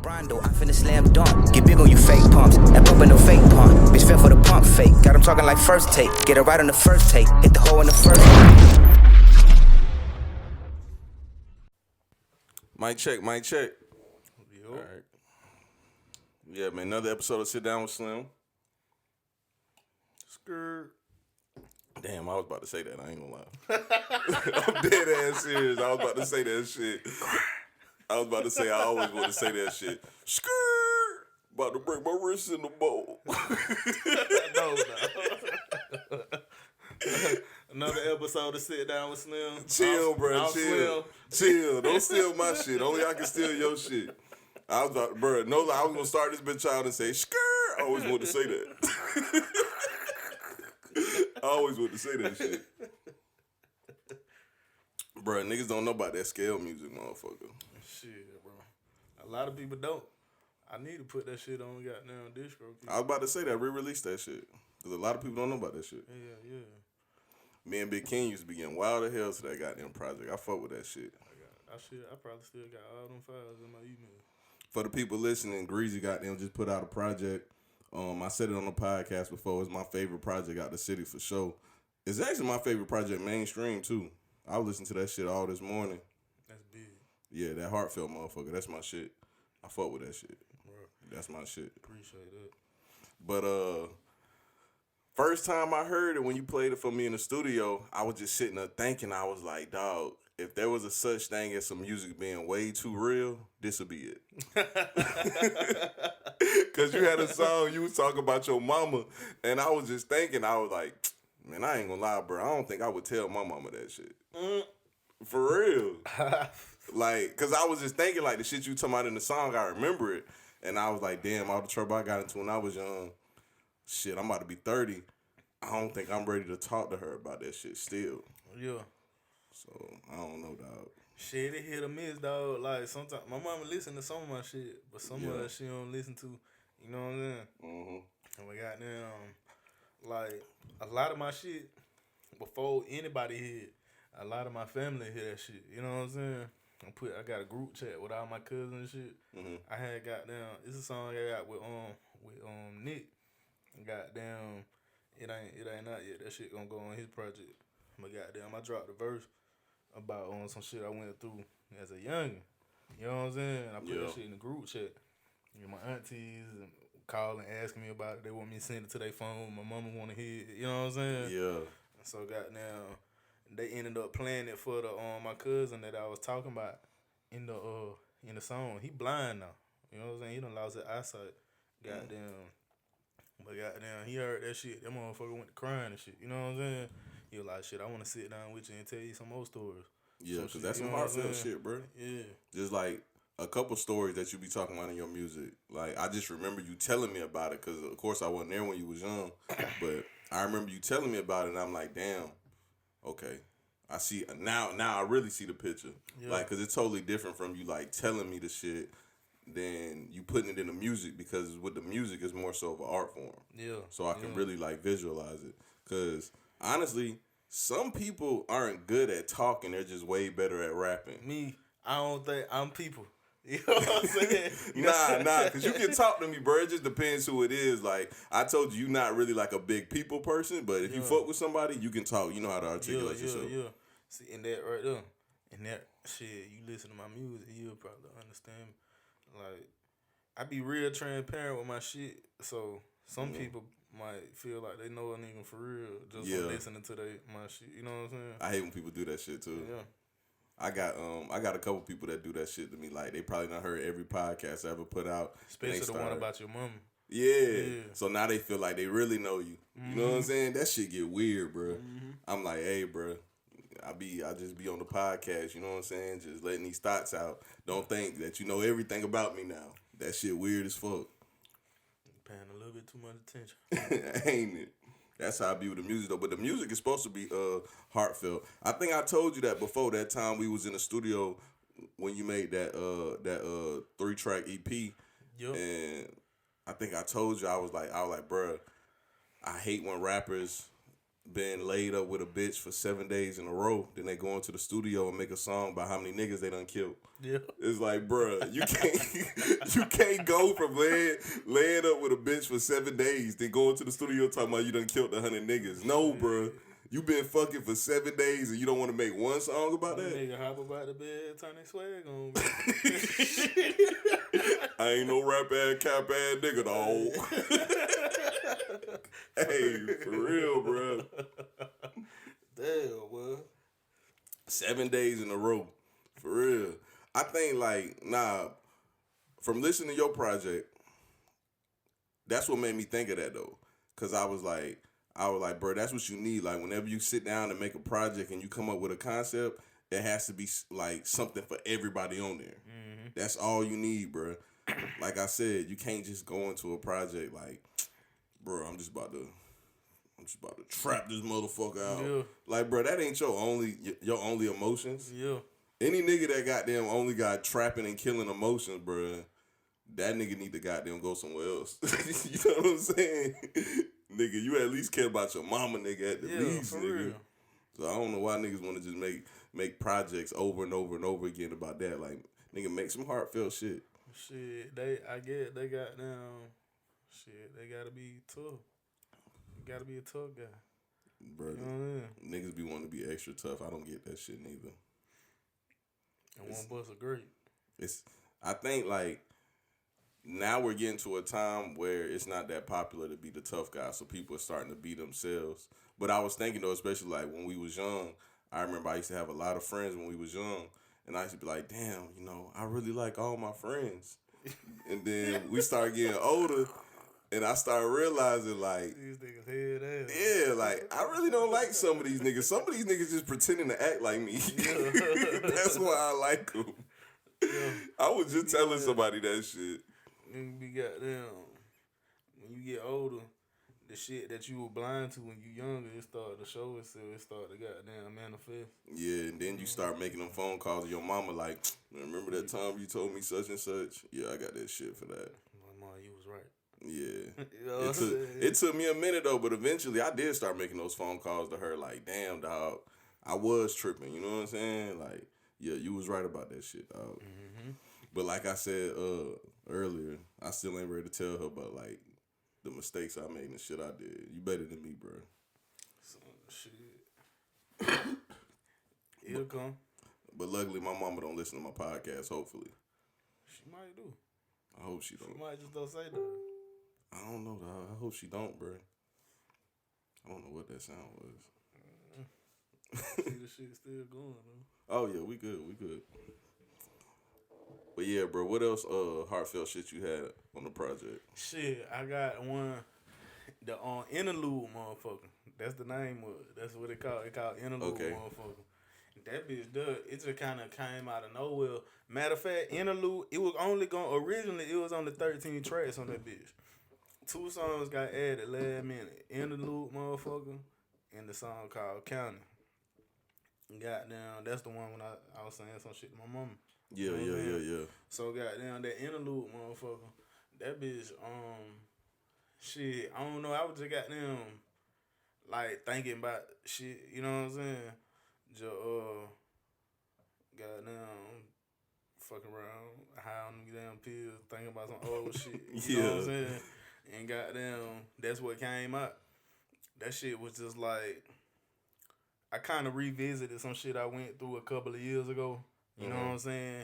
Rondo, I finna slam dunk. Get big on you fake pumps. That pump ain't no fake pump. Bitch fell for the pump fake. Got him talking like first take. Get it right on the first take. Hit the hole in the first. Mic check, mic check. Yo. All right. Yeah, man, another episode of Sit Down with Slim. Skirt. Damn, I was about to say that. I ain't gonna lie. I'm dead ass serious. I was about to say that shit. I was about to say I always want to say that shit. Skirt. About to break my wrist in the bowl. No. Another episode of Sit Down with Slim. Chill, bro. I'll Chill. Chill. Don't steal my shit. Only I can steal your shit. I was about, bro. No, I was gonna start this bitch out and say skirt. I always wanted to say that. I always wanted to say that shit. Bro, niggas don't know about that scale music, motherfucker. Shit, bro. A lot of people don't. I need to put that shit on goddamn distro. I was about to say that, re-release that shit. Because a lot of people don't know about that shit. Yeah. Me and Big King used to be getting wild as hell to that goddamn project. I fuck with that shit. I probably still got all them files in my email. For the people listening, Greazy goddamn just put out a project. I said it on the podcast before. It's my favorite project out the city for sure. It's actually my favorite project mainstream too. I was listening to that shit all this morning. That's big. Yeah, that heartfelt motherfucker. That's my shit. I fuck with that shit. Bro. That's my shit. Appreciate that. But first time I heard it when you played it for me in the studio, I was just sitting there thinking, I was like, dog, if there was a such thing as some music being way too real, this would be it. Because you had a song, you was talking about your mama, and I was just thinking, I was like, man, I ain't gonna lie, bro. I don't think I would tell my mama that shit. For real. Like, because I was just thinking, like, the shit you talking about in the song, I remember it. And I was like, damn, all the trouble I got into when I was young, shit, I'm about to be 30. I don't think I'm ready to talk to her about that shit still. Yeah. So, I don't know, dog. Shit, it hit or miss, dog. Like, sometimes my mama listen to some of my shit, but some of that she don't listen to. You know what I'm saying? Mm-hmm. And we got them, like, a lot of my shit, before anybody hear it, a lot of my family hear that shit. You know what I'm saying? I got a group chat with all my cousins and shit. Mm-hmm. I had goddamn, it's a song I got with Nick. Goddamn, it ain't out yet. That shit gonna go on his project. But goddamn, I dropped a verse about some shit I went through as a youngin'. You know what I'm saying? I put that shit in the group chat. And my aunties calling, asking me about it. They want me to send it to their phone. My mama want to hear it. You know what I'm saying? Yeah. So goddamn, they ended up playing it for the my cousin that I was talking about in the song. He blind now. You know what I'm saying? He done lost his eyesight. Goddamn. But goddamn, he heard that shit. That motherfucker went to crying and shit. You know what I'm saying? He was like, shit, I want to sit down with you and tell you some more stories. Yeah, because that's some heartfelt shit, bro. Yeah. Just like a couple stories that you be talking about in your music. Like, I just remember you telling me about it because, of course, I wasn't there when you was young. But I remember you telling me about it, and I'm like, damn, okay. I see, now I really see the picture. Yeah. Like, because it's totally different from you, like, telling me the shit than you putting it in the music, because with the music, it's more so of an art form. Yeah. So I can really, like, visualize it. Because, honestly, some people aren't good at talking. They're just way better at rapping. Me, I don't think I'm people. You know what I'm saying? Nah, because you can talk to me, bro. It just depends who it is. Like, I told you, you're not really like a big people person, but if you fuck with somebody, you can talk. You know how to articulate yourself. Yeah. See, and that right there, and that shit, you listen to my music, you'll probably understand. Like, I be real transparent with my shit, so some people might feel like they know a nigga for real just from listening to my shit. You know what I'm saying? I hate when people do that shit too. Yeah. I got a couple people that do that shit to me. Like, they probably not heard every podcast I ever put out. Especially the one about your mama. Yeah. So now they feel like they really know you. You know what I'm saying? That shit get weird, bro. I'm like, hey, bro, I just be on the podcast, you know what I'm saying? Just letting these thoughts out. Don't think that you know everything about me now. That shit weird as fuck. You're paying a little bit too much attention. Ain't it? That's how I be with the music, though. But the music is supposed to be heartfelt. I think I told you that before, that time we was in the studio when you made that 3-track EP. Yep. And I think I told you, I was like, bruh, I hate when rappers been laid up with a bitch for 7 days in a row. Then they go into the studio and make a song about how many niggas they done killed. Yeah. It's like, bruh, you can't go from laying up with a bitch for 7 days, then go into the studio talking about you done killed 100 niggas. No, bruh. You been fucking for 7 days and you don't want to make one song about that? Nigga hop about the bed, turn their swag on. I ain't no rap ass, cap ass nigga, dog. Hey, for real, bro. Damn, boy. 7 days in a row. For real. I think, from listening to your project, that's what made me think of that, though. Because I was like, bro, that's what you need. Like, whenever you sit down and make a project and you come up with a concept, it has to be, like, something for everybody on there. Mm-hmm. That's all you need, bro. Like I said, you can't just go into a project like, bro, I'm just about to trap this motherfucker out. Yeah. Like, bro, that ain't your only emotions. Yeah. Any nigga that goddamn only got trapping and killing emotions, bro, that nigga need to goddamn go somewhere else. You know what I'm saying? Nigga, you at least care about your mama, nigga, at the least, for nigga. real. So I don't know why niggas want to just make projects over and over and over again about that. Like, nigga, make some heartfelt shit. Shit, they got down. Shit, they gotta be tough. You gotta be a tough guy. Bro, you know what I mean? Niggas be wanting to be extra tough. I don't get that shit neither. And one bus are great. I think, like, now we're getting to a time where it's not that popular to be the tough guy, so people are starting to be themselves. But I was thinking, though, especially, like, when we was young, I remember I used to have a lot of friends when we was young, and I used to be like, damn, you know, I really like all my friends. And then we started getting older, and I started realizing, like, these niggas head ass. yeah, like, I really don't like some of these niggas. Some of these niggas just pretending to act like me. Yeah. That's why I like them. Yeah. I was just telling somebody that shit. Nigga be goddamn. When you get older, the shit that you were blind to when you younger, it started to show itself. It started to goddamn manifest. Yeah, and then you start making them phone calls to your mama like, remember that time you told me such and such? Yeah, I got that shit for that. My mom, you was right. Yeah. You know It took me a minute, though, but eventually I did start making those phone calls to her like, damn, dog, I was tripping. You know what I'm saying? Like, yeah, you was right about that shit, dog. Mm-hmm. But like I said earlier, I still ain't ready to tell her about, like, the mistakes I made and shit I did. You better than me, bro. Shit. It'll come. But luckily, my mama don't listen to my podcast, hopefully. She might do. I hope she don't. She might just don't say that. I don't know, dog. I hope she don't, bro. I don't know what that sound was. See, the shit still going, though. Oh, yeah, we good. But yeah, bro, what else heartfelt shit you had on the project? Shit, I got one, the interlude motherfucker. That's the name of it. That's what it called. It called interlude motherfucker. That bitch does. It just kind of came out of nowhere. Matter of fact, interlude, it was only originally it was on the 13 tracks on that bitch. 2 songs got added last minute. Interlude motherfucker and the song called County. Goddamn, that's the one when I was saying some shit to my mama. Yeah, you know yeah. So goddamn that interlude motherfucker, that bitch, shit, I don't know, I was just goddamn like thinking about shit, you know what I'm saying? Just goddamn fucking around, high on them damn pills, thinking about some old shit. You know what I'm saying? And goddamn, that's what came out. That shit was just like, I kind of revisited some shit I went through a couple of years ago. You know what I'm saying?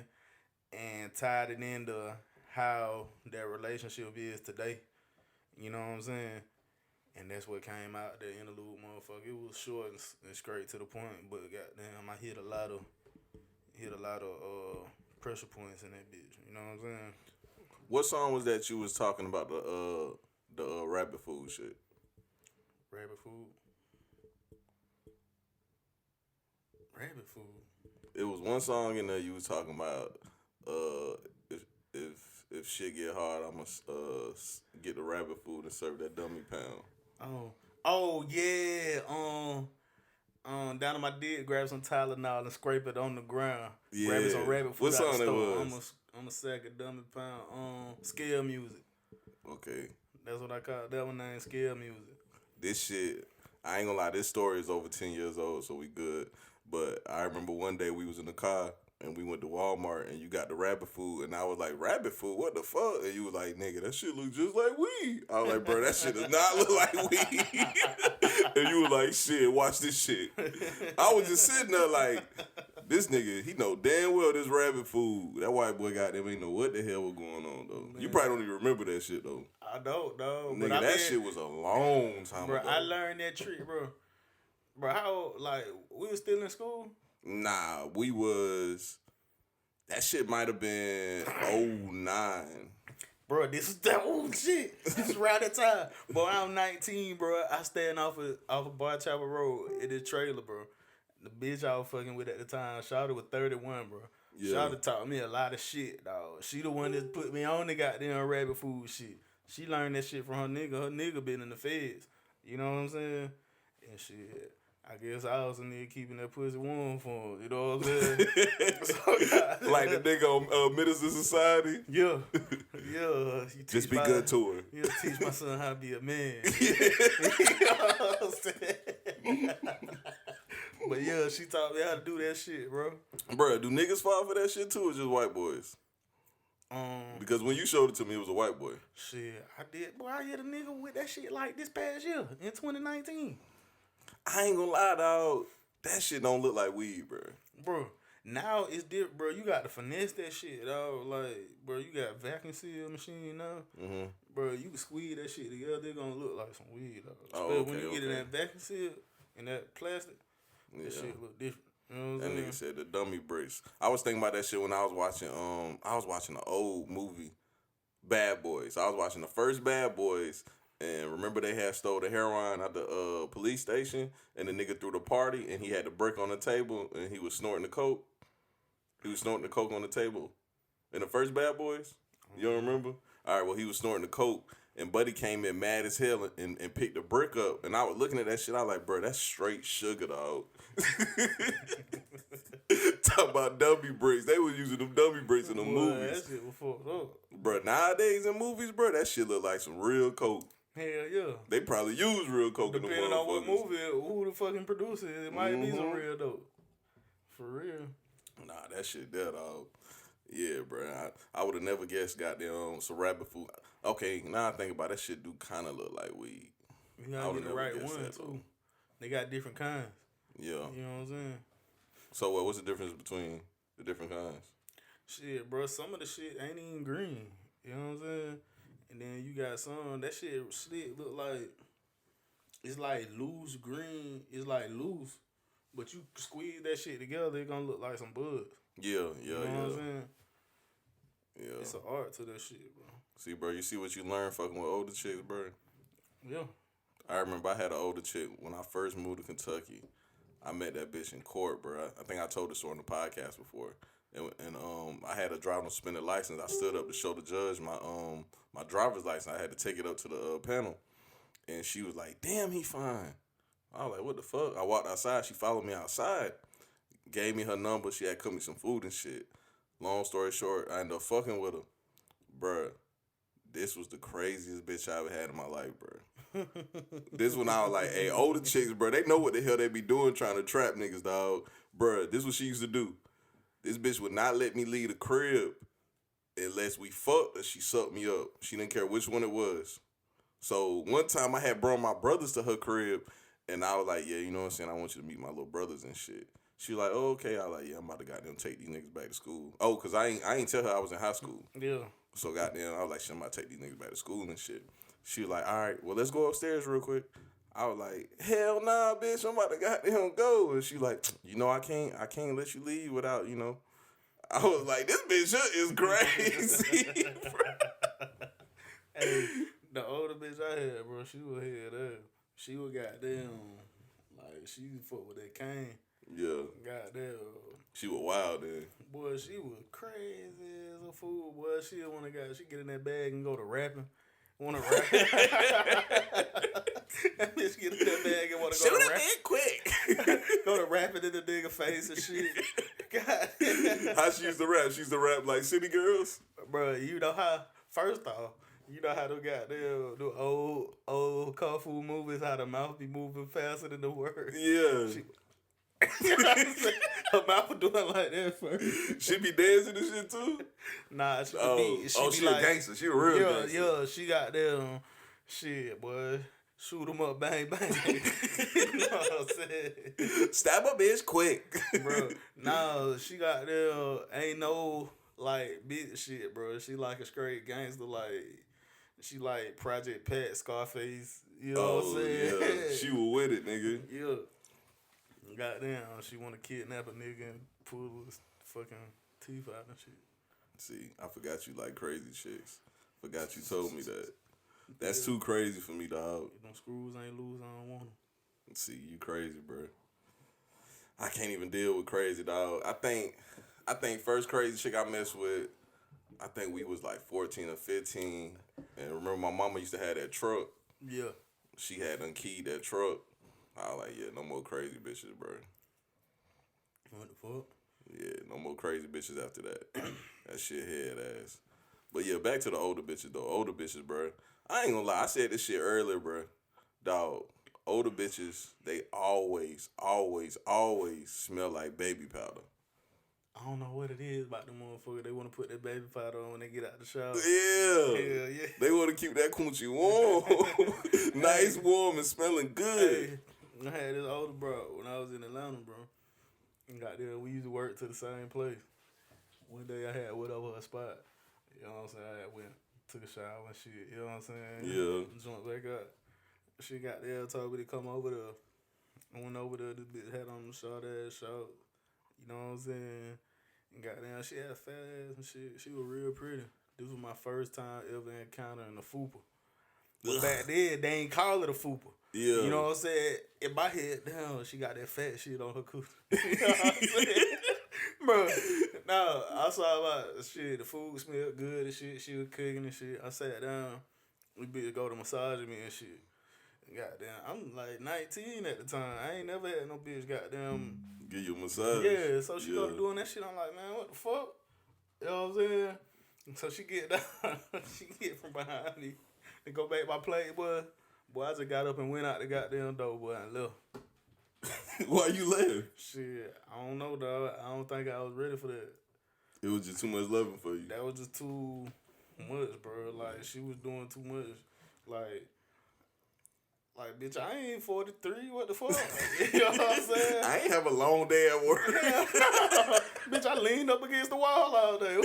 And tied it into how that relationship is today. You know what I'm saying? And that's what came out, that interlude motherfucker. It was short and straight to the point, but goddamn, I hit a lot of pressure points in that bitch. You know what I'm saying? What song was that you was talking about, the rabbit food shit? Rabbit food. It was one song in there you was talking about. If shit get hard, I'ma get the rabbit food and serve that dummy pound. Oh yeah. Down on my dick, grab some Tylenol and scrape it on the ground. Yeah. Grab some rabbit food What out song the it store. was? I'm a sack of dummy pound. Scale music. Okay. That's what I call it. That one name, scale music. This shit, I ain't gonna lie, this story is over 10 years old, so we good. But I remember one day we was in the car and we went to Walmart and you got the rabbit food and I was like, rabbit food? What the fuck? And you was like, nigga, that shit look just like weed. I was like, bro, that shit does not look like weed. And you was like, shit, watch this shit. I was just sitting there like, this nigga, he know damn well this rabbit food. That white boy goddamn ain't know what the hell was going on, though. Man. You probably don't even remember that shit, though. I don't, though. Nigga, that shit was a long time bro, ago. I learned that trick, bro. Bro, how, like, we was still in school? Nah, we was... That shit might have been 09. Bro, this is that old shit. This is around that time. Boy, I'm 19, bro. I stand off of Bar Chapel Road in this trailer, bro. The bitch I was fucking with at the time, Shawty was 31, bro. Yeah. Shawty taught me a lot of shit, dog. She the one that put me on the goddamn rabbit food shit. She learned that shit from her nigga. Her nigga been in the feds. You know what I'm saying? And shit, I guess I was a nigga keeping that pussy warm for him. You know what I'm saying? Like the nigga on Minister Society? Yeah. Yeah. Just be good to her. You teach my son how to be a man. You know what I'm saying? But yeah, she taught me how to do that shit, bro. Bruh, do niggas fall for that shit too or just white boys? Because when you showed it to me, it was a white boy. Shit, I did. Boy, I hit a nigga with that shit like this past year in 2019. I ain't gonna lie, dog. That shit don't look like weed, bro. Bro, now it's different, bro. You got to finesse that shit, dog. Like, bro, you got vacuum seal machine now. Mm-hmm. Bro, you can squeeze that shit together. It's gonna look like some weed, dog. Especially when you get in that vacuum seal and that plastic, that shit look different. You know what I'm saying? Nigga said the dummy bricks. I was thinking about that shit when I was watching an old movie, Bad Boys. I was watching the first Bad Boys, and remember they had stole the heroin at the police station, and the nigga threw the party, and he had the brick on the table, and he was snorting the coke. He was snorting the coke on the table. In the first Bad Boys, you don't remember? All right, well he was snorting the coke. And Buddy came in mad as hell and picked the brick up. And I was looking at that shit. I was like, bro, that's straight sugar, dog. Talk about dummy bricks. They was using them dummy bricks in the movies. That shit was fucked up. Bro, nowadays in movies, bro, that shit look like some real coke. Hell yeah. They probably use real coke in the Depending on what movie, who the fucking producer is, it might be some real dope. For real. Nah, that shit there, dog. Yeah, bro. I would have never guessed goddamn some rabbit food. Okay, now I think about it, that shit do kind of look like weed. You gotta get the right one, too. They got different kinds. Yeah. You know what I'm saying? So what's the difference between the different kinds? Shit, bro, some of the shit ain't even green. You know what I'm saying? And then you got some, that shit look like, it's like loose green. It's like loose. But you squeeze that shit together, it gonna look like some buds. Yeah. You know what I'm saying? Yeah. It's an art to that shit, bro. See, bro, you see what you learn fucking with older chicks, bro? Yeah. I remember I had an older chick when I first moved to Kentucky. I met that bitch in court, bro. I think I told this story on the podcast before. And I had a driving suspended license. I stood up to show the judge my driver's license. I had to take it up to the panel. And she was like, damn, he fine. I was like, what the fuck? I walked outside. She followed me outside. Gave me her number. She had cooked me some food and shit. Long story short, I ended up fucking with her. Bruh, this was the craziest bitch I ever had in my life, bruh. This when I was like, hey, older chicks, bruh, they know what the hell they be doing trying to trap niggas, dog. Bruh, this what she used to do. This bitch would not let me leave the crib unless we fucked or she sucked me up. She didn't care which one it was. So one time I had brought my brothers to her crib, and I was like, yeah, you know what I'm saying? I want you to meet my little brothers and shit. She was like, oh, okay. I was like, yeah, I'm about to goddamn take these niggas back to school. Oh, because I ain't tell her I was in high school. Yeah. So goddamn, I was like, shit, I'm about to take these niggas back to school and shit. She was like, all right, well, let's go upstairs real quick. I was like, hell nah, bitch, I'm about to goddamn go. And she like, you know, I can't let you leave without, you know. I was like, this bitch is crazy. Hey, the older bitch I had, bro, she was head up. She was goddamn, like, she fuck with that cane. Yeah. Goddamn. She was wild then. Boy, she was crazy as a fool. Boy, she get in that bag and go to rapping. Want to rap? That bitch get in that bag and want to go to rap. Shoot quick. Go to rapping in the nigga face and shit. God. How she used to rap? She used to rap like City Girls? Bro, you know how? First off, You know how them goddamn the old kung fu movies, how the mouth be moving faster than the word. Yeah. Her mouth was doing like that first. She be dancing and shit too? Nah, she She like, a gangster. She a real gangster. Yeah, she got them shit, boy. Shoot them up, bang, bang. You know what I'm saying? Stab a bitch quick. Bro, no, she got them, ain't no, like, bitch shit, bro. She like a straight gangster, like, she like Project Pat, Scarface, you know what I'm saying? Yeah. She was with it, nigga. Yeah. Goddamn, she want to kidnap a nigga and pull his fucking teeth out and shit. See, I forgot you like crazy chicks. Forgot you told me that. That's too crazy for me, dog. If them screws ain't loose, I don't want them. See, you crazy, bro. I can't even deal with crazy, dog. I think first crazy chick I messed with, I think we was like 14 or 15. And remember my mama used to have that truck. Yeah. She had unkeyed that truck. I was like, yeah, no more crazy bitches, bro. What the fuck? Yeah, no more crazy bitches after that. That shit head ass. But yeah, back to the older bitches, though. Older bitches, bro. I ain't gonna lie. I said this shit earlier, bro. Dog, older bitches, they always smell like baby powder. I don't know what it is about them motherfuckers. They want to put that baby powder on when they get out the shower. Yeah. Hell yeah. They want to keep that coochie warm. Nice, warm, and smelling good. Hey, I had this older bro when I was in Atlanta, bro. And got there, we used to work to the same place. One day I had went over her spot. You know what I'm saying? I went, took a shower and shit. You know what I'm saying? Yeah. Jumped back up. She got there, told me to come over there. I went over there, this bitch had on the short ass short. You know what I'm saying? And got down, she had fat ass and shit. She was real pretty. This was my first time ever encountering a fupa. But back then, they ain't call it a fupa. Yeah. You know what I'm saying? In my head, damn, she got that fat shit on her coochie. You know what I'm saying? Bro, no, I saw about shit, the food smelled good and shit. She was cooking and shit. I sat down. We bitch go to massage me and shit. Goddamn, I'm like 19 at the time. I ain't never had no bitch goddamn give you a massage. Yeah, so she go doing that shit. I'm like, man, what the fuck? You know what I'm saying? So she get down, she get from behind me and go back my plate, boy. Boy, I just got up and went out the goddamn door, boy, and left. Why you left? Shit, I don't know, dog. I don't think I was ready for that. It was just too much loving for you. That was just too much, bro. Like, she was doing too much. Like, bitch, I ain't 43. What the fuck? You know what I'm saying? I ain't have a long day at work. Bitch, I leaned up against the wall all day.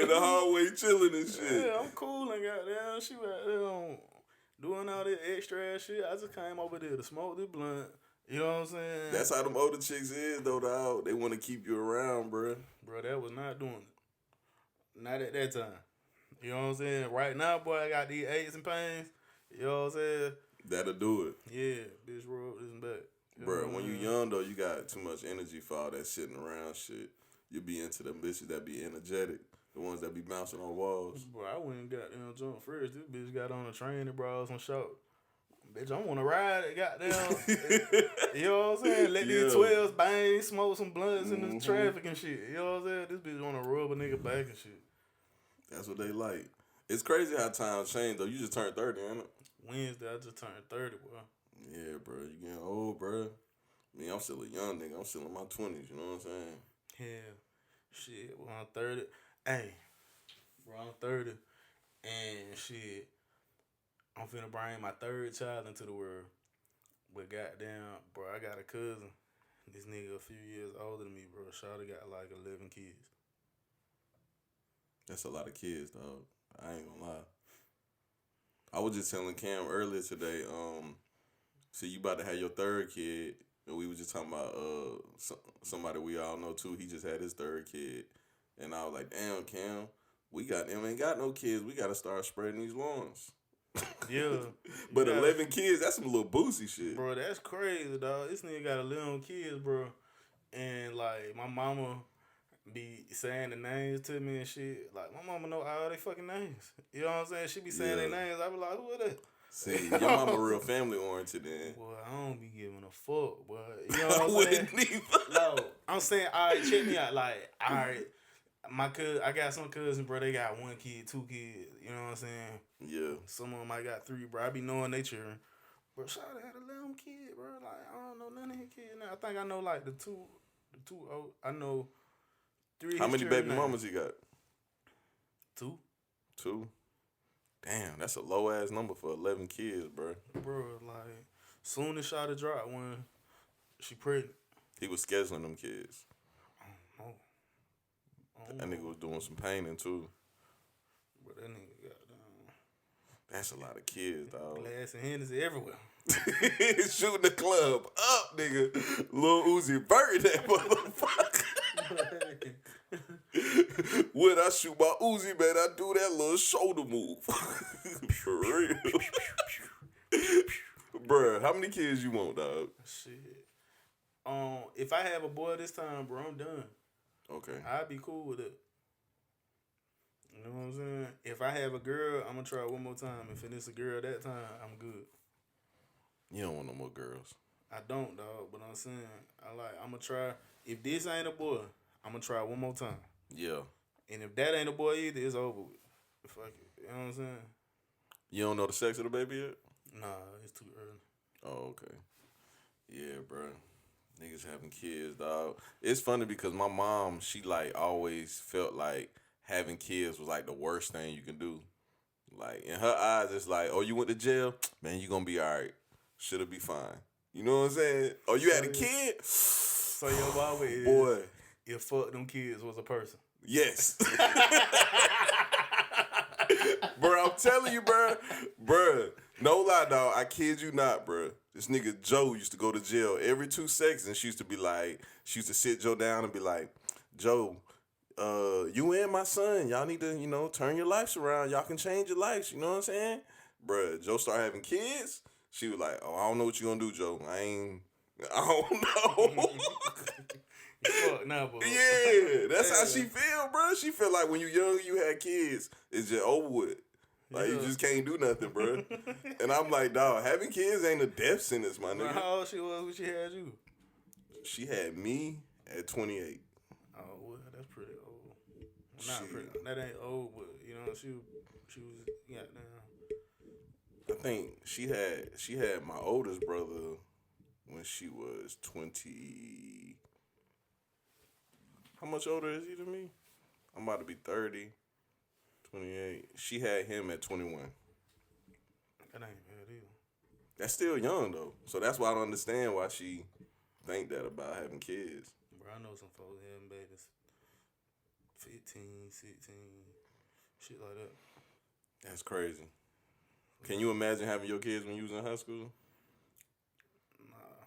In the hallway chilling and shit. Yeah, I'm cool and goddamn. She was doing all this extra ass shit. I just came over there to smoke this blunt. You know what I'm saying? That's how them older chicks is, though, dog. They want to keep you around, bro. Bro, that was not doing it. Not at that time. You know what I'm saying? Right now, boy, I got these aches and pains. You know what I'm saying? That'll do it. Yeah, bitch, roll this and back. Bro, when you young, though, you got too much energy for all that sitting around shit. You be into them bitches that be energetic. The ones that be bouncing on walls. Bro, I went and got them jump first. This bitch got on a train and brought some short. Bitch, I want to ride it, goddamn. You know what I'm saying? Let these 12s bang, smoke some blunts in the traffic and shit. You know what I'm saying? This bitch want to rub a nigga back and shit. That's what they like. It's crazy how times change, though. You just turned 30, ain't it? Wednesday, I just turned 30, bro. Yeah, bro. You getting old, bro. I mean, I'm still a young nigga. I'm still in my 20s, you know what I'm saying? Yeah. Shit, well, I'm 30. Hey, bro, I'm 30. And shit, I'm finna bring my third child into the world. But goddamn, bro, I got a cousin. This nigga a few years older than me, bro. Shawty got like 11 kids. That's a lot of kids, dog. I ain't gonna lie. I was just telling Cam earlier today, so you about to have your third kid, and we was just talking about somebody we all know too. He just had his third kid, and I was like, damn, Cam, we ain't got no kids. We got to start spreading these lawns. Yeah. But 11 kids, that's some little boozy shit. Bro, that's crazy, dog. This nigga got 11 kids, bro. And, like, my mama be saying the names to me and shit. Like, my mama know all they fucking names. You know what I'm saying? She be saying their names. I be like, who is that? See, your mama real family oriented then. Boy, I don't be giving a fuck, boy. You know what I'm saying? Wouldn't either. No, I'm saying, all right, check me out. Like, all right, I got some cousins, bro. They got 1 kid, 2 kids. You know what I'm saying? Yeah. Some of them might got 3, bro. I be knowing they children. Bro, Shawty had a little kid, bro. Like, I don't know none of his kids now. I think I know, like, the two old. I know 3 How his many children baby now. mamas he got? 2. 2. Damn, that's a low ass number for 11 kids, bro. Bro, like, soon as Shawty dropped one, she pregnant. He was scheduling them kids. Oh. That nigga was doing some painting too. But that nigga got That's a lot of kids, dog. glass and Hennessy everywhere. Shooting the club up, nigga. Lil Uzi buried that motherfucker. When I shoot my Uzi, man, I do that little shoulder move. For real. Bruh, how many kids you want, dog? Shit. If I have a boy this time, bro, I'm done. Okay. I'd be cool with it. You know what I'm saying? If I have a girl, I'm gonna try one more time. If it's a girl that time, I'm good. You don't want no more girls. I don't, dog. But I'm saying, I'm gonna try. If this ain't a boy, I'm gonna try one more time. Yeah. And if that ain't a boy either, it's over with. Fuck it. You know what I'm saying? You don't know the sex of the baby yet? Nah, it's too early. Oh, okay. Yeah, bro. Niggas having kids, dog. It's funny because my mom, she like always felt like having kids was like the worst thing you can do. Like in her eyes, it's like, oh, you went to jail? Man, you gonna be all right. Should've be fine. You know what I'm saying? Oh, you had a kid? So your mama is, Boy. if fuck them kids was a person. Yes. Bro, I'm telling you, bro, no lie, dog. I kid you not, bro. This nigga Joe used to go to jail every 2 seconds, and she used to sit Joe down and be like, Joe, you and my son, y'all need to, turn your lives around. Y'all can change your lives. You know what I'm saying? Bruh, Joe started having kids. She was like, oh, I don't know what you gonna do, Joe. I don't know. Fuck, nah, bro. Yeah, that's how she feel, bro. She feel like when you young, you had kids, it's just over with. Like, you just can't do nothing, bro. And I'm like, dog, having kids ain't a death sentence, my nigga. How old she was when she had you? She had me at 28. Oh, well, that's pretty old. Not pretty. That ain't old, but, she was, goddamn. I think she had my oldest brother when she was 20. How much older is he than me? I'm about to be 30. 28. She had him at 21. That ain't bad either. That's still young though. So that's why I don't understand why she think that about having kids. Bro, I know some folks having babies 15, 16, shit like that. That's crazy. Can you imagine having your kids when you was in high school? Nah.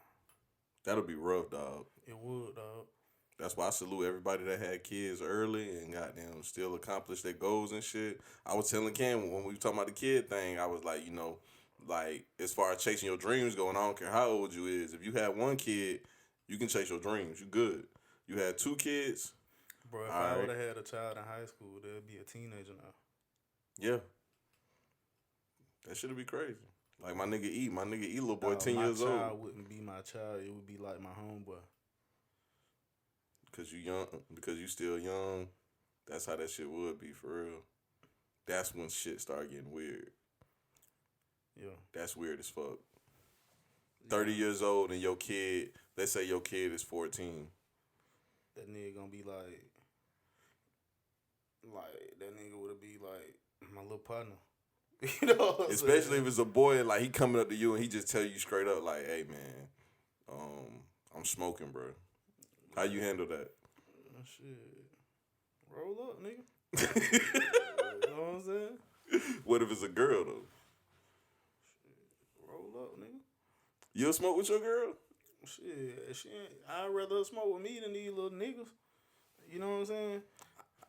That'll be rough, dog. It would, dog. That's why I salute everybody that had kids early and goddamn still accomplished their goals and shit. I was telling Cam when we were talking about the kid thing, I was like, like as far as chasing your dreams going, I don't care how old you is. If you had 1 kid, you can chase your dreams. You good. You had 2 kids. Bro, if I would have had a child in high school, they'd be a teenager now. Yeah. That shit'd be crazy. Like my nigga E, little boy, 10 years old. My child wouldn't be my child. It would be like my homeboy. Because you young, because you still young. That's how that shit would be for real. That's when shit start getting weird. Yeah. That's weird as fuck. 30 years old and your kid, let's say your kid is 14. That nigga gonna be like that nigga would be like my little partner. You know what I'm Especially saying? if it's a boy and like he coming up to you and he just tell you straight up like, hey man, I'm smoking, bro. How you handle that? Shit. Roll up, nigga. You know what I'm saying? What if it's a girl though? Shit. Roll up, nigga. You'll smoke with your girl? Shit, I'd rather smoke with me than these little niggas. You know what I'm saying?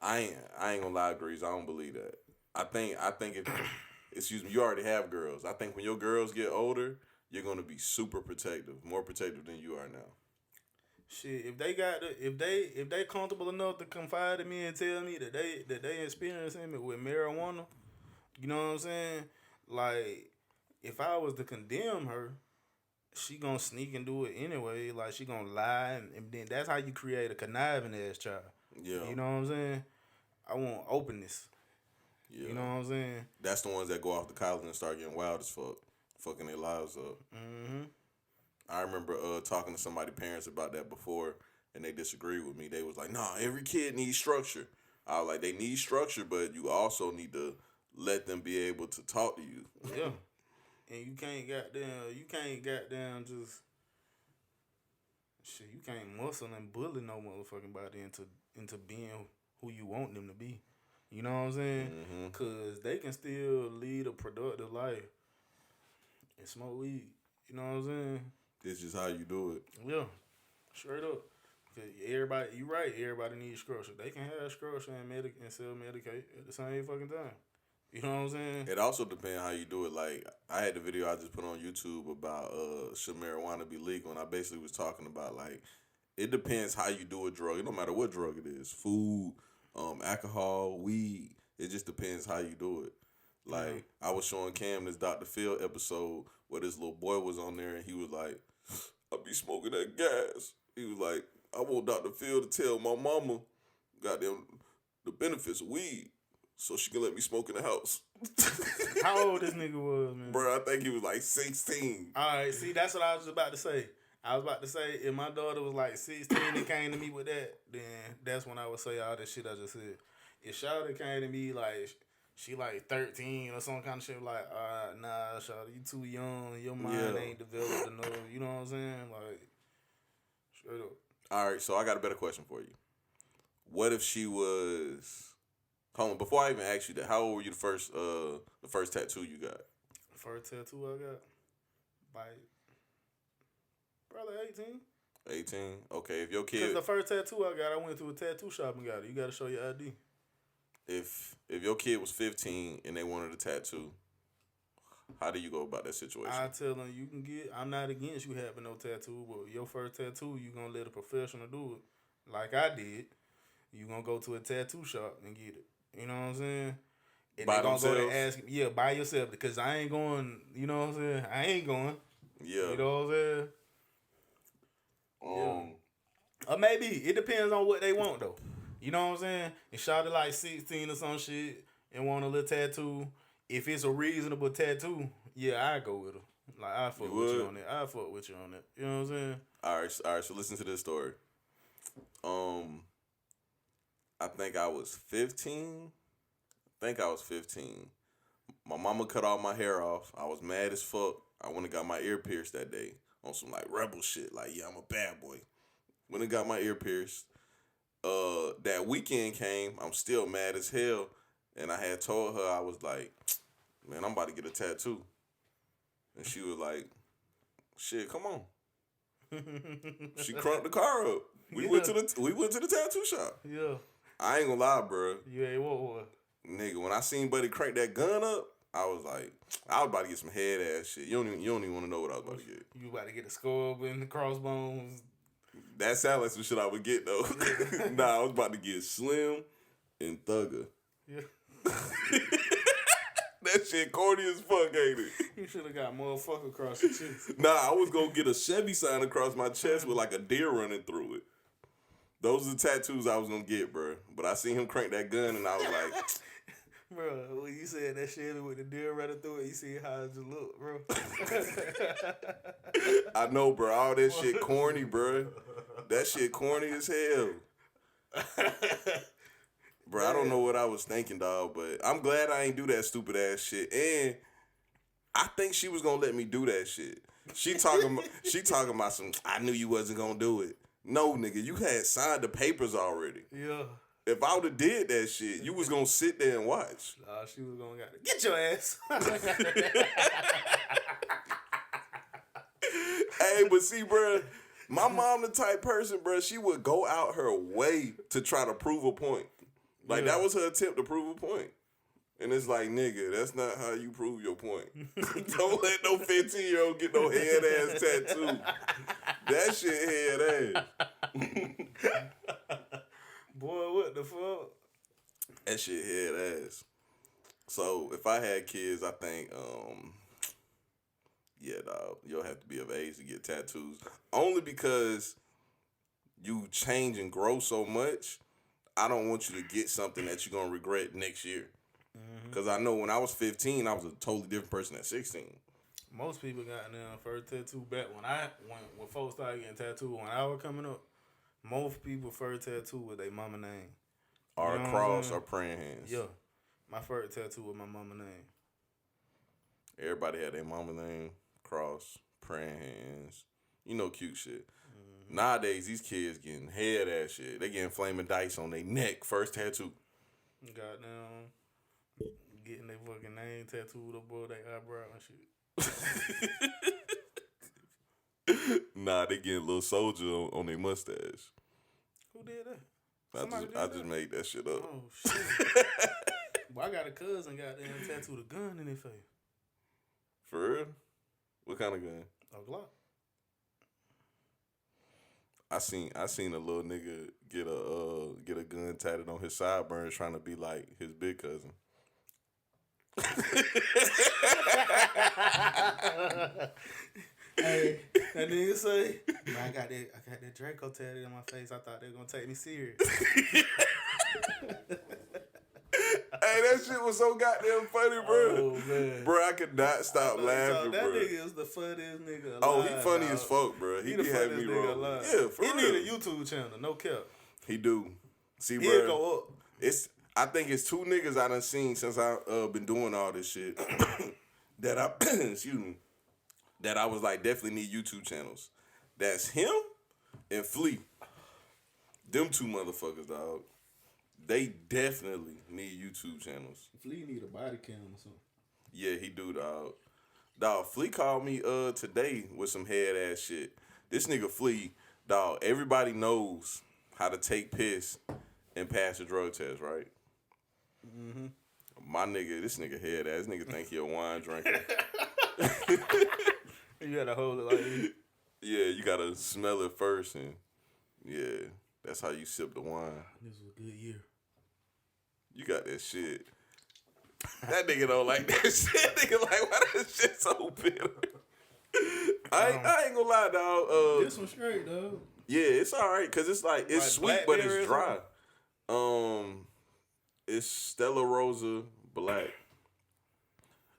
I ain't gonna lie, Grease. I don't believe that. I think if excuse me, you already have girls. I think when your girls get older, you're gonna be super protective, more protective than you are now. Shit, if they comfortable enough to confide in me and tell me that they experiencing it with marijuana, you know what I'm saying? Like, if I was to condemn her, she gonna sneak and do it anyway. Like, she gonna lie, and then that's how you create a conniving ass child. Yeah. You know what I'm saying? I want openness. Yeah. You know what I'm saying? That's the ones that go off to college and start getting wild as fuck, fucking their lives up. Mm-hmm. I remember talking to somebody's parents about that before, and they disagreed with me. They was like, "Nah, every kid needs structure." I was like, "They need structure, but you also need to let them be able to talk to you." Yeah. And you can't goddamn just shit. You can't muscle and bully no motherfucking body into being who you want them to be. You know what I'm saying? Mm-hmm. Cause they can still lead a productive life and smoke weed. You know what I'm saying? This is how you do it. Yeah, straight up. Cause everybody, you right. Everybody needs structure. They can have structure and self medicate at the same fucking time. You know what I'm saying? It also depends how you do it. Like, I had the video I just put on YouTube about should marijuana be legal, and I basically was talking about, like, it depends how you do a drug. No matter what drug it is, food, alcohol, weed. It just depends how you do it. Like, I was showing Cam this Dr. Phil episode where this little boy was on there, and he was like, "I be smoking that gas." He was like, "I want Dr. Phil to tell my mama, goddamn, the benefits of weed, so she can let me smoke in the house." How old this nigga was, man? Bro, I think he was like 16. All right, see, that's what I was about to say. I was about to say, if my daughter was like 16 and came to me with that, then that's when I would say all this shit I just said. If Shawty came to me like, she like 13 or some kind of shit, like, nah, Shawty, you too young, your mind ain't developed enough, you know what I'm saying? Like, straight up. All right, so I got a better question for you. What if she was... Hold on, before I even ask you that, how old were you the first tattoo you got? First tattoo I got? Like, probably 18. 18? Okay, if your kid... Because the first tattoo I got, I went to a tattoo shop and got it. You got to show your ID. If your kid was 15 and they wanted a tattoo, how do you go about that situation? I tell them you can get. I'm not against you having no tattoo, but your first tattoo, you gonna let a professional do it, like I did. You gonna go to a tattoo shop and get it. You know what I'm saying? And By they gonna themselves? go to ask, yeah, by yourself, because I ain't going. You know what I'm saying? I ain't going. Yeah. You know what I'm saying? Yeah. Or maybe it depends on what they want though. You know what I'm saying? And shot like 16 or some shit and want a little tattoo. If it's a reasonable tattoo, yeah, I go with her. Like I fuck with you on that. I fuck with you on that. You know what I'm saying? All right. So listen to this story. I think I was 15. My mama cut all my hair off. I was mad as fuck. I went and got my ear pierced that day on some like rebel shit. Like, yeah, I'm a bad boy. Went and got my ear pierced. That weekend came. I'm still mad as hell. And I had told her, I was like, "Man, I'm about to get a tattoo." And she was like, "Shit, come on." She crunked the car up. We went to the tattoo shop. Yeah. I ain't gonna lie, bro. You ain't want one. Nigga, when I seen Buddy crank that gun up, I was like, I was about to get some head ass shit. You don't even want to know what I was about to get. You about to get a skull up in the crossbones. That sound like some shit I would get though. Nah, I was about to get Slim and Thugger. Yeah. That shit corny as fuck, ain't it? You should have got motherfucker across your chest. Nah, I was gonna get a Chevy sign across my chest with like a deer running through it. Those are the tattoos I was gonna get, bro. But I seen him crank that gun and I was like, bro, when you said that shit with the deer running through it, you see how it just look, bro. I know, bro. All that shit corny, bro. That shit corny as hell. Bro, I don't know what I was thinking, dog, but I'm glad I ain't do that stupid ass shit. And I think she was gonna let me do that shit. She talking about some, I knew you wasn't gonna do it. No, nigga, you had signed the papers already. Yeah. If I would have did that shit, you was gonna sit there and watch. Nah, she was gonna get your ass. Hey, but see, bro, my mom the type person, bro, she would go out her way to try to prove a point. Like, that was her attempt to prove a point. And it's like, nigga, that's not how you prove your point. Don't let no 15-year-old get no head-ass tattoo. That shit head-ass. Boy, what the fuck? That shit head-ass. So, if I had kids, I think, yeah, dog, you'll have to be of age to get tattoos. Only because you change and grow so much. I don't want you to get something that you're gonna regret next year. Because I know when I was 15, I was a totally different person at 16. Most people got their first tattoo back when folks started getting tattooed when I was coming up. Most people first tattoo with their mama name. Or You a know cross or praying hands. Yeah. My first tattoo with my mama name. Everybody had their mama name, cross, praying hands. You know, cute shit. Nowadays, these kids getting head ass shit. They getting flaming dice on their neck, first tattoo. Goddamn. Getting their fucking name tattooed above their eyebrow and shit. Nah, they getting little soldier on their mustache. Who did that? I just made that shit up. Oh, shit. Well, I got a cousin goddamn tattooed a gun in his face. For real? What kind of gun? A Glock. I seen a little nigga get a gun tatted on his sideburns trying to be like his big cousin. Hey, that nigga say, I got that Draco tatted on my face. I thought they were gonna take me serious. Hey, that shit was so goddamn funny, bro. Oh man, Bro, I could not stop laughing, that bro. nigga is the funniest nigga alive. Oh, he funny dog. as fuck, bro. He He the be funniest having me nigga roll. alive. Yeah, for he real. need a YouTube channel, no cap. He do. See, He'll bro. go up. I think it's two niggas I done seen since I been doing all this shit that I excuse me, that I was like definitely need YouTube channels. That's him and Flea. Them two motherfuckers, dog. They definitely need YouTube channels. Flea need a body cam or something. Yeah, he do, dog. Dog, Flea called me today with some head ass shit. This nigga Flea, dog, everybody knows how to take piss and pass a drug test, right? Mm-hmm. My nigga, this nigga head ass, this nigga think he a wine drinker. You gotta hold it like this. Yeah, you gotta smell it first, and yeah, that's how you sip the wine. This was a good year. You got that shit. That nigga don't like that shit. Nigga like, why that shit so bitter? I ain't gonna lie, dog. This one straight, dog. Yeah, it's all right because it's like it's sweet, but it's dry. It's Stella Rosa Black.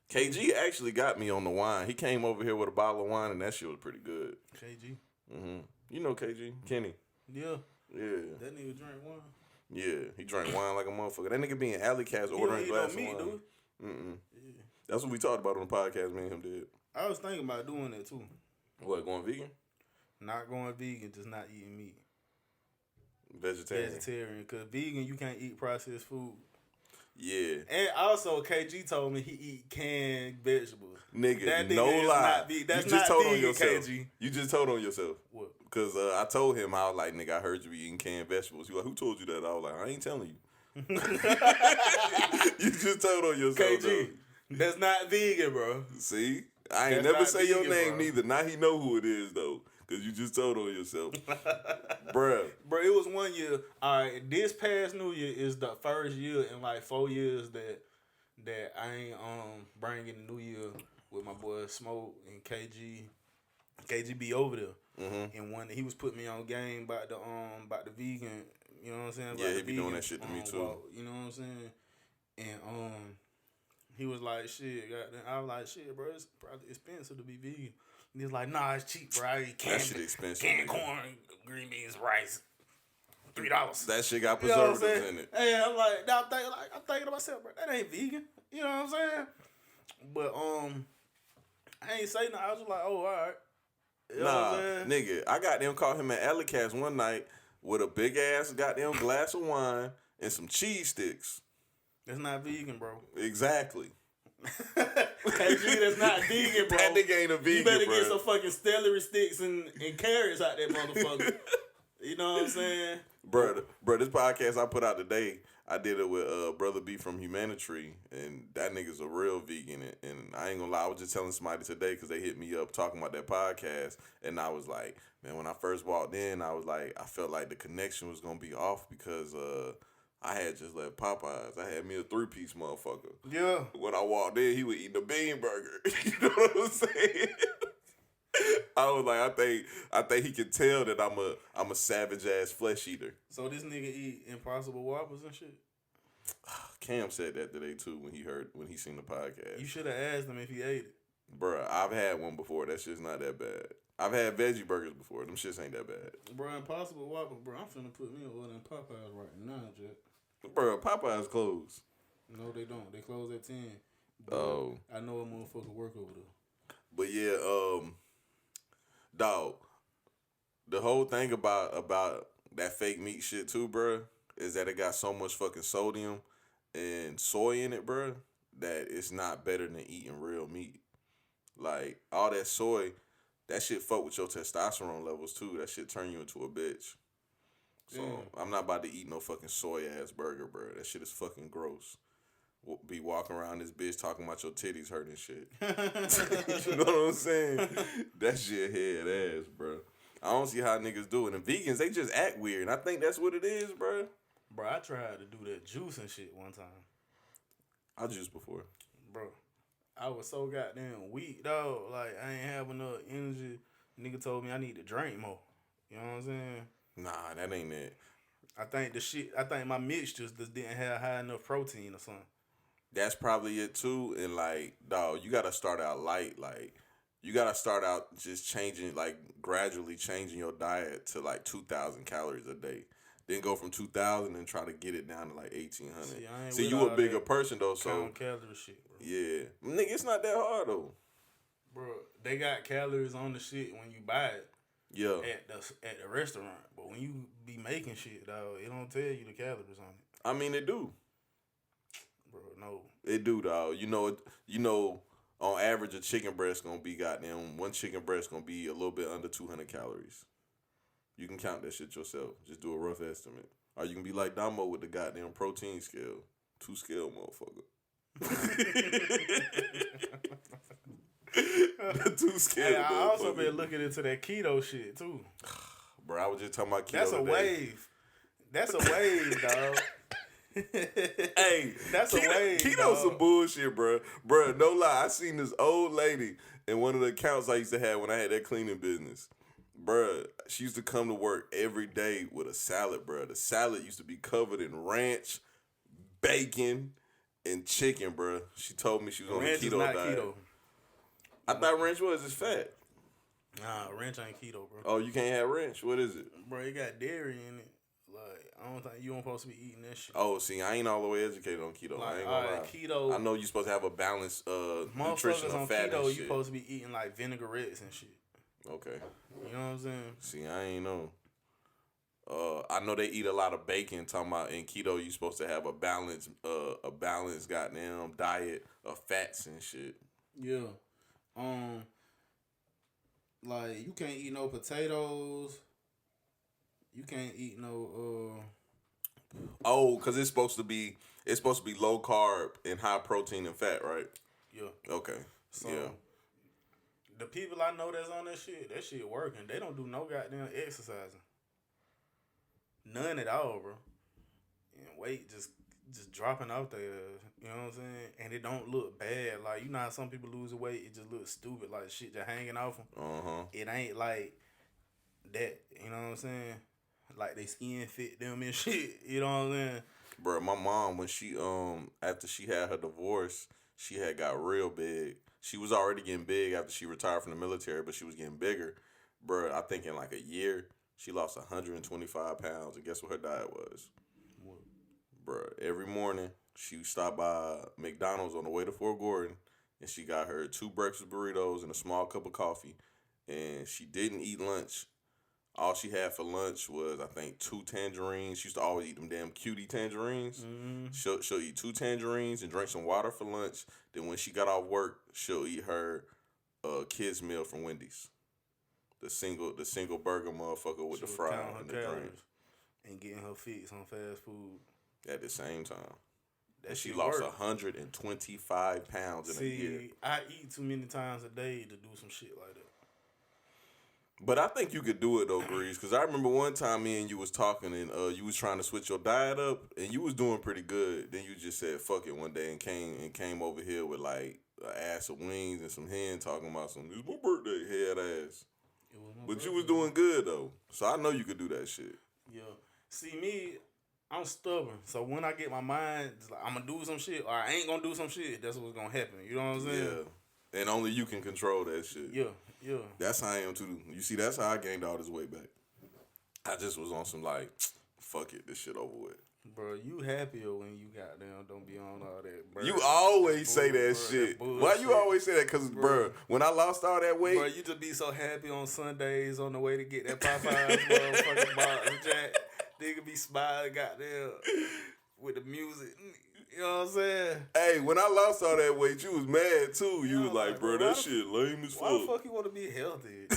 KG actually got me on the wine. He came over here with a bottle of wine, and that shit was pretty good. KG. You know KG, Kenny. Yeah. Yeah. That nigga drink wine. Yeah, he drank wine like a motherfucker. That nigga be in alley cats ordering glass of wine. Dude. Yeah. That's what we talked about on the podcast. Me and him did. I was thinking about doing that too. What, going vegan? Not going vegan, just not eating meat. Vegetarian. Because vegan, you can't eat processed food. Yeah. And also, KG told me he eat canned vegetables. Nigga, that no lie. That's you just not told vegan, on yourself. KG. You just told on yourself. What? Because I told him, I was like, nigga, I heard you be eating canned vegetables. He was like, who told you that? I was like, I ain't telling you. You just told on yourself, KG, though. that's not vegan, bro. See? I ain't That's never not say your vegan, name bro. neither. Now he know who it is, though. Because you just told on yourself. Bruh. Bro, it was 1 year. All right, this past New Year is the first year in like 4 years that I ain't bringing the New Year with my boy Smoke and KG. KG be over there. Mm-hmm. And one he was putting me on game about the vegan, you know what I'm saying? Yeah, About he the be doing vegan, that shit to me too. walk, you know what I'm saying? And he was like, shit, goddamn. I was like, shit, bro, it's probably expensive to be vegan. And he was like, nah, it's cheap, bro. I eat That shit expensive. canned nigga. corn, green beans, rice. $3. That shit got You know what I'm preservatives saying? in it. And I'm like, now I'm thinking to myself, bro, that ain't vegan. You know what I'm saying? But I ain't say nothing. I was just like, oh, all right. You know what Nah, I'm saying? nigga, I goddamn caught him at Alley Cats one night with a big ass goddamn glass of wine and some cheese sticks. That's not vegan, bro. Exactly. KG, that's not vegan, bro. That nigga ain't a vegan, You better bro. get some fucking celery sticks and carrots out that motherfucker. You know what I'm saying? Bro, this podcast I put out today, I did it with Brother B from Humanitary, and that nigga's a real vegan. And I ain't gonna lie, I was just telling somebody today because they hit me up talking about that podcast, and I was like, man, when I first walked in, I was like, I felt like the connection was gonna be off because I had just left Popeyes. I had me a 3-piece motherfucker. Yeah. When I walked in, he was eating a bean burger. You know what I'm saying? I was like, I think he can tell that I'm a savage ass flesh eater. So this nigga eat Impossible Whoppers and shit? Cam said that today too when he seen the podcast. You should have asked him if he ate it. Bruh, I've had one before. That shit's not that bad. I've had veggie burgers before. Them shits ain't that bad. Bro, Impossible Whopper, bro. I'm finna put me an order in Popeyes right now, Jack. Bruh, Popeyes closed. No, they don't. They close at 10. But Oh. I know a motherfucker work over there. But yeah, dog, the whole thing about that fake meat shit too, bruh, is that it got so much fucking sodium and soy in it, bruh, that it's not better than eating real meat. Like, all that soy, that shit fuck with your testosterone levels too. That shit turn you into a bitch. So, I'm not about to eat no fucking soy-ass burger, bruh. That shit is fucking gross. Be walking around this bitch talking about your titties hurting shit. You know what I'm saying? That shit head ass, bro. I don't see how niggas do it. And vegans, they just act weird. And I think that's what it is, bro. Bro, I tried to do that juice and shit one time. I juiced before. Bro, I was so goddamn weak, dog. Like, I ain't have enough energy. Nigga told me I need to drink more. You know what I'm saying? Nah, that ain't it. I think my mixtures just didn't have high enough protein or something. That's probably it too. And like, dog, you gotta start out light. Like, you gotta start out just changing, like, gradually changing your diet to like 2,000 calories a day. Then go from 2,000 and try to get it down to like 1,800. See you a bigger person though, so calorie shit, bro. Yeah, nigga, it's not that hard though. Bro, they got calories on the shit when you buy it. Yeah. At the restaurant, but when you be making shit, dog, it don't tell you the calories on it. I mean, it do. Bro, no. It do, dog. You know, on average, a chicken breast gonna be one chicken breast gonna be a little bit under 200 calories. You can count that shit yourself. Just do a rough estimate. Or you can be like Damo with the goddamn protein scale. 2 scale, motherfucker. The 2 scale. Hey, I also been looking into that keto shit too. Bro, I was just talking about keto. That's a today. wave. That's a wave, dog. Hey, that's a wave. Keto's dog. some bullshit, bro. Bro, no lie. I seen this old lady in one of the accounts I used to have when I had that cleaning business. Bruh, she used to come to work every day with a salad, bruh. The salad used to be covered in ranch, bacon, and chicken, bruh. She told me she was on ranch a keto is not diet. Keto. I thought ranch was just fat. Nah, ranch ain't keto, bro. Oh, you can't have ranch? What is it? Bro, it got dairy in it. Like, I don't think you don't supposed to be eating that shit. Oh, see, I ain't all the way educated on keto. Like, I ain't gonna lie. keto. I know you supposed to have a balanced nutrition Motherfuckers of on fat keto, and you shit. supposed to be eating like vinaigrettes and shit. Okay. You know what I'm saying? See, I ain't know. I know they eat a lot of bacon. Talking about in keto, you supposed to have a balanced goddamn diet of fats and shit. Yeah. Like you can't eat no potatoes. You can't eat no Oh, cause it's supposed to be low carb and high protein and fat, right? Yeah. Okay. So yeah. the people I know that's on that shit working. They don't do no goddamn exercising. None at all, bro. And weight just dropping out there. You know what I'm saying? And it don't look bad. Like, you know how some people lose weight, it just looks stupid, like shit just hanging off them. It ain't like that. You know what I'm saying? Like they skin fit them and shit. You know what I'm saying? Bro, my mom, when she after she had her divorce, she had got real big. She was already getting big after she retired from the military, but she was getting bigger. Bro, I think in like a year, she lost 125 pounds. And guess what her diet was? What? Bro, every morning, she stopped by McDonald's on the way to Fort Gordon, and she got her 2 breakfast burritos and a small cup of coffee. And she didn't eat lunch. All she had for lunch was, I think, 2 tangerines. She used to always eat them damn cutie tangerines. Mm-hmm. She'll eat 2 tangerines and drink some water for lunch. Then when she got off work, she'll eat her kids meal from Wendy's. The single burger motherfucker with the fry and the drink. And getting her fix on fast food. At the same time. That she shit lost work. 125 pounds in a year. I eat too many times a day to do some shit like that. But I think you could do it though, Grease, because I remember one time me and you was talking and you was trying to switch your diet up and you was doing pretty good. Then you just said fuck it one day and came over here with like an ass of wings and some hen talking about some, it's my birthday, head ass. But you was doing good though, so I know you could do that shit. Yeah. See me, I'm stubborn. So when I get my mind, it's like, I'm gonna do some shit, or I ain't gonna do some shit. That's what's gonna happen. You know what I'm saying? Yeah. And only you can control that shit. Yeah. That's how I am too. You see, that's how I gained all this weight back. I just was on some like, fuck it, this shit over with. Bro, you happier when you goddamn don't be on all that. Bro. You always say that shit. Why you always say that? Because, bro, when I lost all that weight. Bro, you just be so happy on Sundays on the way to get that Popeyes motherfucking box of Jack. Nigga be smiling goddamn with the music. You know what I'm saying? Hey, when I lost all that weight, you was mad too. You was like, bro, that shit lame as fuck. Why the fuck you want to be healthy?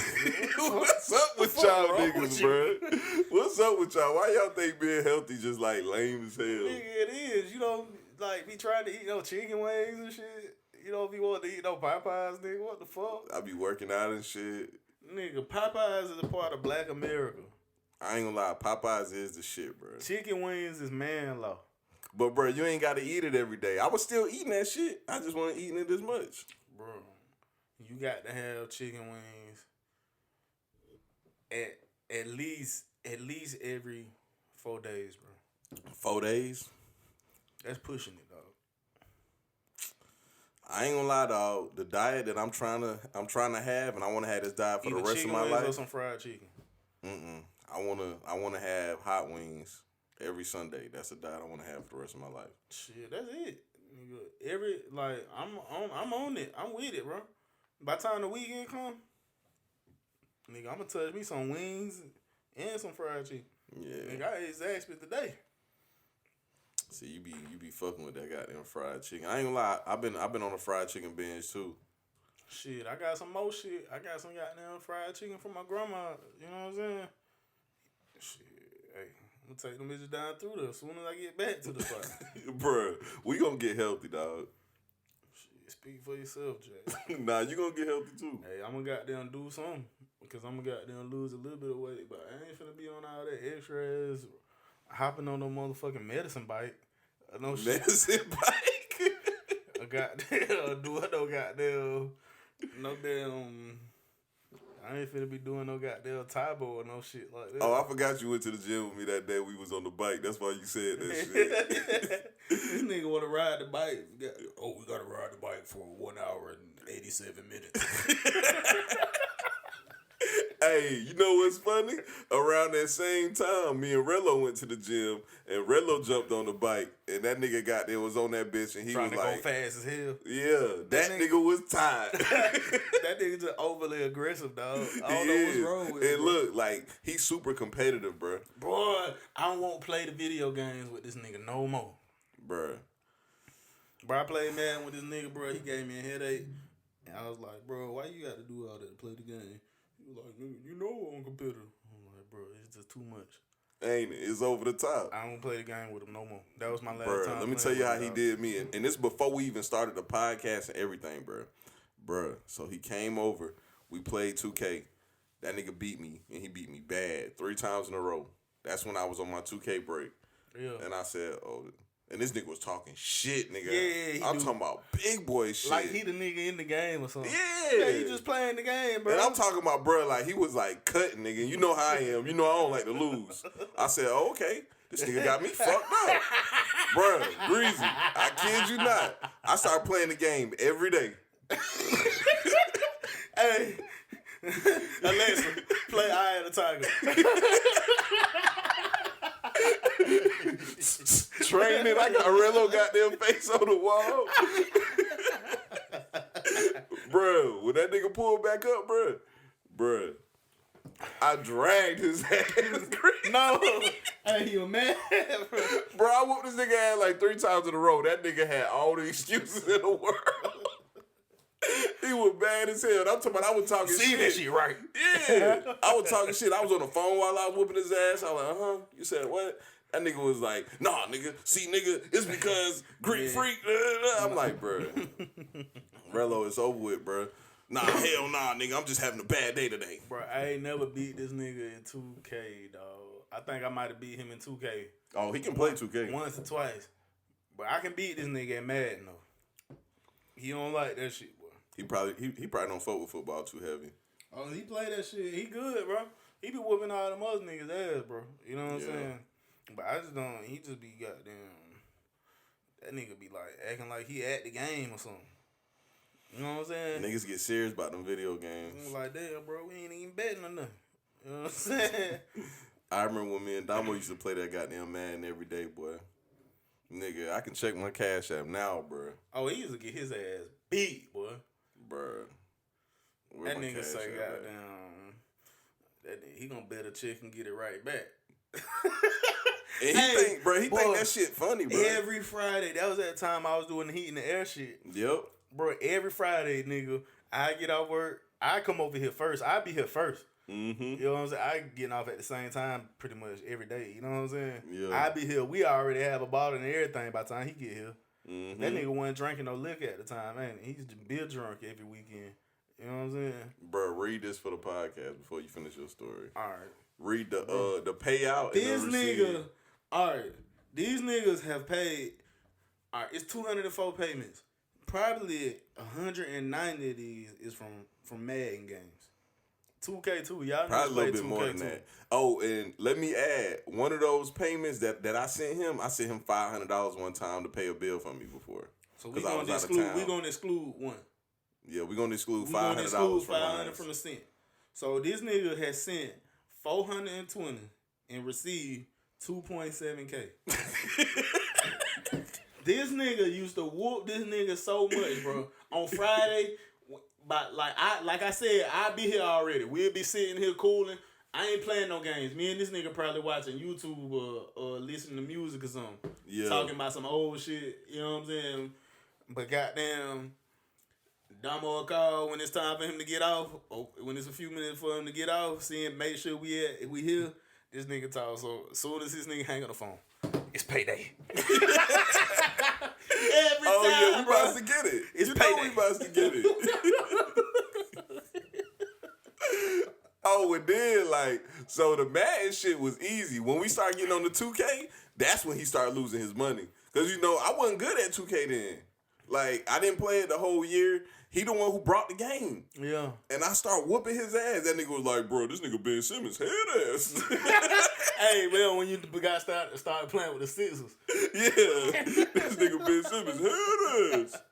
What's up with y'all niggas, bro? What's up with y'all? Why y'all think being healthy just like lame as hell? Nigga, it is. You don't like be trying to eat no chicken wings and shit. You don't be wanting to eat no Popeyes, nigga. What the fuck? I be working out and shit. Nigga, Popeyes is a part of Black America. I ain't gonna lie, Popeyes is the shit, bro. Chicken wings is man law. But, bro, you ain't got to eat it every day. I was still eating that shit. I just wasn't eating it as much. Bro, you got to have chicken wings at least every 4 days, bro. 4 days? That's pushing it, dog. I ain't gonna lie, dog. The diet that I'm trying to have, and I want to have this diet for the rest of my life. Or some fried chicken. I wanna have hot wings every Sunday. That's a diet I want to have for the rest of my life. Shit, that's it. Nigga, I'm on it. I'm with it, bro. By the time the weekend come, nigga, I'm gonna touch me some wings and some fried chicken. Yeah. Nigga, I ate Zaxby's today. See, you be fucking with that goddamn fried chicken. I ain't gonna lie, I've been on a fried chicken binge too. Shit, I got some more shit. I got some goddamn fried chicken from my grandma. You know what I'm saying? Shit, hey. I'm gonna take them bitches down through there as soon as I get back to the spot. Bruh, we gonna get healthy, dog. Shit, speak for yourself, Jay. Nah, you gonna get healthy too. Hey, I'm gonna goddamn do something because I'm gonna goddamn lose a little bit of weight, but I ain't finna be on all that extra ass hopping on no motherfucking medicine bike. No shit. Medicine bike? I goddamn do it no goddamn no damn. I ain't finna be doing no goddamn Tybo or no shit like that. Oh, I forgot you went to the gym with me that day we was on the bike. That's why you said that shit. This nigga wanna ride the bike. We gotta ride the bike for 1 hour and 87 minutes. Hey, you know what's funny? Around that same time, me and Rello went to the gym, and Rello jumped on the bike, and that nigga was on that bitch, and he trying was to like, go fast as hell. Yeah, that nigga was tired. That nigga just overly aggressive, dog. I don't know what's wrong with him. And look, like, he's super competitive, bro. Boy, I won't play the video games with this nigga no more. Bruh. Bro, I played Madden with this nigga, bro. He gave me a headache. And I was like, bro, why you got to do all that to play the game? He was like, nigga, you know I'm competitive. I'm like, bro, it's just too much. Ain't it? It's over the top. I don't play the game with him no more. That was my last time. Let me tell you how he did me. And this before we even started the podcast and everything, bro. Bruh, so he came over. We played 2K. That nigga beat me, and he beat me bad 3 times in a row. That's when I was on my 2K break. Yeah. And I said, oh, and this nigga was talking shit, nigga. Yeah, I'm talking about big boy shit. Like he the nigga in the game or something. Yeah. He just playing the game, bro. And I'm talking about, bro, like he was like cutting, nigga. You know how I am. You know I don't like to lose. I said, oh, okay. This nigga got me fucked up. Bro, Greasy, I kid you not. I started playing the game every day. Hey, Alexa, play Eye of the Tiger. Training, I got Rello goddamn face on the wall. Bruh, when that nigga pulled back up, bruh, I dragged his ass. No, hey, you mad, bro? Bro, I whooped this nigga ass like 3 times in a row. That nigga had all the excuses in the world. He was bad as hell. I'm talking about I was talking shit. See that shit, right? Yeah. I was talking shit. I was on the phone while I was whooping his ass. I was like, You said what? That nigga was like, nah, nigga. See, nigga, it's because Greek freak. I'm like, bro. Rello, it's over with, bro. Nah, hell nah, nigga. I'm just having a bad day today. Bro, I ain't never beat this nigga in 2K, dog. I think I might have beat him in 2K. Oh, he can play 2K. Once or twice. But I can beat this nigga at Madden, though. He don't like that shit, boy. He probably don't fuck with football too heavy. Oh, he play that shit. He good, bro. He be whooping all them other niggas' ass, bro. You know what I'm saying? But I just don't. He just be goddamn. That nigga be like acting like he at the game or something. You know what I'm saying? Niggas get serious about them video games. I'm like, damn, bro, we ain't even betting or nothing. You know what I'm saying? I remember when me and Damo used to play that goddamn Madden every day, boy. Nigga, I can check my Cash App now, bro. Oh, he used to get his ass beat, boy. Bruh. That nigga say, goddamn, he gonna bet a chick and get it right back. And he think that shit funny, bro. Every Friday, that was that time I was doing the heat and the air shit. Yep. Bro, every Friday, nigga, I get off work, I come over here first. I be here first. Mm-hmm. You know what I'm saying? I getting off at the same time pretty much every day. You know what I'm saying? Yeah. I be here. We already have a bottle and everything by the time he get here. Mm-hmm. That nigga wasn't drinking no liquor at the time, man. He used to be drunk every weekend. You know what I'm saying? Bro, read this for the podcast before you finish your story. All right. Read the payout. This and the nigga, all right. These niggas have paid. All right, it's 204 payments. Probably 190 of these is from Madden games. 2K2, y'all probably a little bit 2K2. more than that. Oh, and let me add, one of those payments that I sent him $500 one time to pay a bill for me before. So we gonna exclude one. Yeah, we're gonna exclude $500 from the cent. So this nigga has sent 420 and received 2.7K. This nigga used to whoop this nigga so much, bro. On Friday, but like I said, I'll be here already. We'll be sitting here cooling. I ain't playing no games. Me and this nigga probably watching YouTube or listening to music or something. Yeah. Talking about some old shit. You know what I'm saying? But goddamn, Damo will call when it's time for him to get off. Or when it's a few minutes for him to get off. Make sure we here. This nigga talk. So as soon as this nigga hang on the phone, it's payday. Every time, yeah, we bro. about to get it. It's you payday. know we about to get it. Oh, and then so the Madden shit was easy. When we started getting on the 2K, that's when he started losing his money. Cause I wasn't good at 2K then. Like I didn't play it the whole year. He the one who brought the game. Yeah. And I start whooping his ass. That nigga was like, bro, this nigga Ben Simmons head ass. Hey, man, when you got started playing with the Sixers. Yeah. This nigga Ben Simmons head ass.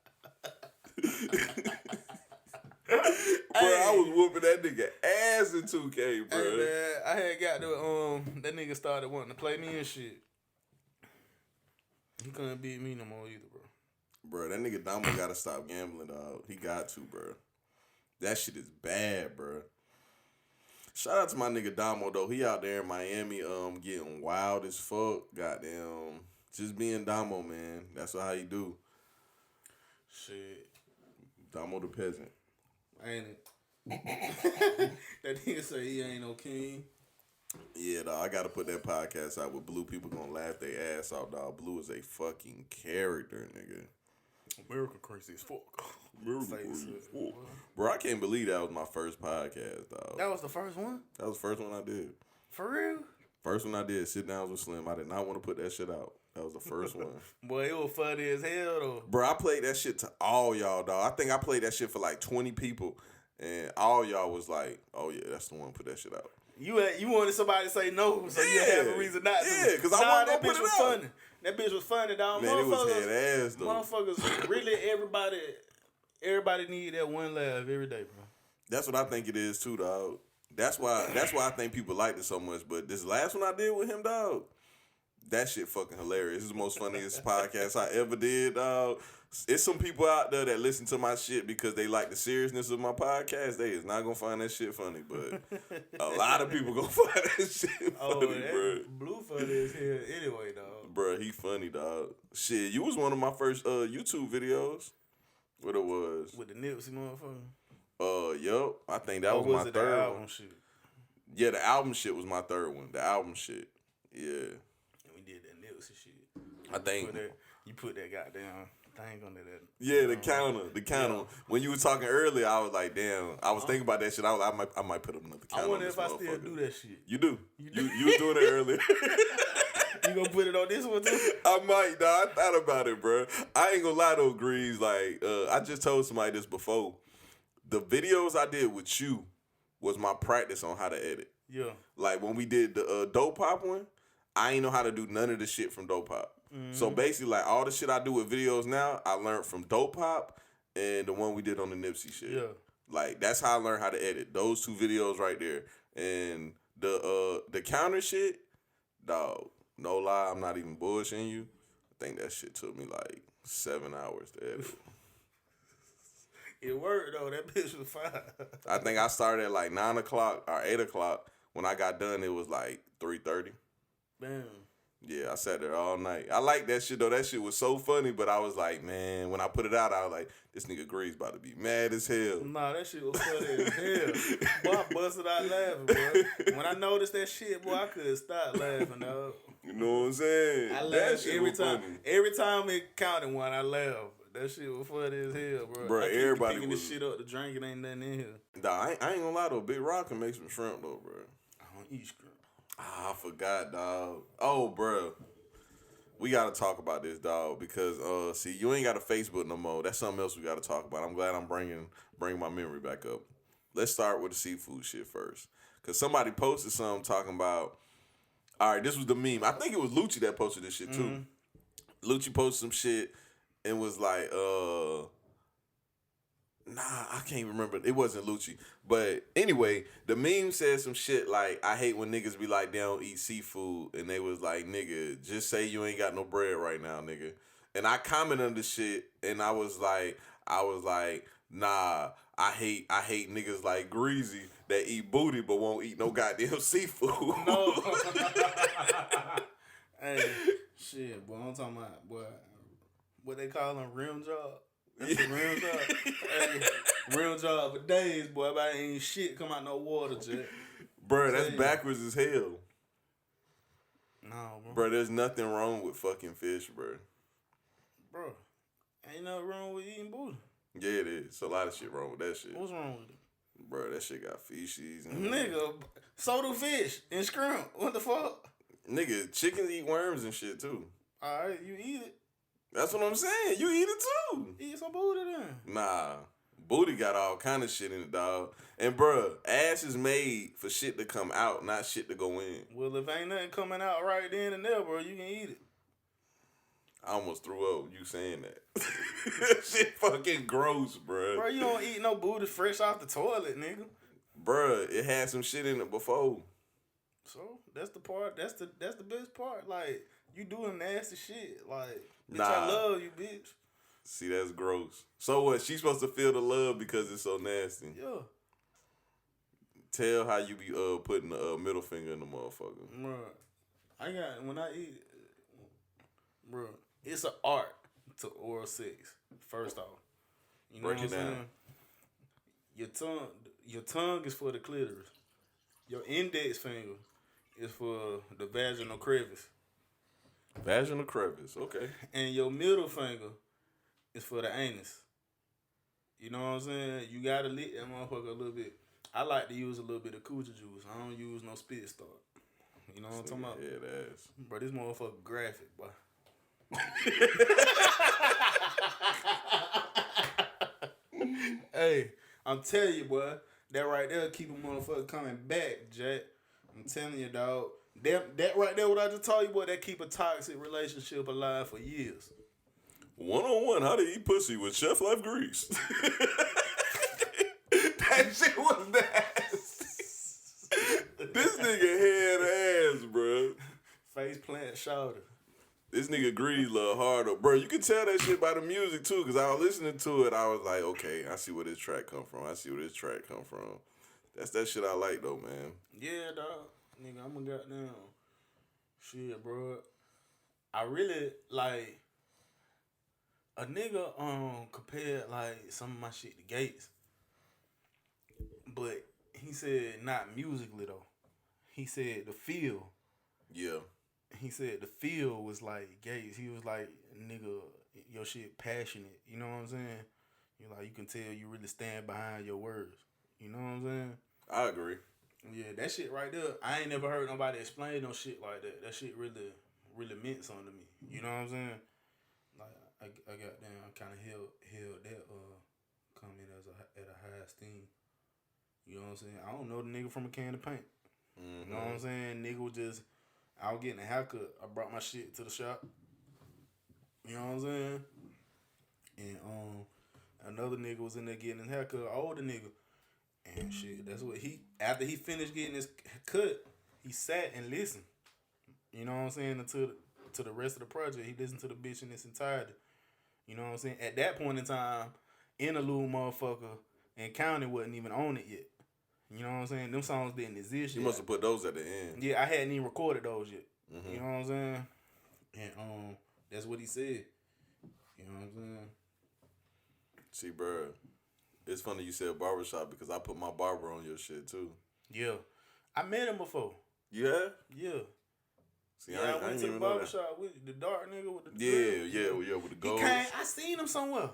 Bro, I was whooping that nigga ass in 2K, bro. Hey, man, I had got to, that nigga started wanting to play me and shit. He couldn't beat me no more either, bro. Bro, that nigga Damo gotta stop gambling, dog. He got to, bro. That shit is bad, bro. Shout out to my nigga Damo, though. He out there in Miami, getting wild as fuck. Goddamn. Just being Damo, man. That's how he do. Shit. Damo the peasant. Ain't it? That nigga say he ain't no king. Yeah, dog. I gotta put that podcast out with Blue. People gonna laugh their ass off, dog. Blue is a fucking character, nigga. America crazy as fuck. Bro, I can't believe that was my first podcast, dog. That was the first one? That was the first one I did. For real? First one I did, sit down with Slim. I did not want to put that shit out. That was the first one. Boy, it was funny as hell, though. Bro, I played that shit to all y'all, dog. I think I played that shit for like 20 people. And all y'all was like, oh, yeah, that's the one. Put that shit out. You wanted somebody to say no, so you had a reason not to. Yeah, because I wasn't that gonna bitch put it was out. funny. That bitch was funny, dog. Man, it was head ass, though. Motherfuckers, really, everybody need that one laugh every day, bro. That's what I think it is, too, dog. That's why I think people liked it so much. But this last one I did with him, dog, that shit fucking hilarious. This is the most funniest podcast I ever did, dog. It's some people out there that listen to my shit because they like the seriousness of my podcast. They is not gonna find that shit funny, but a lot of people gonna find that shit funny, bro. Blue funny as hell anyway, dog. Bro, he funny, dog. Shit, you was one of my first YouTube videos. What it was? With the Nipsey motherfucker? Yup. I think that was my third the album one. shit? Yeah, the album shit was my third one. The album shit. Yeah. And we did that Nipsey shit. I think You put that goddamn thing under that. Yeah, the counter. Yeah. When you were talking earlier, I was like, damn. I was thinking about that shit. I might put up another counter. I wonder if I still do that shit. You do. You was doing it earlier. You gonna put it on this one too? I might, dog. I thought about it, bro. I ain't gonna lie though, Greaze. Like, I just told somebody this before. The videos I did with you, was my practice on how to edit. Yeah. Like when we did the Dope Pop one, I ain't know how to do none of the shit from Dope Pop. So basically, like all the shit I do with videos now, I learned from Dope Pop and the one we did on the Nipsey shit. Yeah. Like that's how I learned how to edit. Those 2 videos right there. And the counter shit, dog, no lie, I'm not even bullshitting you. I think that shit took me like 7 hours to edit. It worked though. That bitch was fine. I think I started at like 9 o'clock or 8 o'clock. When I got done, it was like 3:30. Damn. Yeah, I sat there all night. I like that shit though. That shit was so funny, but I was like, man, when I put it out, I was like, this nigga Greaze about to be mad as hell. Nah, that shit was funny as hell. Boy, I busted out laughing, bro. When I noticed that shit, boy, I couldn't stop laughing, dog. You know what I'm saying? I That laughed shit every was time. funny. Every time it counted one, I laughed. That shit was funny as hell, bro. Bro, I keep everybody picking was- this shit up to drink. It ain't nothing in here. Nah, I ain't gonna lie though. Big Rock can make some shrimp though, bro. I don't eat shrimp. Ah, I forgot, dog. Oh, bro. We gotta talk about this, dog, because see, you ain't got a Facebook no more. That's something else we gotta talk about. I'm glad I'm bringing my memory back up. Let's start with the seafood shit first, cause somebody posted something talking about. All right, this was the meme. I think it was Lucci that posted this shit too. Lucci posted some shit and was like, nah, I can't remember. It wasn't Lucci. But anyway, the meme said some shit like, I hate when niggas be like, they don't eat seafood. And they was like, nigga, just say you ain't got no bread right now, nigga. And I commented on the shit and I was like, nah, I hate niggas like Greasy that eat booty but won't eat no goddamn seafood. No. Hey, shit, boy, I'm talking about, boy, what they call them, rim job. That's the rim job. Hey, rim job for days, boy. If I ain't shit come out no water, Jet. Bruh, that's Damn. backwards as hell. No, bro. Bruh, there's nothing wrong with fucking fish, bruh. Bro, ain't nothing wrong with eating booty. Yeah, it is. A lot of shit wrong with that shit. What's wrong with it? Bro, that shit got feces. And Nigga, so do fish and shrimp. What the fuck? Nigga, chickens eat worms and shit too. Alright, you eat it. That's what I'm saying. You eat it too. Eat some booty then. Nah. Booty got all kind of shit in it, dog. And bruh, ass is made for shit to come out, not shit to go in. Well, if ain't nothing coming out right then and there, bro, you can eat it. I almost threw up you saying that. That shit fucking gross, bruh. Bro, you don't eat no booty fresh off the toilet, nigga. Bruh, it had some shit in it before. So that's the part. That's the best part. Like you doing nasty shit. Like bitch, Nah. I love you, bitch. See, that's gross. So what? She's supposed to feel the love because it's so nasty. Yeah, Tell how you be putting the middle finger in the motherfucker. bro. I got when I eat, bro. It's an art to oral sex. First off, you know Break what it I'm down. saying? Your tongue is for the clitoris. Your index finger is for the vaginal crevice, Vaginal crevice. Okay. and your middle finger is for the anus. You know what I'm saying? You gotta lick that motherfucker a little bit. I like to use a little bit of coochie juice. I don't use no spit start. You know what I'm talking about? Yeah, that's. Bro, this motherfucker graphic, boy. Hey, I'm telling you, boy, that right there keep a motherfucker coming back, Jack. I'm telling you, dog. That right there, what I just told you, boy, that keep a toxic relationship alive for years. 1-on-1, how to eat pussy with Cheflife Greaze. That shit was nasty. This nigga head ass, bro. Face plant shoulder. This nigga Greaze love harder. Bro, you can tell that shit by the music too, because I was listening to it, I was like, okay, I see where this track come from. That's that shit I like though, man. Yeah, dog. Nigga, I'm a goddamn shit, bro. I really like a nigga compared like some of my shit to Gates. But he said not musically though. He said the feel. Yeah. He said the feel was like Gates. He was like, nigga, your shit passionate. You know what I'm saying? You like, you can tell you really stand behind your words. You know what I'm saying? I agree. Yeah, that shit right there. I ain't never heard nobody explain no shit like that. That shit really, really meant something to me. You know what I'm saying? Like I got down, kind of held that comment at a high esteem. You know what I'm saying? I don't know the nigga from a can of paint. Mm-hmm. You know what I'm saying? Nigga was just out getting a haircut. I brought my shit to the shop. You know what I'm saying? And another nigga was in there getting his haircut, an older nigga. And shit, that's what after he finished getting his cut, he sat and listened. You know what I'm saying? Until to the rest of the project. He listened to the bitch in its entirety. You know what I'm saying? At that point in time, Interlude motherfucker and County wasn't even on it yet. You know what I'm saying? Them songs didn't exist You yet. must have put those at the end. Yeah, I hadn't even recorded those yet. Mm-hmm. You know what I'm saying? And that's what he said. You know what I'm saying? See, bro, it's funny you said barbershop because I put my barber on your shit too. Yeah. I met him before. You have? Yeah. See, Yeah, I went to the barbershop with the dark nigga with the drill. with the gold. I seen him somewhere.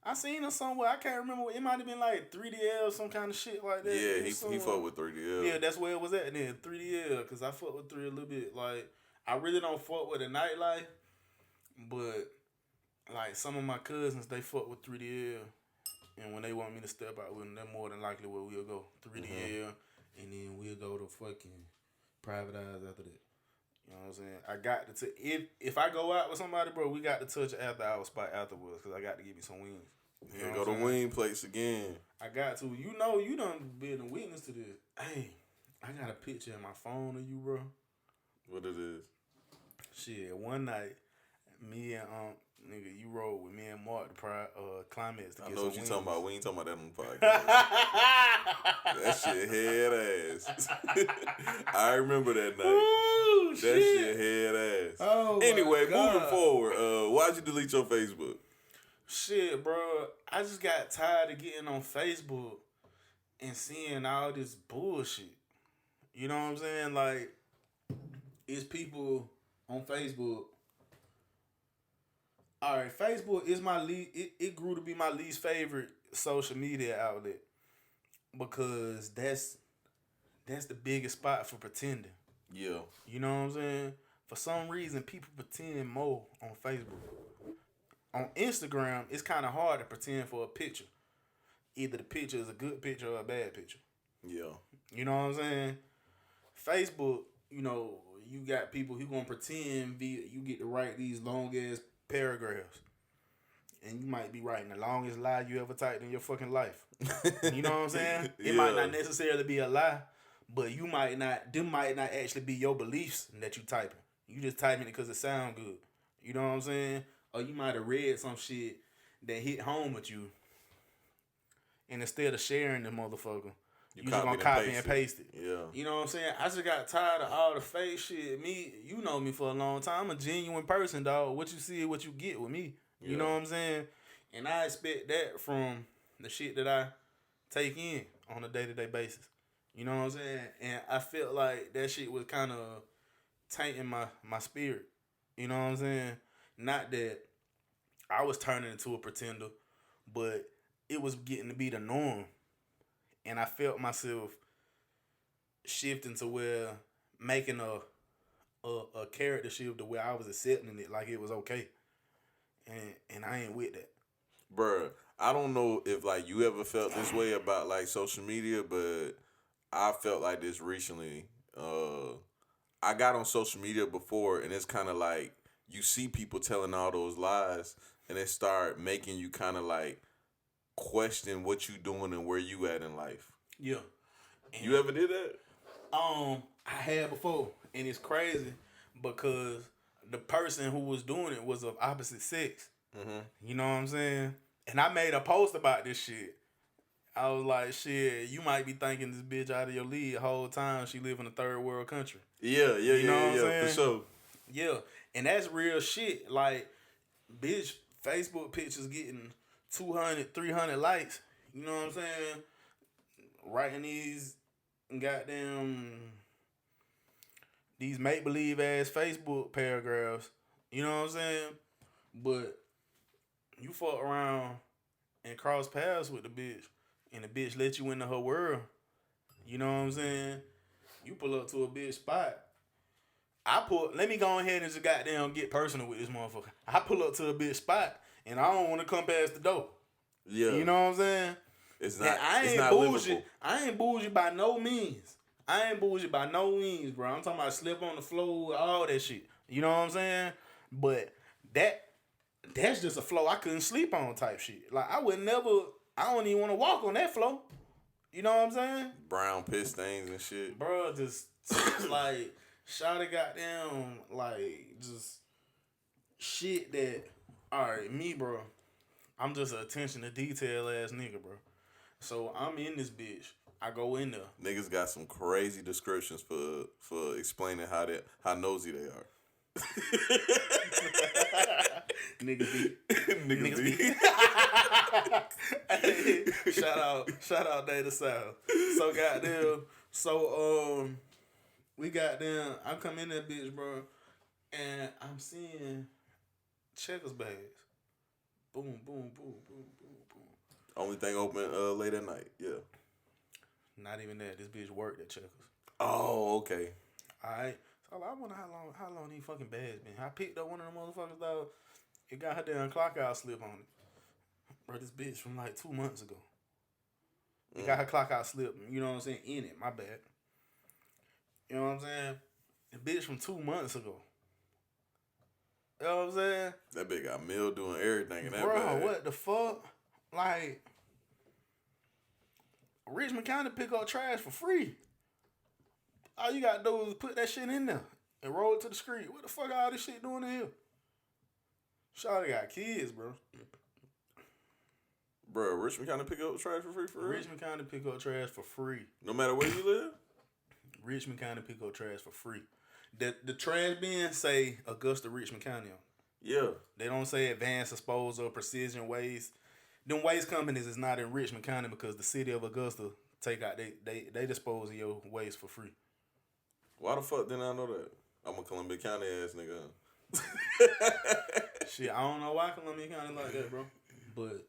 I can't remember. It might have been like 3DL, some kind of shit like that. Yeah, he fucked with 3DL. Yeah, that's where it was at then. 3DL, because I fuck with 3 a little bit. Like, I really don't fuck with the nightlife, but like some of my cousins, they fuck with 3DL. And when they want me to step out with them, they're more than likely where we'll go. 3DL, and then we'll go to fucking Private Eyes after that. You know what I'm saying? I got to if I go out with somebody, bro, we got to touch after our spot afterwards because I got to give me some wings. You know go to wing place again. I got to. You know, you done been a witness to this. Hey, I got a picture in my phone of you, bro. What it is? Shit, one night, me and nigga, you rode with me and Mark the Climax to get some wings. I know what you talking about. We ain't talking about that on the podcast. That shit head ass. I remember that night. Ooh, that shit head ass. Oh, anyway, moving forward, why'd you delete your Facebook? Shit, bro. I just got tired of getting on Facebook and seeing all this bullshit. You know what I'm saying? Like, it's people on Facebook. All right, Facebook is my it grew to be my least favorite social media outlet because that's the biggest spot for pretending. Yeah. You know what I'm saying? For some reason, people pretend more on Facebook. On Instagram, it's kind of hard to pretend for a picture. Either the picture is a good picture or a bad picture. Yeah. You know what I'm saying? Facebook, you know, you got people who gonna pretend you get to write these long ass paragraphs. And you might be writing the longest lie you ever typed in your fucking life. You know what I'm saying? It might not necessarily be a lie, but them might not actually be your beliefs that you typing. You just typing it because it sound good. You know what I'm saying? Or you might have read some shit that hit home with you. And instead of sharing the motherfucker, you just gonna copy and paste it. Yeah. You know what I'm saying? I just got tired of all the fake shit. You know me for a long time. I'm a genuine person, dog. What you see is what you get with me. Yeah. You know what I'm saying? And I expect that from the shit that I take in on a day-to-day basis. You know what I'm saying? And I felt like that shit was kind of tainting my spirit. You know what I'm saying? Not that I was turning into a pretender, but it was getting to be the norm. And I felt myself shifting to where making a character shift to where I was accepting it like it was okay. And I ain't with that. Bruh, I don't know if like you ever felt this way about like social media, but I felt like this recently. I got on social media before and it's kind of like you see people telling all those lies and it start making you kind of like question what you doing and where you at in life. Yeah. And you ever did that? I had before, and it's crazy because the person who was doing it was of opposite sex. Mm-hmm. You know what I'm saying? And I made a post about this shit. I was like, shit, you might be thinking this bitch out of your league the whole time she live in a third world country. Yeah, for sure. Yeah, and that's real shit. Like, bitch, Facebook pictures getting 200, 300 likes. You know what I'm saying? Writing these make-believe ass Facebook paragraphs. You know what I'm saying? But you fuck around and cross paths with the bitch, and the bitch let you into her world. You know what I'm saying? You pull up to a bitch spot. Let me go ahead and just goddamn get personal with this motherfucker. I pull up to a bitch spot, and I don't want to come past the door. Yeah. You know what I'm saying? It's not. And I it's ain't not bougie. livable. I ain't bougie by no means. I ain't bougie by no means, bro. I'm talking about slip on the floor, all that shit. You know what I'm saying? But that's just a floor I couldn't sleep on type shit. Like I would never. I don't even want to walk on that floor. You know what I'm saying? Brown piss stains and shit. Bro, just like shawty goddamn like just shit that. All right, me, bro. I'm just an attention to detail ass nigga, bro. So I'm in this bitch. I go in there. Niggas got some crazy descriptions for explaining how nosy they are. Niggas be. Niggas be. Hey, shout out Data South. So goddamn. So we goddamn. I come in that bitch, bro, and I'm seeing checkers bags. Boom, boom, boom, boom, boom, boom. Only thing open late at night. Yeah. Not even that. This bitch worked at checkers. Oh, okay. Alright. So I wonder how long these fucking bags been. I picked up one of them motherfuckers though. It got her damn clock out slip on it. Bro, this bitch from like 2 months ago. It got her clock out slip, you know what I'm saying, in it. My bad. You know what I'm saying? The bitch from 2 months ago. You know what I'm saying? That bitch got mildew and everything in that Bro, bag. what the fuck? Like, Richmond County pick up trash for free. All you gotta do is put that shit in there and roll it to the street. What the fuck all this shit doing in here? Shawty got kids, bro. Bro, Richmond County pick up trash for free for real? Richmond County pick up trash for free. No matter where you live? Richmond County pick up trash for free. The trash bins say Augusta, Richmond County on. Yeah. They don't say advanced disposal, precision waste. Them waste companies is not in Richmond County because the city of Augusta take out they dispose of your waste for free. Why the fuck didn't I know that? I'm a Columbia County ass nigga. Shit, I don't know why Columbia County like that, bro. But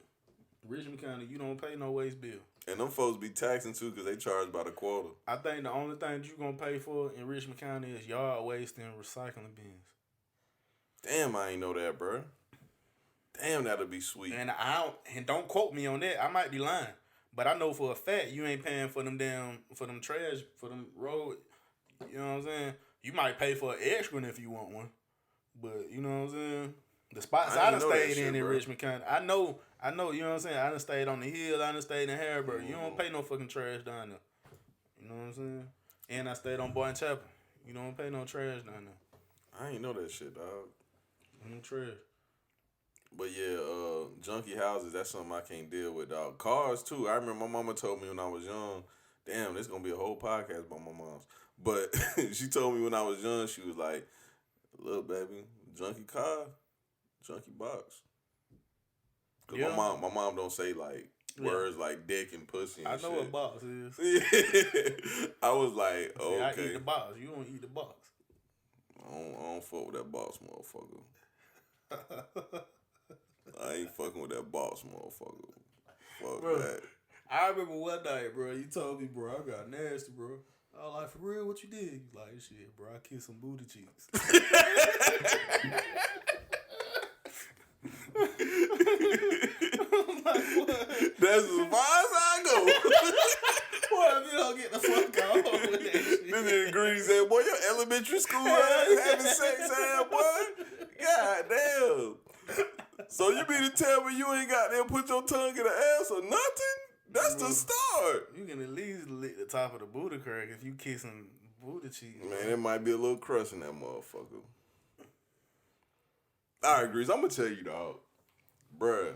Richmond County, you don't pay no waste bill. And them folks be taxing too because they charge by the quarter. I think the only thing you gonna pay for in Richmond County is yard waste and recycling bins. Damn, I ain't know that, bro. Damn, that'll be sweet. And don't quote me on that. I might be lying, but I know for a fact you ain't paying for them trash for them road. You know what I'm saying? You might pay for an extra if you want one, but you know what I'm saying. The spots I done stayed in Richmond County, I know. You know what I'm saying. I done stayed on the hill. I done stayed in Harrisburg. You don't pay no fucking trash down there. You know what I'm saying? And I stayed on Boynton Chapel. You don't pay no trash down there. I ain't know that shit, dog. No trash. But yeah, junky houses, that's something I can't deal with, dog. Cars, too. I remember my mama told me when I was young, damn, this going to be a whole podcast about my mom's. But she told me when I was young, she was like, look, baby, junky car, junky box. Because my mom don't say, like, words like dick and pussy and shit. I know what box is. I was like, oh, okay. I eat the box. You don't eat the box. I don't fuck with that box, motherfucker. I ain't fucking with that boss, motherfucker. Fuck bro, that. I remember one night, bro, you told me, bro, I got nasty, bro. I was like, for real, what you did? You like, shit, bro, I kissed some booty cheeks. I'm like, what? That's as far as I go. Boy, if you don't get the fuck off with that shit. This nigga Greaze said, boy, your elementary school ass having sex ass, boy. God damn. So you mean to tell me you ain't got there put your tongue in the ass or nothing? That's the start. You can at least lick the top of the booty crack if you kissing booty cheeks. Man, there might be a little crust in that motherfucker. All right, Greaze, I'm gonna tell you, dog. Bruh.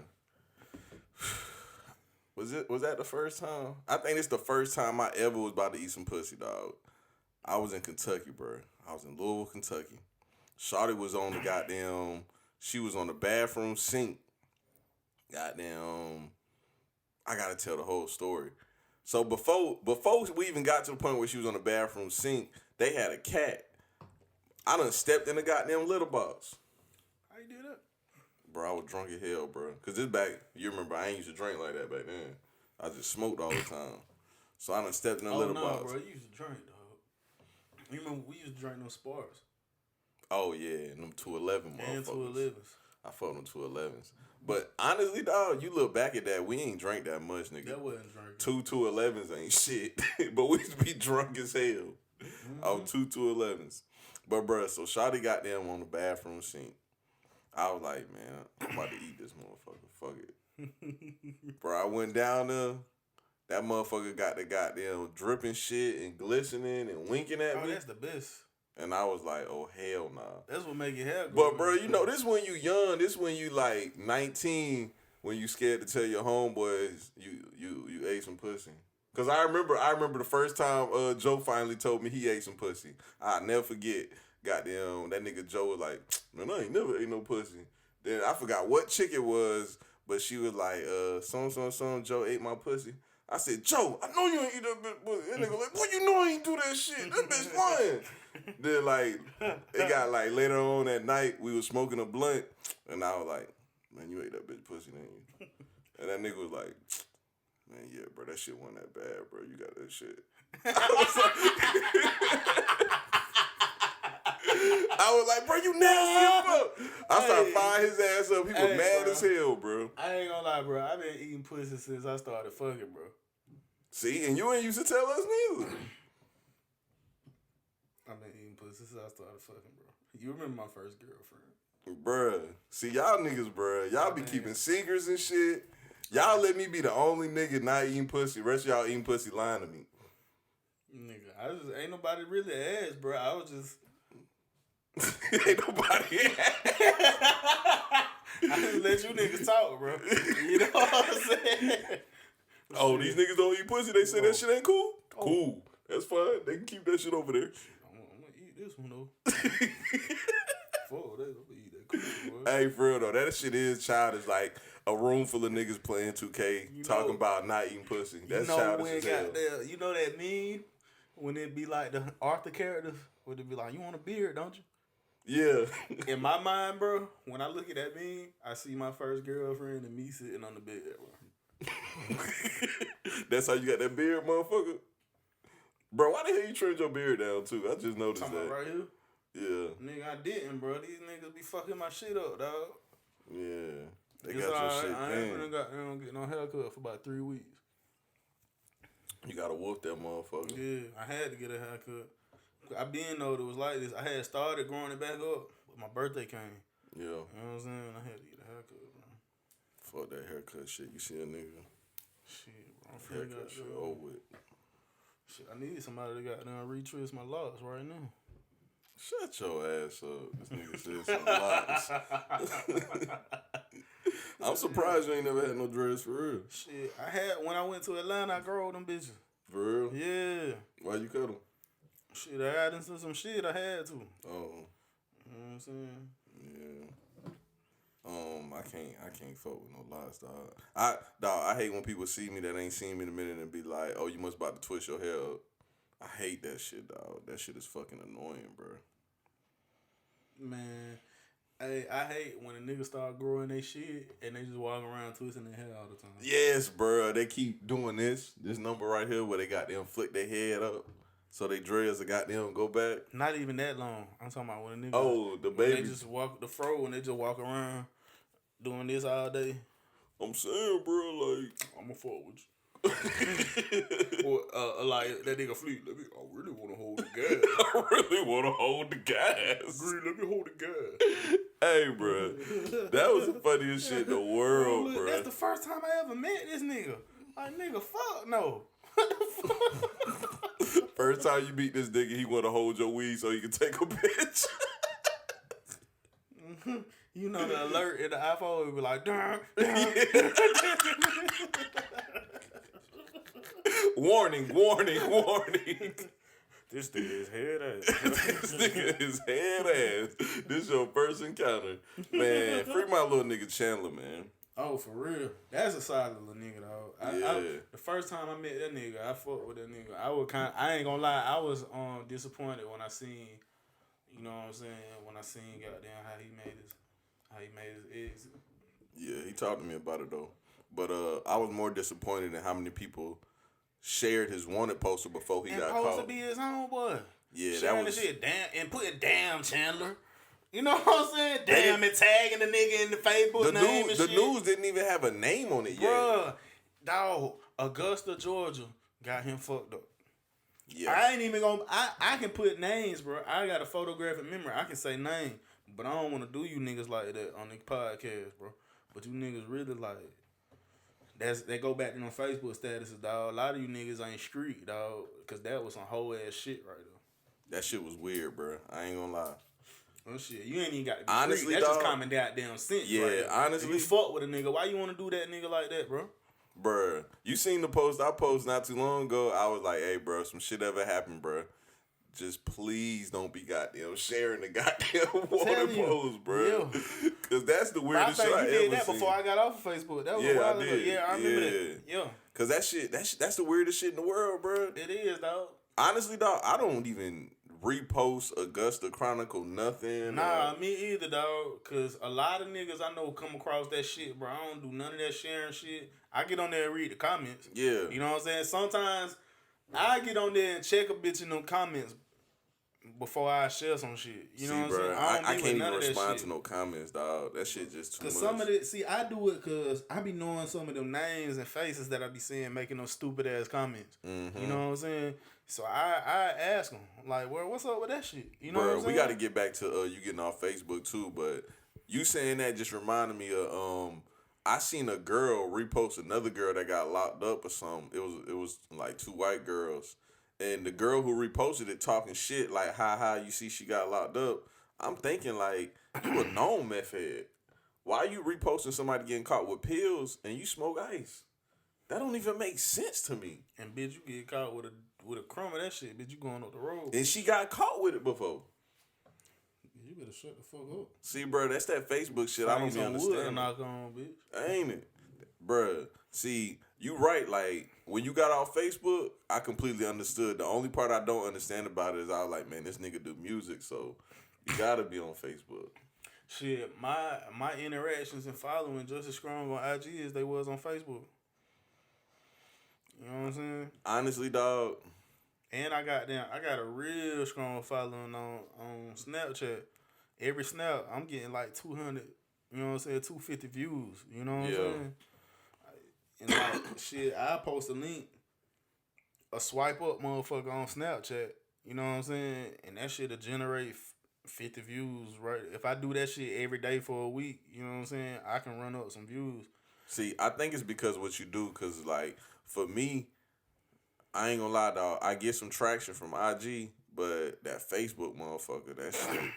Was that the first time? I think it's the first time I ever was about to eat some pussy, dog. I was in Kentucky, bruh. I was in Louisville, Kentucky. Shawty was on the goddamn... She was on the bathroom sink. Goddamn... I gotta tell the whole story. So before we even got to the point where she was on the bathroom sink, they had a cat. I done stepped in the goddamn litter box. How you do that? Bro, I was drunk as hell, bro. Because this back, you remember, I ain't used to drink like that back then. I just smoked all the time. So I done stepped in the litter box. Bro, you used to drink, dog. You remember we used to drink those spars. Oh, yeah, and them 211 motherfuckers. And 211s. I fucked them 211s. But honestly, dog, you look back at that, we ain't drank that much, nigga. That wasn't drinking. 2 211s ain't shit. But we used to be drunk as hell. Off 2 211s. But bruh, so Shawty got them on the bathroom sink. I was like, man, I'm about to eat this motherfucker. Fuck it. Bro, I went down there. That motherfucker got the goddamn dripping shit and glistening and winking at me. Oh, that's the best. And I was like, oh, hell nah. That's what make your hair go. But, bro, you know, this when you young. This when you, like, 19, when you scared to tell your homeboys you ate some pussy. Because I remember the first time Joe finally told me he ate some pussy. I'll never forget. Goddamn, that nigga Joe was like, man, I ain't never ate no pussy. Then I forgot what chick it was, but she was like, some Joe ate my pussy. I said, Joe, I know you ain't eat that bitch pussy. That nigga like, well, you know I ain't do that shit. That bitch fine. Then, like, it got, like, later on that night, we was smoking a blunt, and I was like, man, you ate that bitch pussy, didn't you? And that nigga was like, man, yeah, bro, that shit wasn't that bad, bro. You got that shit. I was like, bro, you nasty as fuck. I started firing his ass up. He was mad as hell, bro. I ain't gonna lie, bro. I've been eating pussy since I started fucking, bro. See, and you ain't used to tell us neither. I've been eating pussy since I started fucking, bro. You remember my first girlfriend? Bruh. See, y'all niggas, bruh. Y'all be keeping secrets and shit. Y'all let me be the only nigga not eating pussy. Rest of y'all eating pussy lying to me. Nigga, I just ain't nobody really asked, bro. I was just... Ain't nobody I just let you niggas talk, bro. You know what I'm saying? Oh, these niggas don't eat pussy. They say that shit ain't cool? Oh. Cool. That's fine. They can keep that shit over there. I'm gonna eat this one, though. Fuck that. I'm gonna eat that cool, boy. Hey, for real, though. That shit is childish. Like, a room full of niggas playing 2K, talking about not eating pussy. That's childish as hell. You know that meme? When it be like the Arthur characters? Would it be like, you want a beard, don't you? Yeah. In my mind, bro, when I look at that meme, I see my first girlfriend and me sitting on the bed, bro. That's how you got that beard, motherfucker? Bro, why the hell you trimmed your beard down, too? I just noticed that. Right here? Yeah. Nigga, I didn't, bro. These niggas be fucking my shit up, dog. Yeah. They got your shit I ain't gonna get no haircut for about 3 weeks. You gotta whoop that motherfucker. Yeah, I had to get a haircut. I been know it was like this. I had started growing it back up, but my birthday came. Yeah. You know what I'm saying? I had to get a haircut, bro. Fuck that haircut shit. You see a nigga? Shit, bro. I'm Haircut shit over with. Shit, I need somebody that got down retwist my locks right now. Shut your ass up. This nigga said some locks. I'm surprised you ain't never had no dreads for real. Shit, I had when I went to Atlanta, I grew them bitches. For real? Yeah. Why you cut them? Shit, I got into some shit. I had to. Oh. You know what I'm saying? Yeah. I can't fuck with no lies, dog. I hate when people see me that ain't seen me in a minute and be like, oh, you must about to twist your hair up. I hate that shit, dog. That shit is fucking annoying, bro. Man, I hate when a nigga start growing their shit and they just walk around twisting their hair all the time. Yes, bro. They keep doing this number right here where they got them flick their head up so they dreads will goddamn go back. Not even that long. I'm talking about when a nigga. Oh, the baby. They just walk the fro and they just walk around doing this all day. I'm saying, bro, like I'ma fuck with you. Or like that nigga Fleet. I really want to hold the gas. I really want to hold the gas. Green, let me hold the gas. Hey, bro, that was the funniest shit in the world, look, bro. That's the first time I ever met this nigga. Like, nigga, fuck no. What the fuck? First time you meet this nigga, he want to hold your weed so he can take a bitch. You know the alert in the iPhone would be like, damn. Warning. This nigga is head ass. This nigga is head ass. This your first encounter. Man, free my little nigga Chandler, man. Oh, for real? That's a solid little nigga, dog. Yeah. The first time I met that nigga, I fucked with that nigga. I ain't gonna lie, I was disappointed when I seen, you know what I'm saying, when I seen goddamn how he made his exit. Yeah, he talked to me about it though. But I was more disappointed in how many people shared his wanted poster before he got caught. Supposed to be his homeboy. Yeah, sharing that was the shit. Damn, and putting damn Chandler. You know what I'm saying? Damn, it tagging the nigga in the Facebook name and the shit. news didn't even have a name on it yet. Bruh, dog, Augusta, Georgia got him fucked up. Yeah. I ain't even gonna. I can put names, bro. I got a photographic memory. I can say names, but I don't want to do you niggas like that on the podcast, bro. But you niggas really like. They go back to them Facebook statuses, dog. A lot of you niggas ain't street, dog, because that was some whole ass shit right there. That shit was weird, bro. I ain't gonna lie. Oh shit, you ain't even got to be Honestly, street. That's dog, just common goddamn sense. yeah, right there. honestly, if you fuck with a nigga, why you want to do that nigga like that, bro? Bruh, you seen the post I posted not too long ago? I was like, hey, bro, some shit ever happened, bro. Just please don't be goddamn sharing the goddamn water post, bro. Yeah. Cause that's the weirdest shit I ever seen. I think you did that before I got off of Facebook. That was a while ago. Yeah, I remember that. Yeah. Cause that shit, that's the weirdest shit in the world, bro. It is, dog. Honestly, dog, I don't even repost Augusta Chronicle nothing. Nah, me either, dog. Cause a lot of niggas I know come across that shit, bro. I don't do none of that sharing shit. I get on there and read the comments. Yeah. You know what I'm saying? Sometimes I get on there and check a bitch in them comments before I share some shit. You know what I'm saying? I can't even respond to no comments, dog. That shit just too much. Some of it, I do it because I be knowing some of them names and faces that I be seeing making those stupid ass comments. Mm-hmm. You know what I'm saying? So I ask them, like, well, what's up with that shit? You know what I'm saying? We got to get back to you getting off Facebook too, but you saying that just reminded me of I seen a girl repost another girl that got locked up or something. It was like two white girls. And the girl who reposted it talking shit like, you see she got locked up. I'm thinking like, you a known meth head. Why you reposting somebody getting caught with pills and you smoke ice? That don't even make sense to me. And bitch, you get caught with a crumb of that shit, bitch, you going up the road. And she got caught with it before. You better shut the fuck up. See, bro, that's that Facebook shit. I don't be understanding. Knock on, bitch. Ain't it? Bruh, see, you right. Like, when you got off Facebook, I completely understood. The only part I don't understand about it is I was like, man, this nigga do music, so you gotta be on Facebook. Shit, my interactions and following just as strong on IG as they was on Facebook. You know what I'm saying? Honestly, dog. And I got a real strong following on Snapchat. Every snap, I'm getting like 200, you know what I'm saying, 250 views. You know what I'm saying? And like, shit, I post a link, a swipe up motherfucker on Snapchat, you know what I'm saying? And that shit'll generate 50 views, right? If I do that shit every day for a week, you know what I'm saying? I can run up some views. See, I think it's because what you do, because, like, for me, I ain't gonna lie, dog, I get some traction from IG, but that Facebook motherfucker, that shit,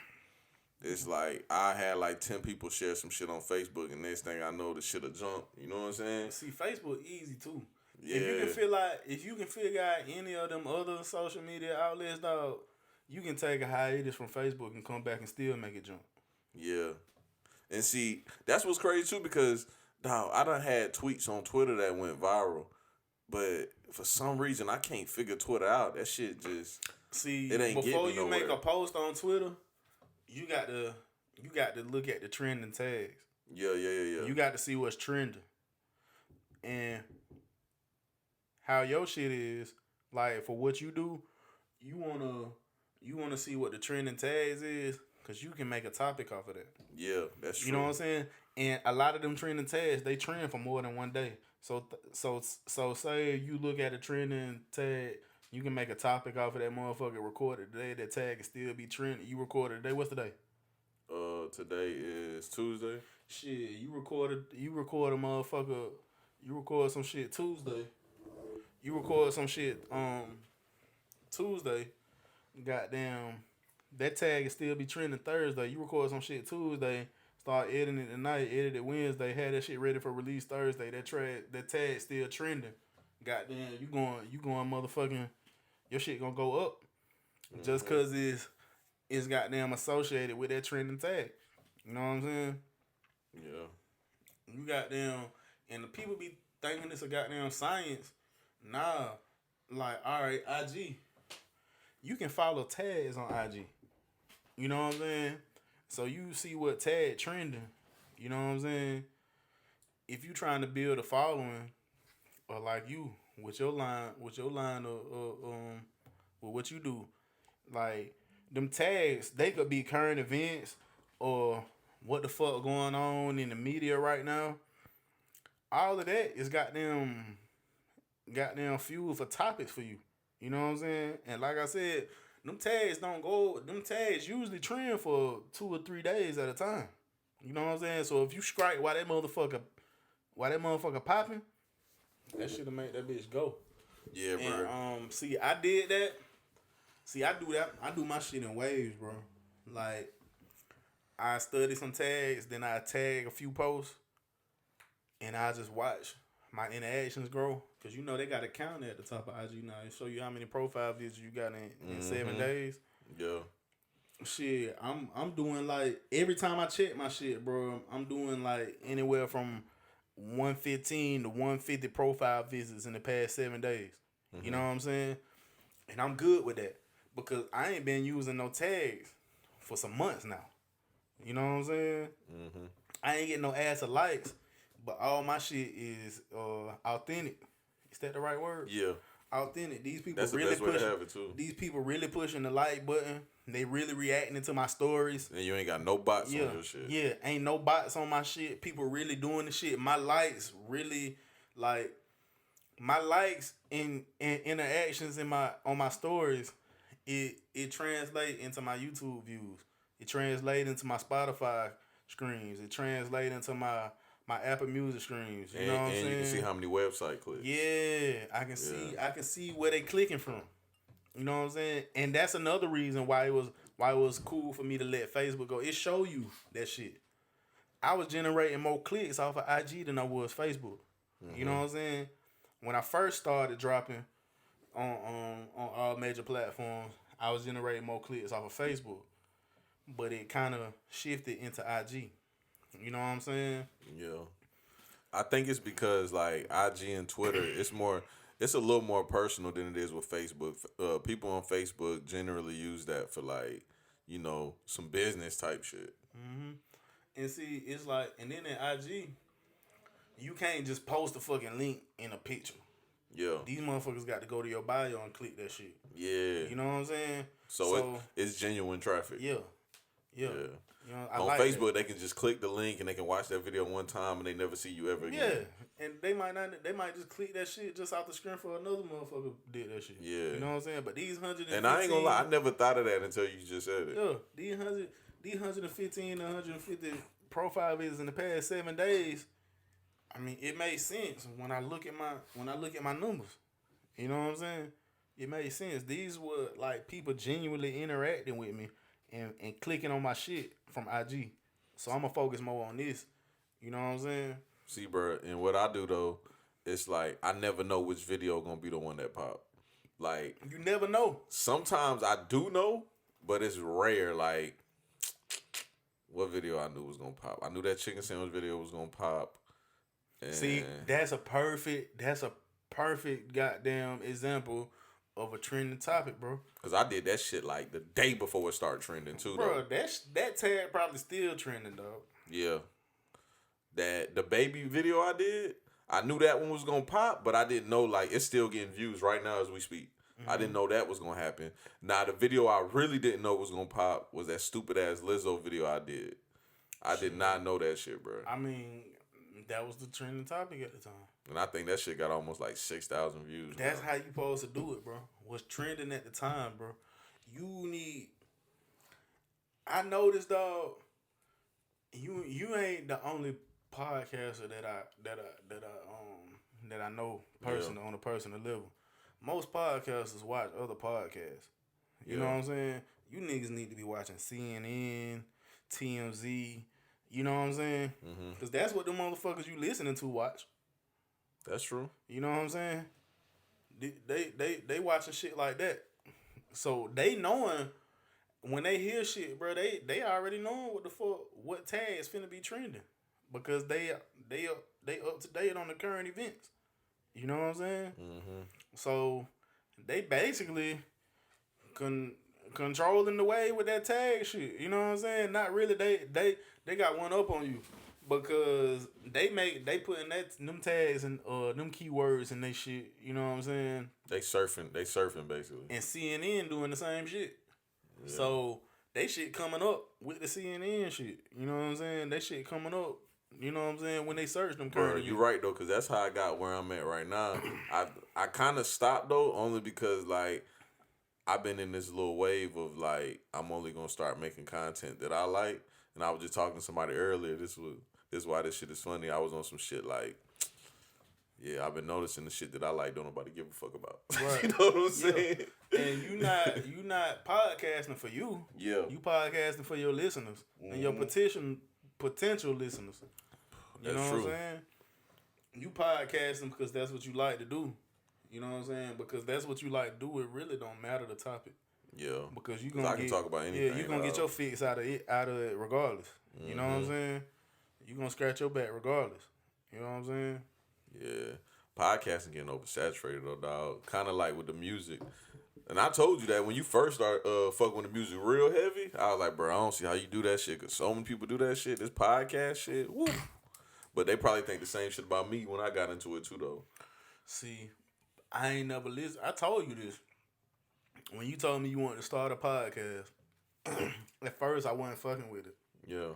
it's like, I had like 10 people share some shit on Facebook, and next thing I know, the shit'll jump. You know what I'm saying? See, Facebook easy too. Yeah. If you can figure out any of them other social media outlets, dog, you can take a hiatus from Facebook and come back and still make it jump. Yeah. And see, that's what's crazy too, because, dog, I done had tweets on Twitter that went viral, but for some reason, I can't figure Twitter out. That shit just, see, it ain't before getting you nowhere. make a post on Twitter, you got to look at the trending tags. Yeah. You got to see what's trending. And how your shit is, like, for what you do, you wanna see what the trending tags is, cause you can make a topic off of that. Yeah, that's true. You know what I'm saying? And a lot of them trending tags, they trend for more than one day. So say you look at a trending tag, you can make a topic off of that motherfucker, record it today, that tag can still be trending. You record it today. What's today? Today is Tuesday. Shit, you record a motherfucker, you record some shit Tuesday. You record some shit Tuesday. Goddamn, that tag can still be trending Thursday. You record some shit Tuesday, start editing it tonight, edit it Wednesday, have that shit ready for release Thursday. That tag still trending. Goddamn, you going motherfucking, your shit gonna go up. Just cause it's goddamn associated with that trending tag. You know what I'm saying? Yeah. You goddamn, and the people be thinking it's a goddamn science. Nah, like, alright, IG. You can follow tags on IG. You know what I'm saying? So you see what tag trending. You know what I'm saying? If you trying to build a following, or like you with your line of with what you do, like them tags, they could be current events, or what the fuck going on in the media right now, all of that is goddamn fuel for topics for you. You know what I'm saying? And like I said, them tags don't go. Them tags usually trend for 2 or 3 days at a time. You know what I'm saying? So if you strike while that motherfucker popping, that shit'll make that bitch go. Yeah, bro. And see, I did that. See, I do that. I do my shit in waves, bro. Like, I study some tags, then I tag a few posts, and I just watch my interactions grow. Cause you know they got a counter at the top of IG now. It show you how many profile visits you got in 7 days. Yeah. Shit, I'm doing like every time I check my shit, bro. I'm doing like anywhere from 115 to 150 profile visits in the past 7 days. You know what I'm saying? And I'm good with that because I ain't been using no tags for some months now. You know what I'm saying? I ain't getting no ass or likes, but all my shit is authentic. Is that the right word? Yeah. Authentic. These people That's the really best way to pushing. have it too. These people really pushing the like button. They really reacting to my stories. And you ain't got no bots on your shit. Yeah, ain't no bots on my shit. People really doing the shit. My likes really like my likes and interactions on my stories. It translate into my YouTube views. It translate into my Spotify streams. It translate into my Apple Music streams. You know what I'm saying? And you can see how many website clicks. Yeah, I can see where they clicking from. You know what I'm saying? And that's another reason why it was cool for me to let Facebook go. It show you that shit. I was generating more clicks off of IG than I was Facebook. You know what I'm saying? When I first started dropping on all major platforms, I was generating more clicks off of Facebook. But it kind of shifted into IG. You know what I'm saying? Yeah. I think it's because like IG and Twitter, it's a little more personal than it is with Facebook. People on Facebook generally use that for like, you know, some business type shit. And see, it's like, and then in IG, you can't just post a fucking link in a picture. Yeah. These motherfuckers got to go to your bio and click that shit. Yeah. You know what I'm saying? So it's genuine traffic. Yeah. Yeah. You know, on like Facebook, that. they can just click the link and they can watch that video one time and they never see you ever again. Yeah, and they might just click that shit just off the screen for another motherfucker did that shit. Yeah. You know what I'm saying? But these 115... And I ain't gonna lie, I never thought of that until you just said it. Yeah, these 115 to 150 profile visits in the past 7 days, I mean, it made sense when I look at my numbers. You know what I'm saying? It made sense. These were like people genuinely interacting with me and clicking on my shit from IG. So I'm gonna focus more on this. You know what I'm saying? See, bro, and what I do though, it's like I never know which video gonna be the one that pop. Like you never know. Sometimes I do know, but it's rare. Like what video I knew was gonna pop. I knew that chicken sandwich video was gonna pop. And see, that's a perfect goddamn example of a trending topic, bro. Cause I did that shit like the day before it started trending too, bro. Though. That tag probably still trending, dog. Yeah. That the baby video I did, I knew that one was gonna pop, but I didn't know like it's still getting views right now as we speak. I didn't know that was gonna happen. Now the video I really didn't know was gonna pop was that stupid ass Lizzo video I did. I did not know that shit, bro. I mean, that was the trending topic at the time. And I think that shit got almost like 6,000 views. That's bro. how you supposed to do it, bro. What's trending at the time, bro. I noticed, dog. You ain't the only podcaster that I know on a personal level. Most podcasters watch other podcasts. You know what I'm saying? You niggas need to be watching CNN, TMZ. You know what I'm saying? Because that's what the motherfuckers you listening to watch. That's true. You know what I'm saying? They watching shit like that. So they knowing when they hear shit, bro, they already knowing what tags finna be trending. Because they up to date on the current events. You know what I'm saying? So they basically controlling the way with that tag shit. You know what I'm saying? Not really. They got one up on you. Because they putting them tags and them keywords and they shit, you know what I'm saying? They surfing basically. And CNN doing the same shit. Yeah. So they shit coming up with the CNN shit. You know what I'm saying? They shit coming up. You know what I'm saying? When they search them Bro, currently. you right though, cause that's how I got where I'm at right now. I kind of stopped though, only because like I've been in this little wave of like I'm only gonna start making content that I like. And I was just talking to somebody earlier. This is why this shit is funny. I was on some shit like, yeah, I've been noticing the shit that I like. Don't nobody give a fuck about. Right. You know what I'm saying? And you not podcasting for you. Yeah. You podcasting for your listeners and your potential listeners. You That's know true. what I'm saying? You podcasting because that's what you like to do. You know what I'm saying? Because that's what you like to do. It really don't matter the topic. Yeah. Because you I can talk about anything. Yeah, you gonna get your fix out of it regardless. You know what I'm saying? You gonna scratch your back regardless. You know what I'm saying? Yeah. Podcasting getting oversaturated though, dog. Kind of like with the music. And I told you that when you first start fucking with the music real heavy, I was like, bro, I don't see how you do that shit, because so many people do that shit. This podcast shit, woo. But they probably think the same shit about me when I got into it too, though. See, I ain't never listened. I told you this. When you told me you wanted to start a podcast, at first I wasn't fucking with it. Yeah.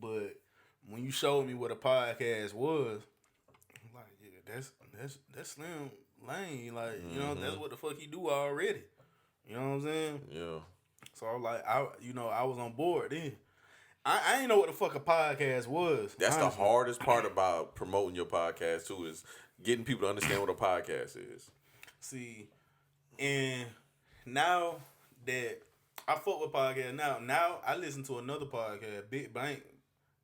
But when you showed me what a podcast was, I'm like, yeah, that's Slim Lane. Like, you know, that's what the fuck he do already. You know what I'm saying? Yeah. So I was like, I was on board then. I ain't know what the fuck a podcast was. That's honestly. the hardest part about promoting your podcast too, is getting people to understand what a podcast is. See, and now that I fuck with podcasts now I listen to another podcast, Big Bank.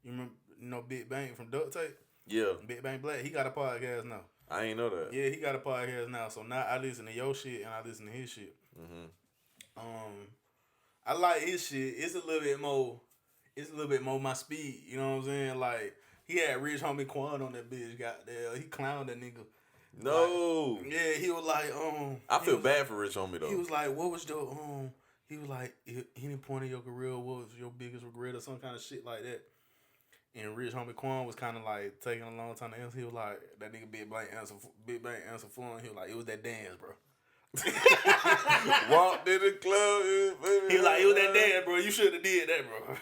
You know Big Bank from Duct Tape? Yeah. Big Bank Black. He got a podcast now. I ain't know that. Yeah, he got a podcast now. So now I listen to your shit and I listen to his shit. I like his shit. It's a little bit more my speed. You know what I'm saying? Like, he had Rich Homie Quan on that bitch. Goddamn, he clowned that nigga. No. Like, yeah, he was like, I feel bad for Rich Homie though. He was like, what was your he was like, any point in your career, what was your biggest regret or some kind of shit like that? And Rich Homie Quan was kind of like taking a long time to answer. He was like, that nigga Big Bank answer for him. He was like, it was that dance, bro. Walked in the club. He was like, it was that dance, bro. You should have did that, bro.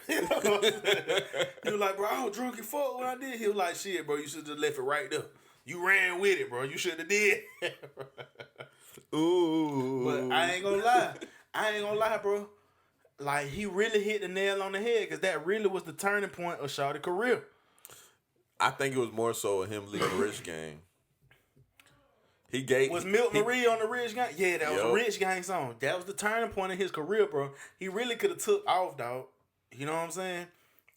He was like, bro, I was drunk and fuck when I did. He was like, shit, bro, you should have just left it right there. You ran with it, bro. You should have did. Ooh. But I ain't gonna lie, bro. Like, he really hit the nail on the head, because that really was the turning point of Shawty's career. I think it was more so him leaving Rich Gang. Was Milk Marie on the Rich Gang? Yeah, that was a Rich Gang song. That was the turning point in his career, bro. He really could have took off, dog. You know what I'm saying?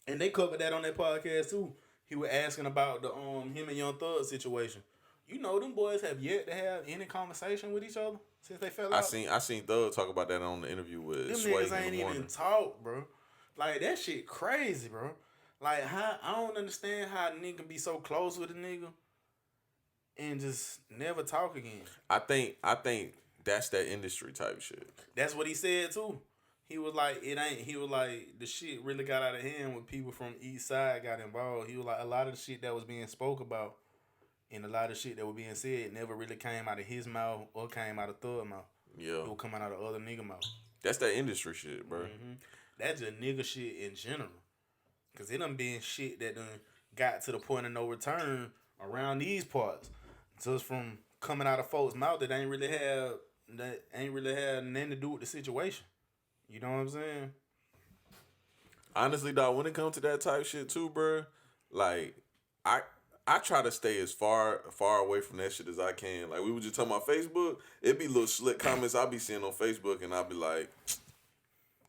And they covered that on their podcast too. He was asking about the him and Young Thug situation. You know, them boys have yet to have any conversation with each other since they fell out. I seen Thug talk about that on the interview with them Sway niggas ain't even talk, bro. Like, that shit crazy, bro. Like, how I don't understand how a nigga be so close with a nigga and just never talk again. I think that's that industry type shit. That's what he said too. He was like, he was like, the shit really got out of hand when people from East Side got involved. He was like, a lot of the shit that was being spoke about and a lot of shit that was being said never really came out of his mouth or came out of Thug mouth. Yeah. It would come out of the other nigga mouth. That's that industry shit, bro. Mm-hmm. That's just nigga shit in general. Cause it done been shit that done got to the point of no return around these parts. Just from coming out of folks' mouth that ain't really have nothing to do with the situation. You know what I'm saying? Honestly, dog, when it comes to that type shit too, bro, like I try to stay as far away from that shit as I can. Like, we were just talking about Facebook. It be little slick comments I be seeing on Facebook, and I be like,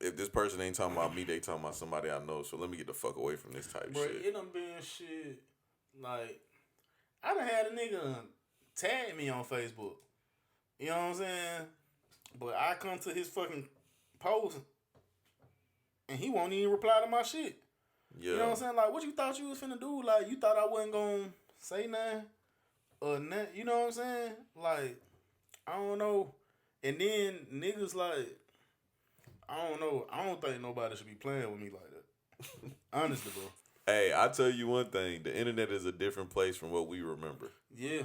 if this person ain't talking about me, they talking about somebody I know. So let me get the fuck away from this type Bro, shit. It done been shit. Like, I done had a nigga tag me on Facebook. You know what I'm saying? But I come to his fucking post and he won't even reply to my shit. Yeah. You know what I'm saying? Like, what you thought you was finna do? Like, you thought I wasn't gonna say nothing? Or nothing? You know what I'm saying? Like, I don't know. And then niggas like, I don't know. I don't think nobody should be playing with me like that. Honestly, bro. Hey, I tell you one thing. The internet is a different place from what we remember. Yeah.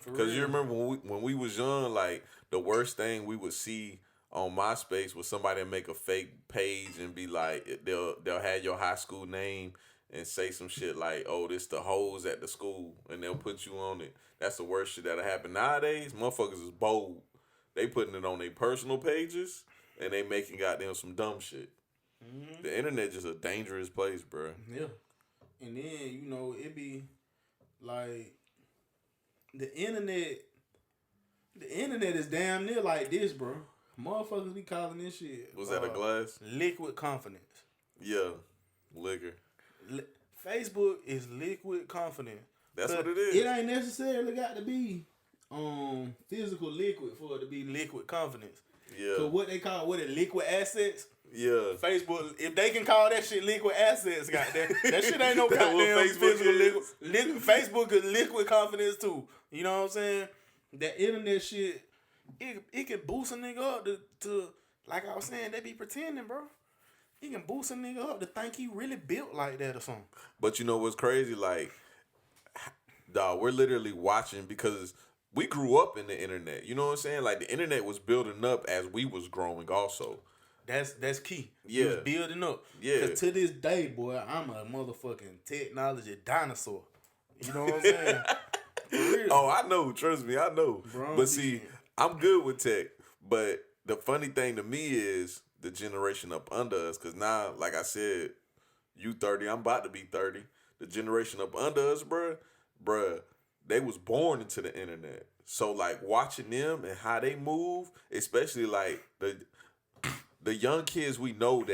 Because you remember when we was young, like, the worst thing we would see on MySpace where somebody make a fake page and be like, they'll have your high school name and say some shit like, "Oh, this the hoes at the school," and they'll put you on it. That's the worst shit that'll happen nowadays. Motherfuckers is bold. They putting it on their personal pages and they making goddamn some dumb shit. Mm-hmm. The internet just a dangerous place, bro. Yeah, and then it be like the internet. The internet is damn near like this, bro. Motherfuckers be calling this shit. Was that a glass? Liquid confidence. Yeah, liquor. Facebook is liquid confidence. That's what it is. It ain't necessarily got to be physical liquid for it to be liquid confidence. Yeah. So what they call liquid assets. Yeah. Facebook, if they can call that shit liquid assets, goddamn, that shit ain't no goddamn physical liquid. Facebook is liquid confidence too. You know what I'm saying? That internet shit, it can boost a nigga up to like I was saying, they be pretending, bro. He can boost a nigga up to think he really built like that or something. But you know what's crazy? Like, dog, we're literally watching because we grew up in the internet. You know what I'm saying? Like, the internet was building up as we was growing also. That's key. Yeah. It was building up. Yeah. Because to this day, boy, I'm a motherfucking technology dinosaur. You know what I'm saying? For real. Oh, I know. Trust me, I know. Bro, but see, I'm good with tech. But the funny thing to me is the generation up under us. Because now, like I said, you 30, I'm about to be 30. The generation up under us, bruh, they was born into the internet. So, like, watching them and how they move, especially, like, the young kids we know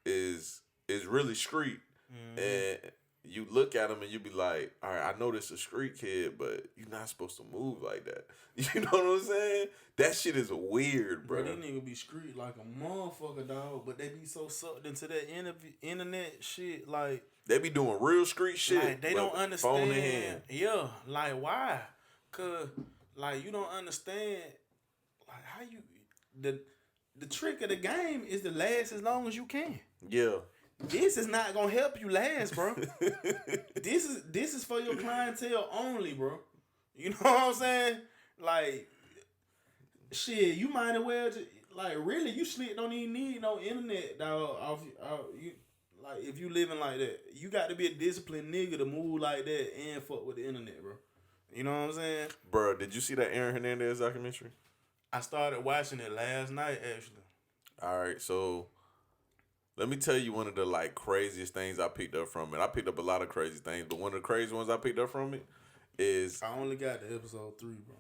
is really street. Mm-hmm. And you look at them and you be like, all right, I know this is a street kid, but you're not supposed to move like that. You know what I'm saying? That shit is weird, bro. Bro, they niggas be street like a motherfucker, dog, but they be so sucked into that internet shit, like... They be doing real street shit. Like, they don't understand. Phone in hand. Yeah, like, why? Because, like, you don't understand, like, how you... The trick of the game is to last as long as you can. Yeah. This is not gonna help you last, bro. This is for your clientele only, bro. You know what I'm saying? Like, shit, you might as well just, like, really, you slick don't even need no internet, dog. You, like, if you living like that, you got to be a disciplined nigga to move like that and fuck with the internet, bro. You know what I'm saying? Bro, did you see that Aaron Hernandez documentary? I started watching it last night, actually. All right, so let me tell you one of the, like, craziest things I picked up from it. I picked up a lot of crazy things, but one of the crazy ones I picked up from it is... I only got to episode 3, bro.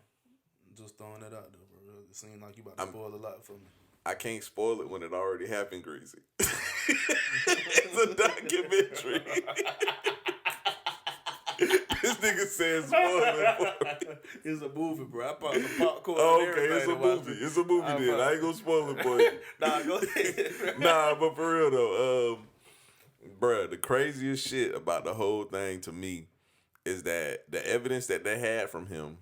Just throwing that out there, bro. It seemed like you about to spoil a lot for me. I can't spoil it when it already happened, Greasy. It's a documentary. This nigga says spoiler for me. It's a movie, bro. I bought the popcorn. Oh, okay, it's a movie. It's a movie then. I ain't gonna spoil it for you. Nah, go ahead. Nah, but for real though, bruh, the craziest shit about the whole thing to me is that the evidence that they had from him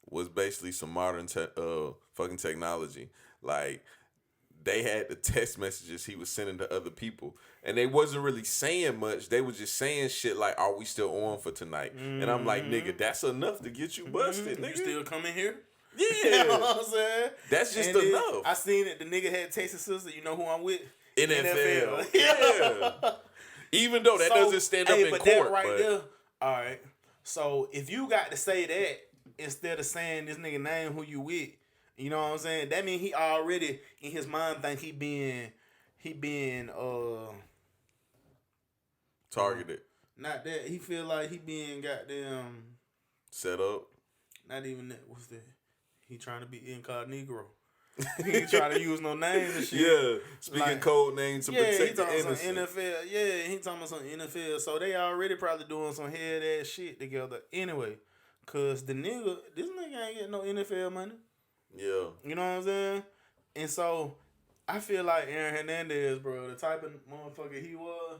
was basically some modern fucking technology. Like, they had the text messages he was sending to other people. And they wasn't really saying much. They was just saying shit like, are we still on for tonight? Mm-hmm. And I'm like, nigga, that's enough to get you busted, nigga. You still coming here? Yeah. You know what I'm saying? That's just and enough. I seen it. The nigga had texted sister, you know who I'm with? NFL. Yeah. Even though that doesn't stand up in court. That right there, all right. So if you got to say that instead of saying this nigga name who you with, you know what I'm saying? That mean he already in his mind think he being targeted. Not that he feel like he being goddamn set up. Not even that. What's that? He trying to be incognito. He ain't trying to use no names and shit. Yeah, speaking like, code names to protect the innocent. Some NFL. Yeah, he talking about some NFL. So they already probably doing some head ass shit together anyway. Cause this nigga ain't getting no NFL money. Yeah. You know what I'm saying? And so I feel like Aaron Hernandez, bro, the type of motherfucker he was,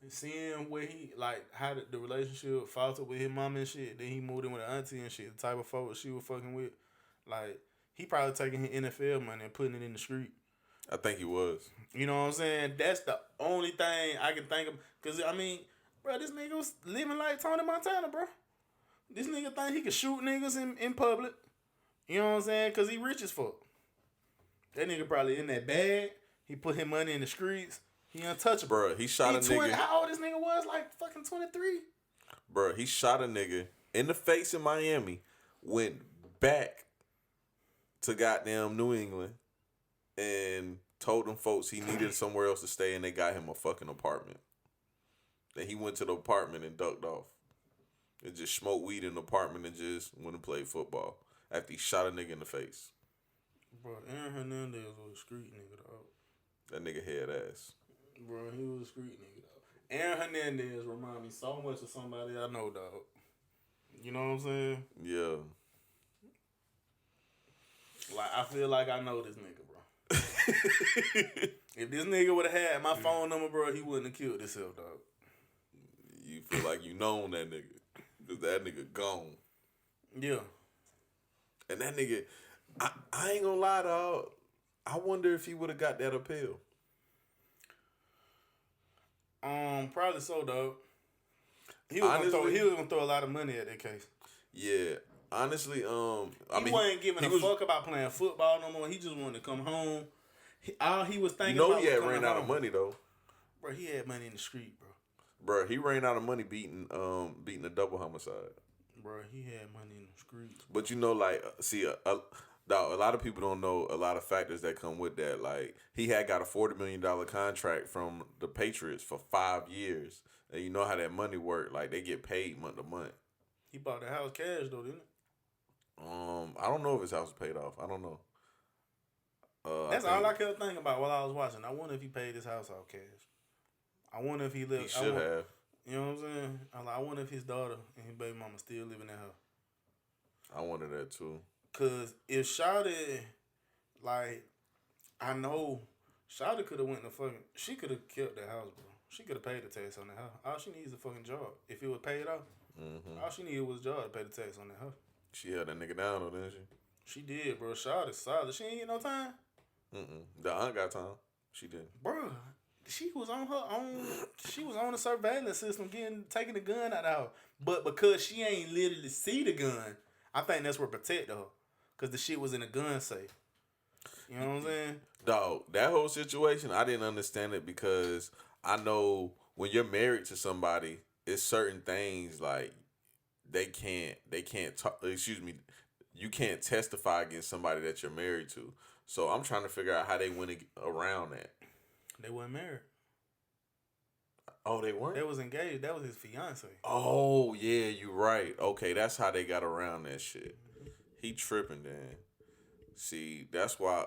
seeing where he, like, how the relationship faltered with his mom and shit, then he moved in with an auntie and shit, the type of folks she was fucking with, like, he probably taking his NFL money and putting it in the street. I think he was. You know what I'm saying? That's the only thing I can think of. Because, I mean, bro, this nigga was living like Tony Montana, bro. This nigga think he could shoot niggas in public. You know what I'm saying? Because he rich as fuck. That nigga probably in that bag. He put his money in the streets. He untouchable. Bruh, he shot a nigga. How old this nigga was? Like fucking 23. Bruh, he shot a nigga in the face in Miami. Went back to goddamn New England and told them folks he needed somewhere else to stay, and they got him a fucking apartment. Then he went to the apartment and ducked off. And just smoked weed in the apartment and just went and played football after he shot a nigga in the face. Bro, Aaron Hernandez was a street nigga, dog. That nigga had ass. Bro, he was a street nigga, dog. Aaron Hernandez remind me so much of somebody I know, dog. You know what I'm saying? Yeah. Like, I feel like I know this nigga, bro. If this nigga would have had my phone number, bro, he wouldn't have killed himself, dog. You feel like you known that nigga. Because that nigga gone. Yeah. And that nigga, I ain't gonna lie, dog. I wonder if he would have got that appeal. Probably so, dog. He was gonna throw a lot of money at that case. Yeah. Honestly, He wasn't giving a fuck about playing football no more. He just wanted to come home. All he was thinking about he was had coming ran out home. of money though. Bro, he had money in the street, bro. Bro, he ran out of money beating a double homicide. Bro, he had money in the streets. But you know, like, see, dog, a lot of people don't know a lot of factors that come with that. Like, he had got a $40 million contract from the Patriots for 5 years. And you know how that money work. Like, they get paid month to month. He bought the house cash, though, didn't he? I don't know if his house was paid off. I don't know. That's all I kept thinking about while I was watching. I wonder if he paid his house off cash. I wonder if he lived. He should have. You know what I'm saying? I wonder if his daughter and his baby mama still live in that house. I wonder that too. Cause if Shawty, like, I know Shawty could have went to fucking. She could have kept that house, bro. She could have paid the tax on that house. All she needs is a fucking job. If it was paid off, all she needed was a job to pay the tax on that house. She held that nigga down though, didn't she? She did, bro. Shawty's solid. She ain't get no time. The aunt got time. She didn't. Bro, she was on her own. She was on the surveillance system, taking the gun out of the house. But because she ain't literally see the gun, I think that's what protected her. Cause the shit was in a gun safe. You know what I'm saying? Dog, that whole situation, I didn't understand it because I know when you're married to somebody, it's certain things like they can't talk. Excuse me, you can't testify against somebody that you're married to. So I'm trying to figure out how they went around that. They weren't married. Oh, they weren't? They was engaged. That was his fiance. Oh, yeah, you're right. Okay, that's how they got around that shit. He tripping then. See, that's why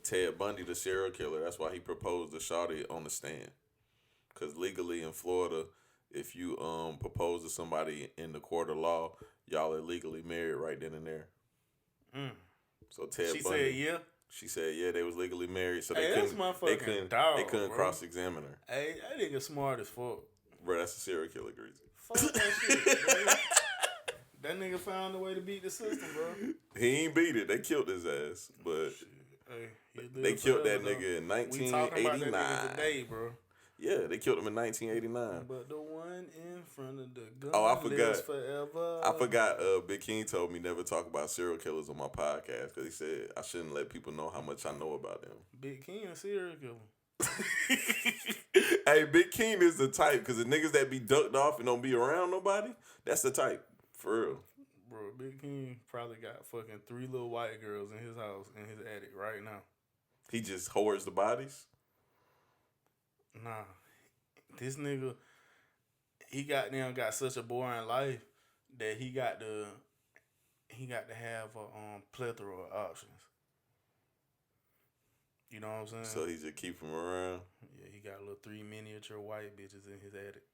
Ted Bundy, the serial killer, that's why he proposed to Shawty on the stand. Because legally in Florida, if you propose to somebody in the court of law, y'all are legally married right then and there. So Ted Bundy. She said yeah? She said yeah, they was legally married. So they couldn't cross-examine her. Hey, that nigga smart as fuck. Bro, that's a serial killer, Greaze. Fuck that shit, bro. That nigga found a way to beat the system, bro. He ain't beat it. They killed his ass. But they killed that nigga in 1989. We talking about that nigga today, bro. Yeah, they killed him in 1989. But the one in front of the gun lives forever. I forgot Big King told me never talk about serial killers on my podcast because he said I shouldn't let people know how much I know about them. Big King a serial killer. Hey, Big King is the type because the niggas that be ducked off and don't be around nobody, that's the type. For real. Bro, Big King probably got fucking 3 little white girls in his house, in his attic right now. He just hoards the bodies? Nah, this nigga, he got such a boring life that he got to have a plethora of options. You know what I'm saying? So he just keep them around. Yeah, he got little 3 miniature white bitches in his attic.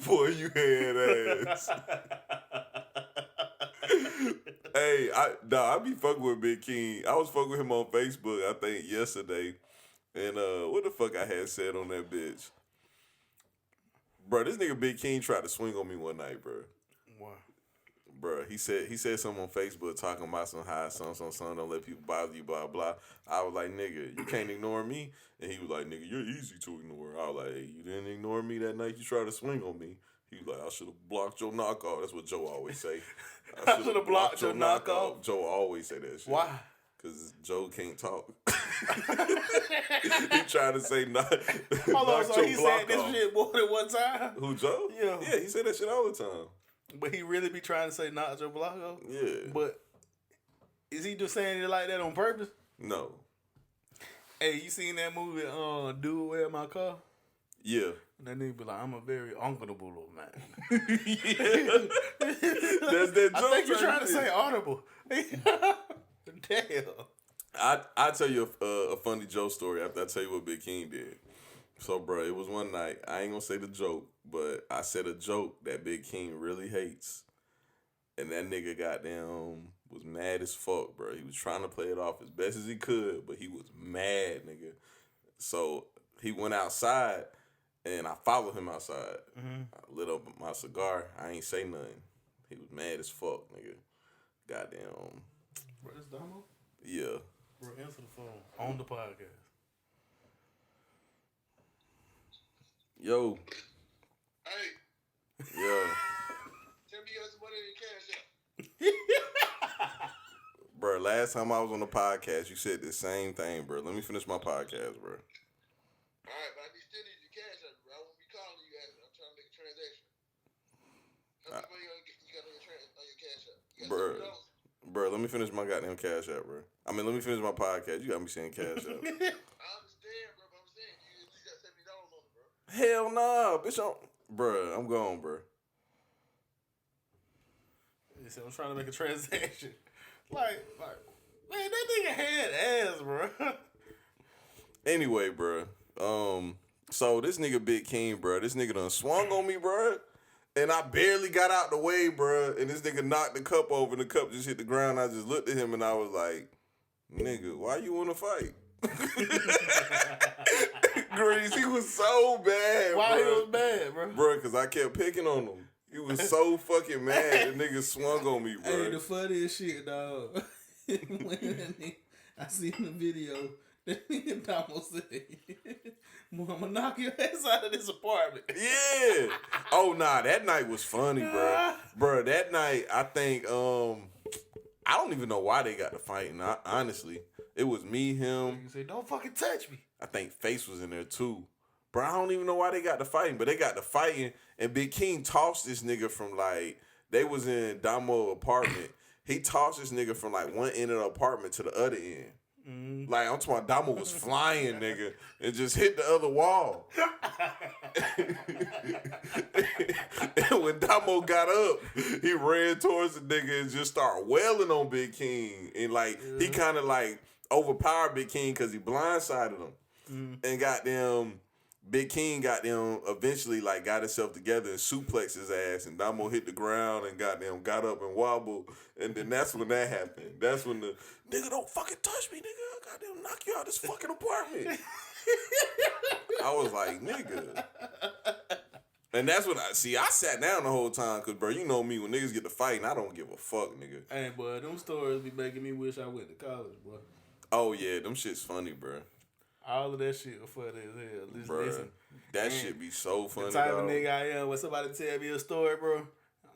Boy, you had ass. Hey, I be fucking with Big King. I was fucking with him on Facebook, I think, yesterday. And what the fuck I had said on that bitch? Bro, this nigga Big King tried to swing on me one night, bro. Why? Bro, he said something on Facebook talking about some high son, don't let people bother you, blah, blah. I was like, nigga, you can't ignore me. And he was like, nigga, you're easy to ignore. I was like, hey, you didn't ignore me that night you tried to swing on me. He was like, I should have blocked your knockoff. That's what Joe always say. I should have blocked your knockoff. Joe always say that shit. Why? Because Joe can't talk. He trying to say not. Hold on, so he said this off. shit more than one time? Who, Joe? Yeah. Yeah, he said that shit all the time. But he really be trying to say knock your block off? Yeah. But is he just saying it like that on purpose? No. Hey, you seen that movie, Dude, Where My Car? Yeah. That nigga be like, I'm a very uncomfortable man. Yeah. That's that joke. I think you're trying to say audible. Damn. I tell you a funny Joe story after I tell you what Big King did. So, bro, it was one night. I ain't gonna say the joke, but I said a joke that Big King really hates. And that nigga goddamn was mad as fuck, bro. He was trying to play it off as best as he could, but he was mad, nigga. So he went outside, and I followed him outside. Mm-hmm. I lit up my cigar. I ain't say nothing. He was mad as fuck, nigga. Goddamn. Bro, this Damo? Yeah. Bro, answer the phone on the podcast. Yo. Hey. Yeah. Tell me you got some money in your cash app. Bro, last time I was on the podcast, you said the same thing, bro. Let me finish my podcast, bro. All right, but I still need your cash app, bro. I won't be calling you guys. I'm trying to make a transaction. How much money you got on your cash app? You got $70? Bro, let me finish my goddamn cash app, bro. I mean, let me finish my podcast. You got me saying cash app. I understand, bro, but I'm saying you at least got $70 on it, bro. Hell nah, bitch. Bro, I'm gone, bro. He said, I'm trying to make a transaction. Like, man, that nigga had ass, bro. Anyway, bro. So this nigga Big King, bro. This nigga done swung on me, bro. And I barely got out the way, bro. And this nigga knocked the cup over, and the cup just hit the ground. I just looked at him, and I was like, nigga, why you want to fight? Grease, he was so bad, Why bro. he was bad, bro? Bro, because I kept picking on him. He was so fucking mad. The nigga swung on me, bro. Hey, the funniest shit, dog. When I seen the video, that nigga Damo said, I'm gonna knock your ass out of this apartment. Yeah. Oh, nah, that night was funny, bro. Bro, that night, I think, I don't even know why they got to fighting, honestly. It was me, him. You say, don't fucking touch me. I think Face was in there, too. Bro, I don't even know why they got to fighting, but they got to fighting, and Big King tossed this nigga from, like, they was in Damo's apartment. He tossed this nigga from, like, one end of the apartment to the other end. Mm-hmm. Like, I'm talking about Damo was flying, nigga, and just hit the other wall. And when Damo got up, he ran towards the nigga and just started wailing on Big King. And, like, he kind of, like, overpowered Big King because he blindsided him. Mm-hmm. And goddamn, Big King goddamn eventually, like, got himself together and suplexed his ass. And Damo hit the ground and goddamn got up and wobbled. And then that's when that happened. That's when the nigga, don't fucking touch me, nigga. I goddamn knock you out this fucking apartment. I was like, nigga. And that's when I sat down the whole time because, bro, you know me, when niggas get to fighting, I don't give a fuck, nigga. Hey, boy, them stories be making me wish I went to college, boy. Oh, yeah, them shit's funny, bro. All of that shit was funny as hell. Listen, that shit be so funny, the type dog. of nigga I am, when somebody tell me a story, bro,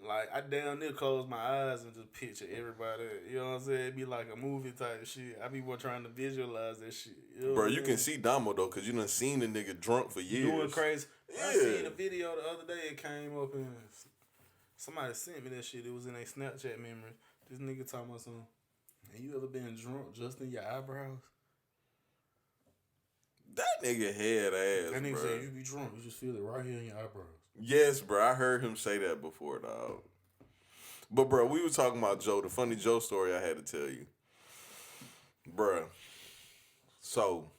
like, I damn near close my eyes and just picture everybody. You know what I'm saying? It be like a movie type shit. I be more trying to visualize that shit. You know bro, you can see Damo, though, because you done seen the nigga drunk for years. Doing crazy. Yeah. I seen a video the other day. It came up and somebody sent me that shit. It was in a Snapchat memory. This nigga talking about something. Have you ever been drunk just in your eyebrows? That nigga had ass, That nigga bro. said you be drunk. You just feel it right here in your eyebrows. Yes, bro. I heard him say that before, dog. But, bro, we were talking about Joe, the funny Joe story I had to tell you. Bro, so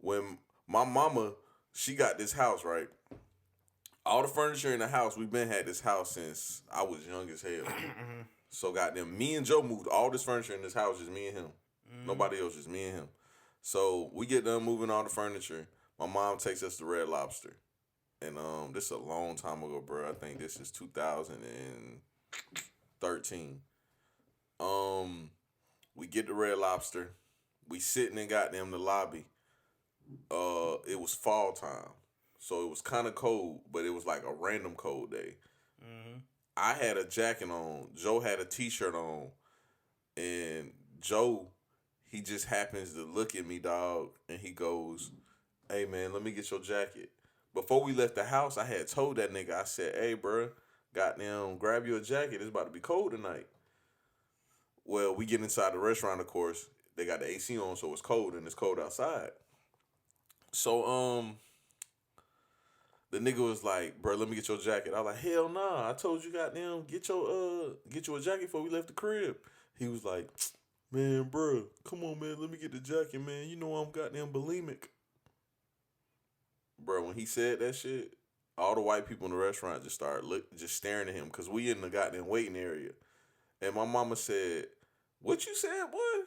when my mama, she got this house, right? All the furniture in the house, we've been had this house since I was young as hell. So, goddamn, me and Joe moved all this furniture in this house, just me and him. Nobody else, just me and him. So, we get done moving all the furniture. My mom takes us to Red Lobster. And this is a long time ago, bro. I think this is 2013. We get to Red Lobster. We sitting in goddamn the lobby. It was fall time. So it was kind of cold, but it was like a random cold day. Mm-hmm. I had a jacket on. Joe had a t-shirt on. And Joe, he just happens to look at me, dog, and he goes, "Hey, man, let me get your jacket." Before we left the house, I had told that nigga, I said, "Hey, bro, goddamn, grab you a jacket. It's about to be cold tonight." Well, we get inside the restaurant, of course. They got the AC on, so it's cold, and it's cold outside. So, the nigga was like, "Bro, let me get your jacket." I was like, "Hell nah. I told you, goddamn, get you a jacket before we left the crib." He was like, "Man, bro, come on, man, let me get the jacket, man. You know I'm goddamn bulimic." Bro, when he said that shit, all the white people in the restaurant just started just staring at him because we in the goddamn waiting area. And my mama said, "What you said, boy?"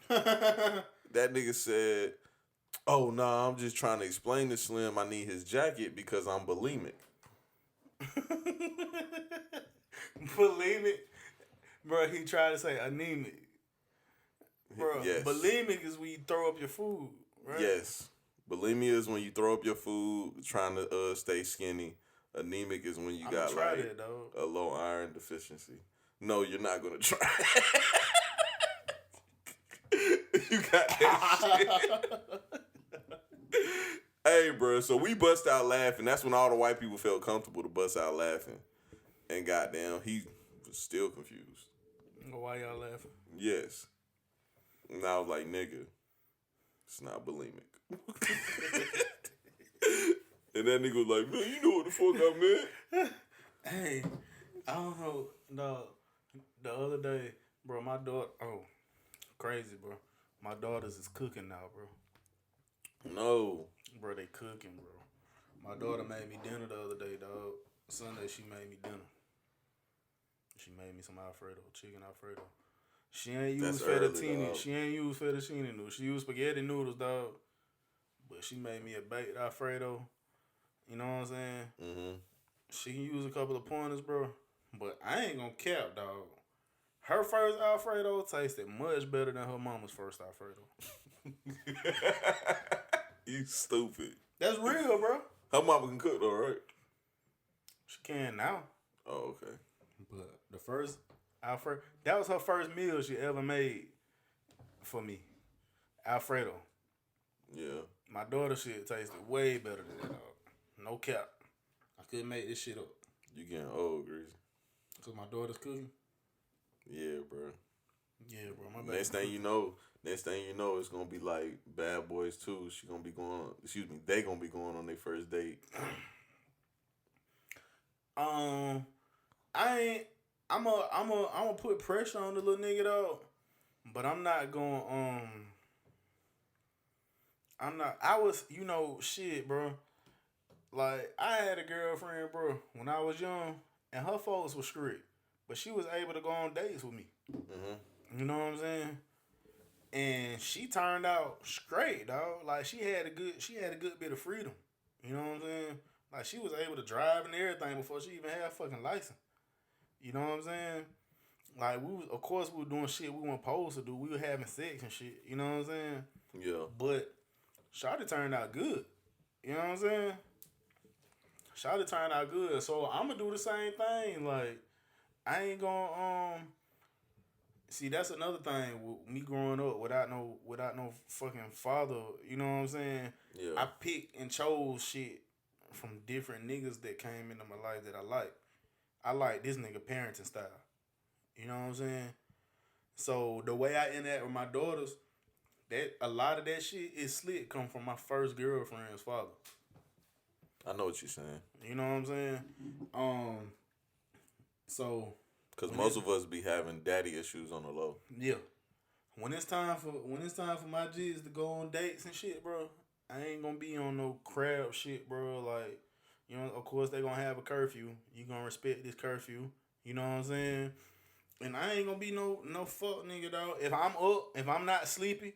That nigga said, "Oh, nah, I'm just trying to explain to Slim I need his jacket because I'm bulimic." Bulimic? Bro, he tried to say anemic. Bro, Yes. bulimic is when you throw up your food, right? Yes. Bulimia is when you throw up your food trying to stay skinny. Anemic is when you I'ma got try like that, dog. a low iron deficiency. No, you're not gonna try. You got that shit. Hey, bro. So we bust out laughing. That's when all the white people felt comfortable to bust out laughing. And goddamn, he was still confused. Why y'all laughing? Yes. And I was like, "Nigga, it's not bulimic." And that nigga was like, "Man, you know what the fuck I meant." Hey, I don't know. No, the other day, bro, my daughter. Oh, crazy, bro. My daughters is cooking now, bro. No. Bro, they cooking, bro. My daughter made me dinner the other day, dog. Sunday, she made me dinner. She made me some Alfredo, chicken Alfredo. She ain't use That's early, fettuccine. dog. She ain't use fettuccine noodles. She used spaghetti noodles, dog. But she made me a baked Alfredo. You know what I'm saying? Mm-hmm. She can use a couple of pointers, bro. But I ain't gonna cap, dog. Her first Alfredo tasted much better than her mama's first Alfredo. You stupid. That's real, bro. Her mama can cook though, right? She can now. Oh, okay. But the first Alfredo, that was her first meal she ever made for me. Alfredo. Yeah. My daughter shit tasted way better than that, dog. No cap. I couldn't make this shit up. You getting old, Greasy. Cause my daughter's cooking. Yeah, bro. Yeah, bro. My baby Next thing you know, it's gonna be like Bad Boys 2. They gonna be going on their first date. I'm a put pressure on the little nigga though, but I'm not going. I was, shit, bro. Like I had a girlfriend, bro, when I was young, and her folks was strict, but she was able to go on dates with me. Mm-hmm. You know what I'm saying? And she turned out straight, dog. Like she had a good bit of freedom. You know what I'm saying? Like she was able to drive and everything before she even had a fucking license. You know what I'm saying? Like of course we were doing shit we weren't supposed to do. We were having sex and shit. You know what I'm saying? Yeah. But Shawty turned out good. You know what I'm saying? Shawty turned out good. So I'm gonna do the same thing. Like I ain't gonna see, that's another thing with me growing up without no fucking father. You know what I'm saying? Yeah. I picked and chose shit from different niggas that came into my life that I like. I like this nigga parenting style. You know what I'm saying? So the way I interact with my daughters, that a lot of that shit is slick come from my first girlfriend's father. I know what you're saying. You know what I'm saying? So Because most of us be having daddy issues on the low. yeah. When it's time for my G's to go on dates and shit, bro, I ain't gonna be on no crab shit, bro. Like, of course they gonna have a curfew. You gonna respect this curfew. You know what I'm saying? And I ain't gonna be no fuck nigga, dog. If I'm up, if I'm not sleepy,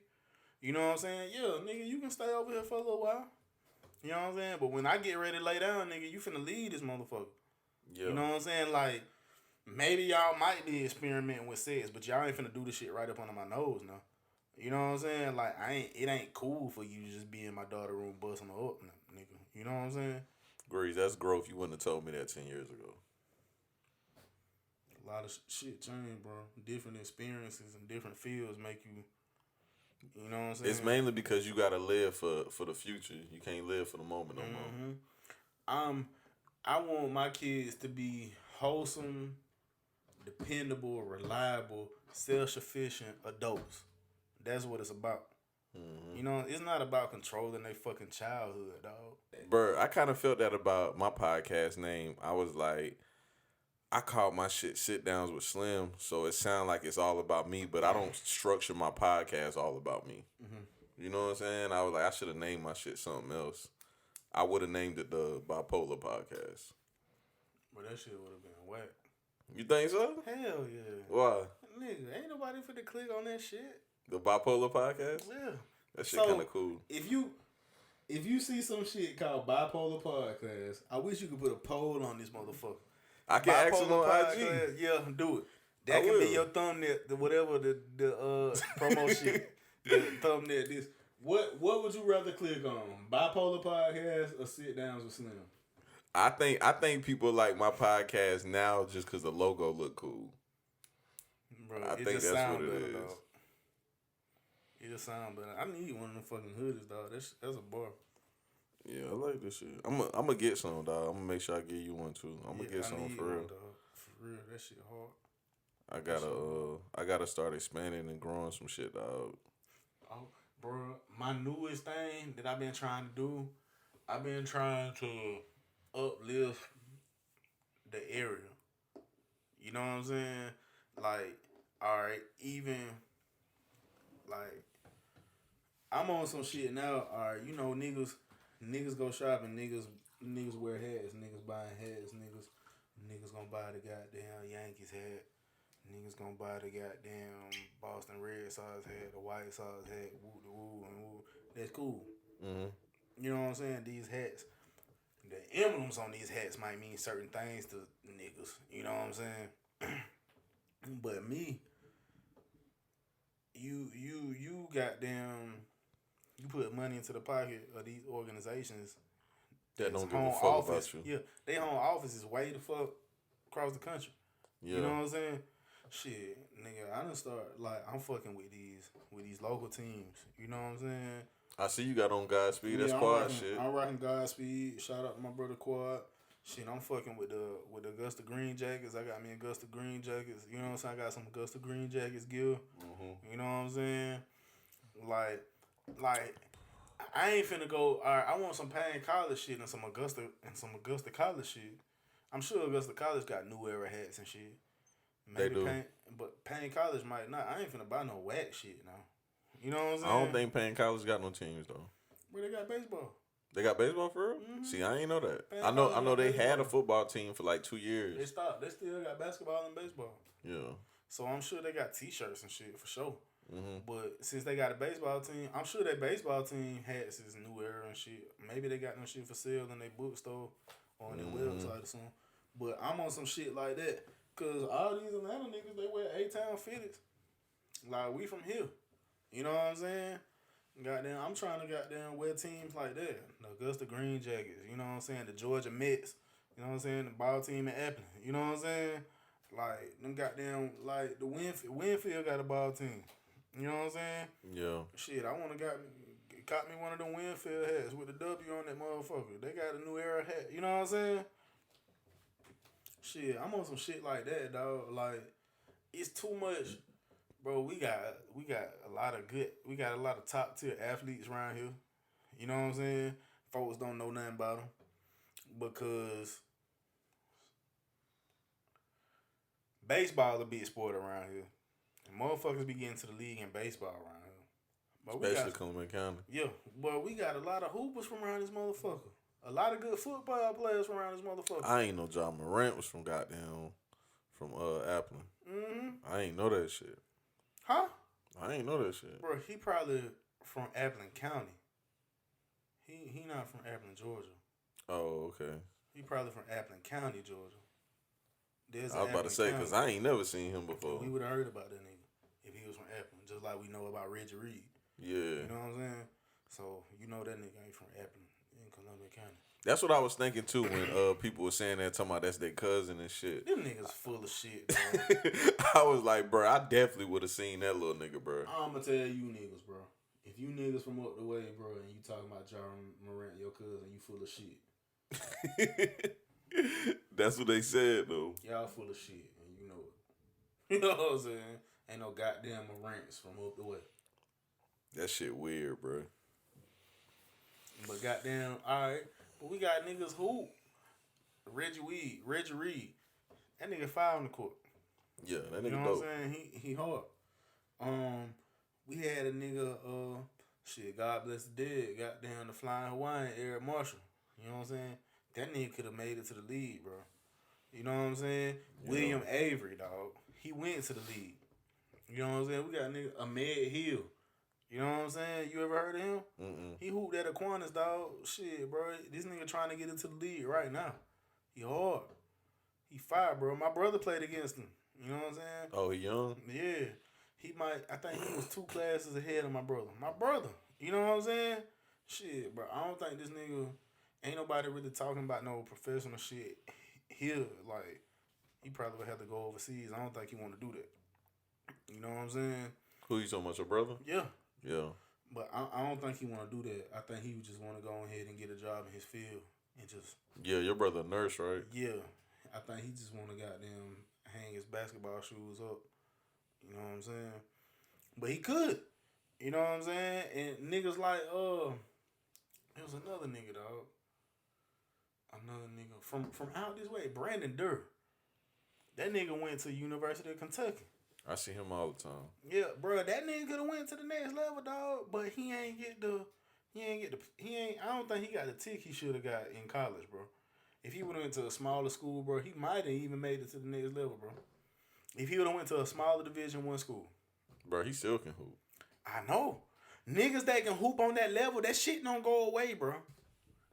you know what I'm saying? Yeah, nigga, you can stay over here for a little while. You know what I'm saying? But when I get ready to lay down, nigga, you finna leave this motherfucker. Yeah. You know what I'm saying? Like, maybe y'all might be experimenting with sex, but y'all ain't finna do this shit right up under my nose now. You know what I'm saying? Like, it ain't cool for you to just be in my daughter room busting her up, nigga. You know what I'm saying? Grease, that's growth. You wouldn't have told me that 10 years ago. A lot of shit changed, bro. Different experiences and different fields make you. You know what I'm saying? It's mainly because you gotta live for the future. You can't live for the moment no more. I want my kids to be wholesome, dependable, reliable, self-sufficient adults. That's what it's about. You know, it's not about controlling their fucking childhood, dog. Bro, I kind of felt that about my podcast name. I was like, I called my shit Sit Downs with Slim, so it sounds like it's all about me, but I don't structure my podcast all about me. You know what I'm saying? I was like, I should have named my shit something else. I would have named it the Bipolar Podcast. But that shit would have been whack. You think so? Hell yeah. Why? Nigga, ain't nobody finna click on that shit. The Bipolar Podcast? Yeah. That shit kind of cool. If you see some shit called Bipolar Podcast, I wish you could put a poll on this motherfucker. I can ask him on IG. Yeah, do it. That can be your thumbnail, whatever the promo shit. The thumbnail. This. What would you rather click on? Bipolar Podcast or Sit Downs with Slim? I think people like my podcast now just because the logo look cool. Bro, I think that's what it is. Dog. It just sound better. I need one of them fucking hoodies, dog. That's a bar. Yeah, I like this shit. I'm gonna get some, dog. I'm gonna make sure I give you one too. I'm gonna get some for real. Dog. For real, that shit hard. I gotta start expanding and growing some shit, dog. Oh, bro, my newest thing that I've been trying to do, I've been trying to uplift the area. You know what I'm saying? Like, all right, even like I'm on some shit now. All right, you know niggas go shopping, niggas wear hats, niggas buying hats, niggas gonna buy the goddamn Yankees hat. Niggas gonna buy the goddamn Boston Red Sox hat, the White Sox hat, woo the woo and woo. That's cool. You know what I'm saying? These hats, the emblems on these hats might mean certain things to niggas. You know what I'm saying? But me, you put money into the pocket of these organizations That don't give a fuck about you. Yeah, they home office is way the fuck across the country. Yeah. You know what I'm saying? Shit, nigga, I done start like I'm fucking with these local teams. You know what I'm saying? I see you got on Godspeed. That's Quad shit. I'm rocking Godspeed. Shout out to my brother Quad. Shit, I'm fucking with the Augusta Green Jackets. I got me Augusta Green Jackets. You know what I'm saying? I got some Augusta Green Jackets gear. You know what I'm saying? Like I ain't finna go. All right, I want some Payne College shit and some Augusta College shit. I'm sure Augusta College got New Era hats and shit. Maybe they do. But Payne College might not. I ain't finna buy no whack shit now. You know what I'm saying? I don't think Payne College got no teams though. But they got baseball. They got baseball for real? See, I ain't know that. Payne I know College they got had a baseball. football team for like 2 years. They stopped. They still got basketball and baseball. Yeah. So I'm sure they got T-shirts and shit for sure. But since they got a baseball team, I'm sure that baseball team hats is New Era and shit. Maybe they got no shit for sale in their bookstore or on their website or something. But I'm on some shit like that. Cause all these Atlanta niggas, they wear A-Town fitteds. Like, we from here. You know what I'm saying? Goddamn, I'm trying to goddamn wear teams like that. The Augusta Green Jackets, you know what I'm saying? The Georgia Mets, you know what I'm saying? The ball team in Appleton, you know what I'm saying? Like, them goddamn, like, the Winfield got a ball team. You know what I'm saying? Yeah. Shit, I want to cop me one of them Winfield hats with the W on that motherfucker. They got a New Era hat, you know what I'm saying? Shit, I'm on some shit like that, dog. Like, it's too much, bro. We got a lot of top tier athletes around here. You know what I'm saying? Folks don't know nothing about them because baseball a big sport around here. And motherfuckers be getting to the league in baseball around here. But Especially Cumberland County. Yeah, but we got a lot of hoopers from around this motherfucker. A lot of good football players from around this motherfucker. I ain't know John Morant was from Appleton. I ain't know that shit. Huh? I ain't know that shit. Bro, he probably from Appleton County. He not from Appleton, Georgia. Oh, okay. He probably from Appleton County, Georgia. I was about to say, because I ain't never seen him before. We would have heard about that nigga if he was from Appleton, just like we know about Reggie Reed. Yeah. You know what I'm saying? So, you know that nigga ain't from Appleton in Columbia County. That's what I was thinking too when people were saying that, talking about that's their cousin and shit. Them niggas full of shit, bro. I was like, bro, I definitely would have seen that little nigga, bro. I'm gonna tell you niggas, bro. If you niggas from up the way, bro, and you talking about John Morant, your cousin, you full of shit. That's what they said though. Y'all full of shit, and you know it. You know what I'm saying? Ain't no goddamn Morants from up the way. That shit weird, bro. But goddamn, all right. But we got niggas who Reggie Reed. That nigga foul on the court. Yeah, that nigga You know dope. what I'm saying? He hard. We had a nigga, shit, God bless the dead, goddamn the Flying Hawaiian, Eric Marshall. You know what I'm saying? That nigga could have made it to the league, bro. You know what I'm saying? Yeah. William Avery, dog. He went to the league. You know what I'm saying? We got a nigga, Ahmed Hill. You know what I'm saying? You ever heard of him? Mm-mm. He hooped at Aquinas, dog. Shit, bro. This nigga trying to get into the league right now. He hard. He fire, bro. My brother played against him. You know what I'm saying? Oh, he young? Yeah. I think he was 2 classes ahead of my brother. My brother. You know what I'm saying? Shit, bro. I don't think this nigga, ain't nobody really talking about no professional shit here. Like, he probably would have to go overseas. I don't think he want to do that. You know what I'm saying? Who you talking about, your brother? Yeah. Yeah. But I don't think he want to do that. I think he would just want to go ahead and get a job in his field and just. Yeah, your brother a nurse, right? Yeah. I think he just want to goddamn hang his basketball shoes up. You know what I'm saying? But he could. You know what I'm saying? And niggas like, there was another nigga, dog. Another nigga from out this way, Brandon Durr. That nigga went to University of Kentucky. I see him all the time. Yeah, bro, that nigga could have went to the next level, dog. But I don't think he got the tick he should have got in college, bro. If he would have went to a smaller school, bro, he might have even made it to the next level, bro. If he would have went to a smaller Division I school. Bro, he still can hoop. I know. Niggas that can hoop on that level, that shit don't go away, bro.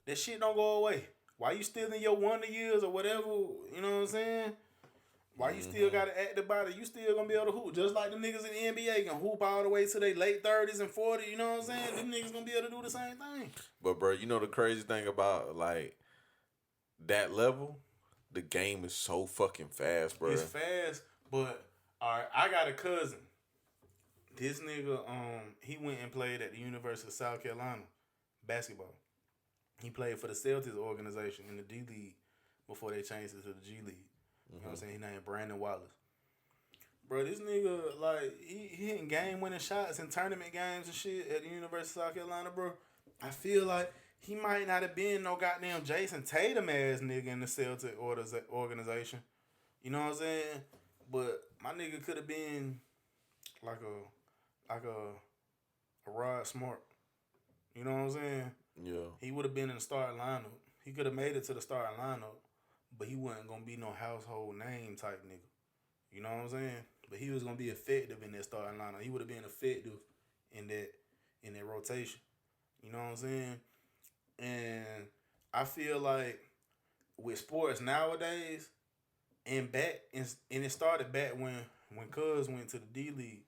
That shit don't go away. Why you still in your wonder years or whatever, you know what I'm saying? Why you still got to act about it? You still going to be able to hoop. Just like the niggas in the NBA can hoop all the way to their late 30s and 40s, you know what I'm saying? Them niggas going to be able to do the same thing. But, bro, you know the crazy thing about, like, that level? The game is so fucking fast, bro. It's fast, but, all right, I got a cousin. This nigga, he went and played at the University of South Carolina basketball. He played for the Celtics organization in the D League before they changed it to the G League. You know what I'm saying? He named Brandon Wallace. Bro, this nigga, like, he hitting game-winning shots in tournament games and shit at the University of South Carolina, bro. I feel like he might not have been no goddamn Jason Tatum-ass nigga in the Celtic organization. You know what I'm saying? But my nigga could have been like a Rod Smart. You know what I'm saying? Yeah. He would have been in the starting lineup. He could have made it to the starting lineup, but he wasn't going to be no household name type nigga. You know what I'm saying? But he was going to be effective in that starting lineup. He would have been effective in that rotation. You know what I'm saying? And I feel like with sports nowadays, and it started back when Cuz went to the D League,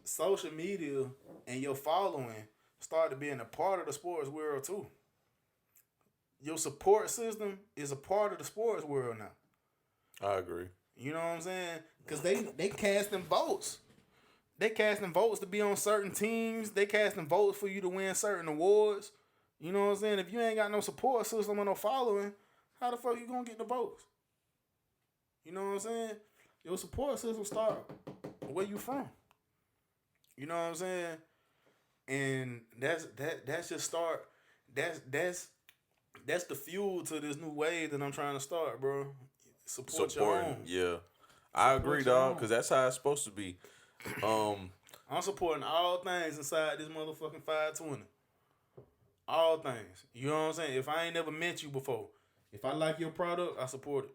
social media and your following started being a part of the sports world too. Your support system is a part of the sports world now. I agree. You know what I'm saying? Because they casting votes. They casting votes to be on certain teams. They casting votes for you to win certain awards. You know what I'm saying? If you ain't got no support system or no following, how the fuck you gonna get the votes? You know what I'm saying? Your support system start where you from. You know what I'm saying? And that's just start. That's the fuel to this new wave that I'm trying to start, bro. Support your own. Yeah, I agree, dog. Because that's how it's supposed to be. I'm supporting all things inside this motherfucking 520. All things. You know what I'm saying? If I ain't never met you before, if I like your product, I support it.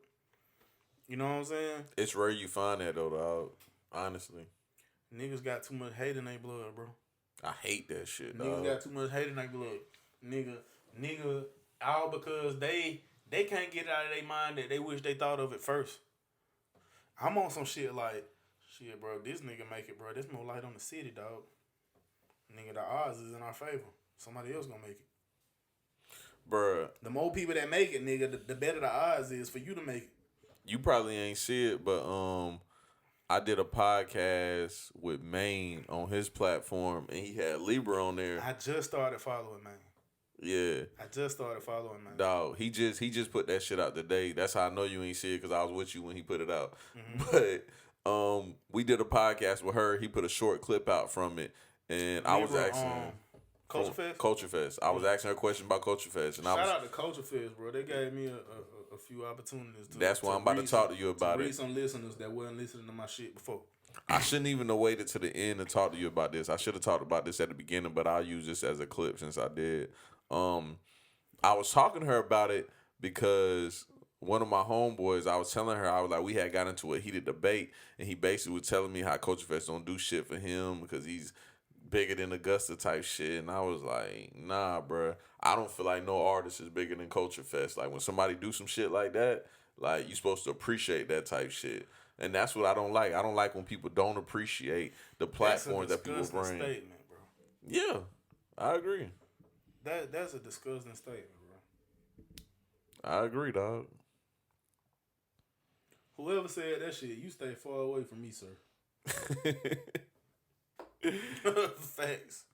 You know what I'm saying? It's rare you find that though, dog. Honestly, niggas got too much hate in their blood, bro. I hate that shit, dog. Niggas got too much hate in their blood. Nigga, all because they can't get it out of their mind that they wish they thought of it first. I'm on some shit like, shit, bro, this nigga make it, bro. There's more light on the city, dog. Nigga, the odds is in our favor. Somebody else gonna make it. Bruh, The more people that make it, nigga, the better the odds is for you to make it. you probably ain't see it, but I did a podcast with Maine on his platform, and he had Libra on there. I just started following, man. Yeah, I just started following, man. dog. He just put that shit out today. That's how I know you ain't see it, because I was with you when he put it out. But we did a podcast with her. He put a short clip out from it, and I was Libra, asking. Culture Fest? Culture Fest. I was asking her a question about Culture Fest, and Shout I was. out to Culture Fest, bro. They gave me a few opportunities. That's why I'm about to talk to you about it. Read some listeners that weren't listening to my shit before. I shouldn't even have waited to the end to talk to you about this. I should have talked about this at the beginning, but I'll use this as a clip since I did. I was talking to her about it because one of my homeboys, I was telling her, I was like, we had got into a heated debate, and he basically was telling me how Culture Fest don't do shit for him because he's bigger than Augusta type shit. And I was like, nah, bruh. I don't feel like no artist is bigger than Culture Fest. Like, when somebody do some shit like that, like, you supposed to appreciate that type shit. And that's what I don't like. I don't like when people don't appreciate the platforms that people bring. That's a disgusting statement, bro. Yeah, I agree. That's a disgusting statement, bro. I agree, dog. Whoever said that shit, you stay far away from me, sir. Facts.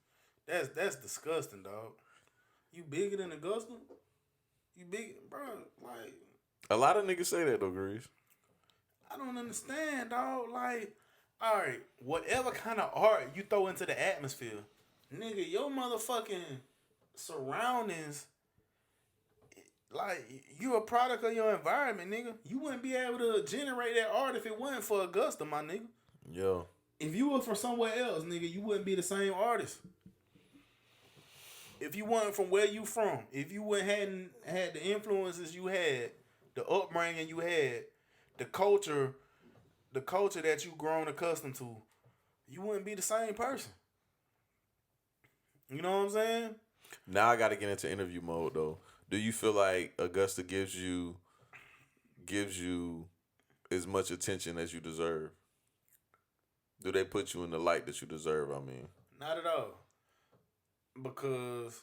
That's disgusting, dog. You bigger than Augusta? You big, bro? Like, A lot of niggas say that though, Grease. I don't understand, dog. Like, all right, whatever kind of art you throw into the atmosphere, nigga, your motherfucking surroundings, like, you a product of your environment, nigga. You wouldn't be able to generate that art if it wasn't for Augusta, my nigga. Yeah. If you were from somewhere else, nigga, you wouldn't be the same artist. If you weren't from where you from, if you hadn't had the influences you had, the upbringing you had, the culture that you grown accustomed to, you wouldn't be the same person. You know what I'm saying? Now I got to get into interview mode though. Do you feel like Augusta gives you as much attention as you deserve? Do they put you in the light that you deserve? I mean, Not at all. Because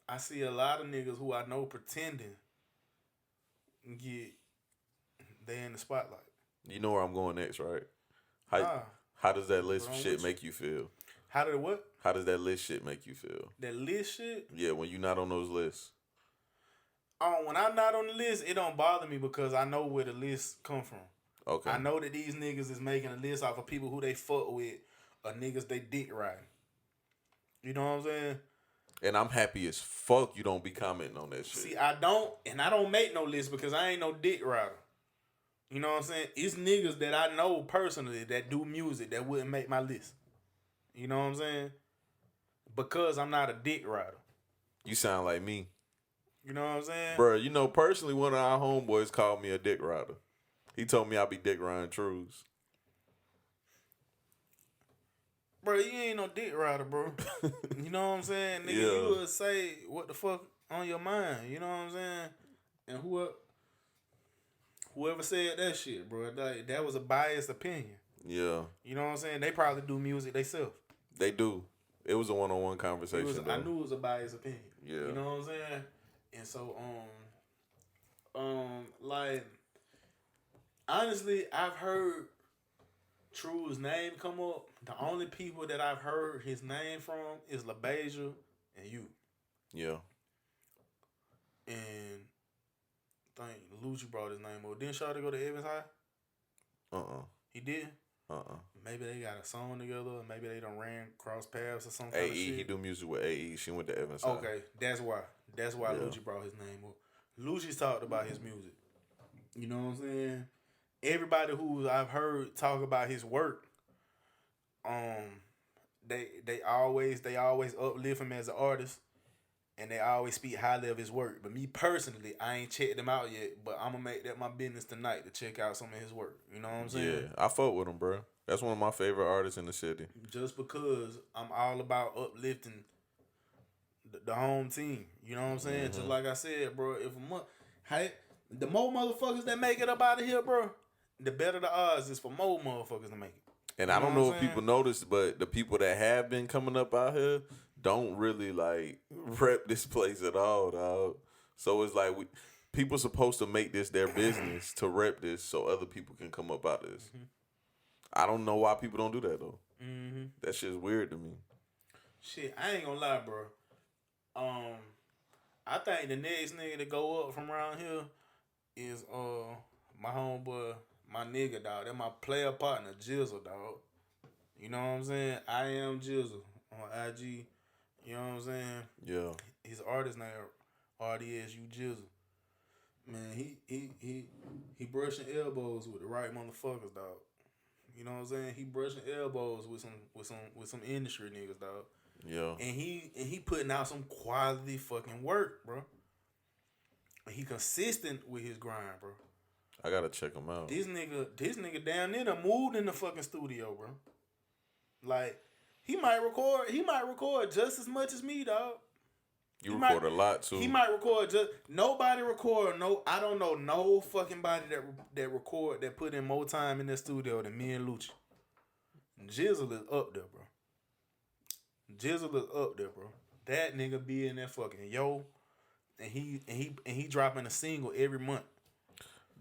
I see a lot of niggas who I know pretending they in the spotlight. you know where I'm going next, right? Nah. How does that list But I'm shit with you. make you feel? How did what? How does that list shit make you feel? That list shit? Yeah, when you're not on those lists. When I'm not on the list, it don't bother me because I know where the list come from. Okay. I know that these niggas is making a list off of people who they fuck with or niggas they dick riding. You know what I'm saying? And I'm happy as fuck you don't be commenting on that shit. See, I don't make no list because I ain't no dick rider. You know what I'm saying? It's niggas that I know personally that do music that wouldn't make my list. You know what I'm saying? Because I'm not a dick rider. You sound like me. You know what I'm saying? Bruh, you know, personally, one of our homeboys called me a dick rider. He told me I be dick riding trues. Bro, you ain't no dick rider, bro. You know what I'm saying? Nigga, Yeah. you would say what the fuck on your mind. You know what I'm saying? And whoever said that shit, bro, that was a biased opinion. Yeah. You know what I'm saying? They probably do music themselves. They do. It was a one-on-one conversation, though. I knew it was a biased opinion. Yeah. You know what I'm saying? And so, like, honestly, I've heard True's name come up. The only people that I've heard his name from is LaBeija and you. Yeah. And I think Lucci brought his name up. Didn't Shawty go to Evans High? He did? Maybe they got a song together. Maybe they done ran cross paths or some kind of shit. He do music with AE. She went to Evans High. Okay, that's why. That's why Yeah. Lucci brought his name up. Lucci's talked about his music. You know what I'm saying? Everybody who I've heard talk about his work, they always uplift him as an artist, and they always speak highly of his work. But me personally, I ain't checked him out yet. But I'm gonna make that my business tonight to check out some of his work. You know what I'm saying? Yeah, I fuck with him, bro. That's one of my favorite artists in the city. Just because I'm all about uplifting the home team. You know what I'm saying? Just like I said, bro, the more motherfuckers that make it up out of here, bro, the better the odds is for more motherfuckers to make it. And You I don't know know what if I'm people notice, but the people that have been coming up out here don't really like rep this place at all, dog. So it's like people supposed to make this their business to rep this so other people can come up out of this. Mm-hmm. I don't know why people don't do that though. Mm-hmm. That shit's weird to me. Shit, I ain't gonna lie, bro. I think the next nigga to go up from around here is my homeboy, my nigga, dog. That my player partner, Jizzle, dog. You know what I'm saying? I am Jizzle on IG. You know what I'm saying? Yeah. His artist name RDSU Jizzle. Man, he brushing elbows with the right motherfuckers, dog. You know what I'm saying? He brushing elbows with some industry niggas, dog. Yeah. And he putting out some quality fucking work, bro. He consistent with his grind, bro. I gotta check him out. This nigga down there done moved in the fucking studio, bro. Like, he might record just as much as me, dog. You record a lot too. He might record nobody record I don't know no fucking body that put in more time in the studio than me and Lucci. Jizzle is up there, bro. That nigga be in that fucking and he dropping a single every month.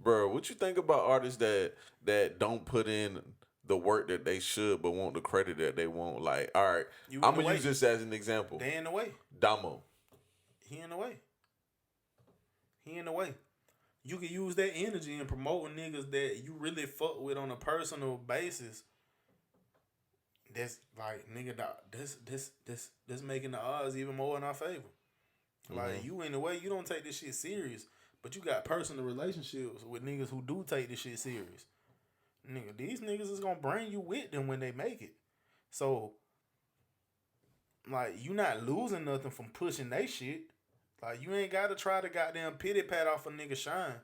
Bro, what you think about artists that don't put in the work that they should but want the credit that they want? Like, all right, I'm gonna use this as an example. They in the way. Damo. He in the way. You can use that energy in promoting niggas that you really fuck with on a personal basis. That's like, nigga, dog, this making the odds even more in our favor. Mm-hmm. Like, you in the way, you don't take this shit serious, but you got personal relationships with niggas who do take this shit serious. Nigga, these niggas is gonna bring you with them when they make it. So, like, you not losing nothing from pushing they shit. Like, you ain't gotta try to goddamn pity pat off a nigga shine.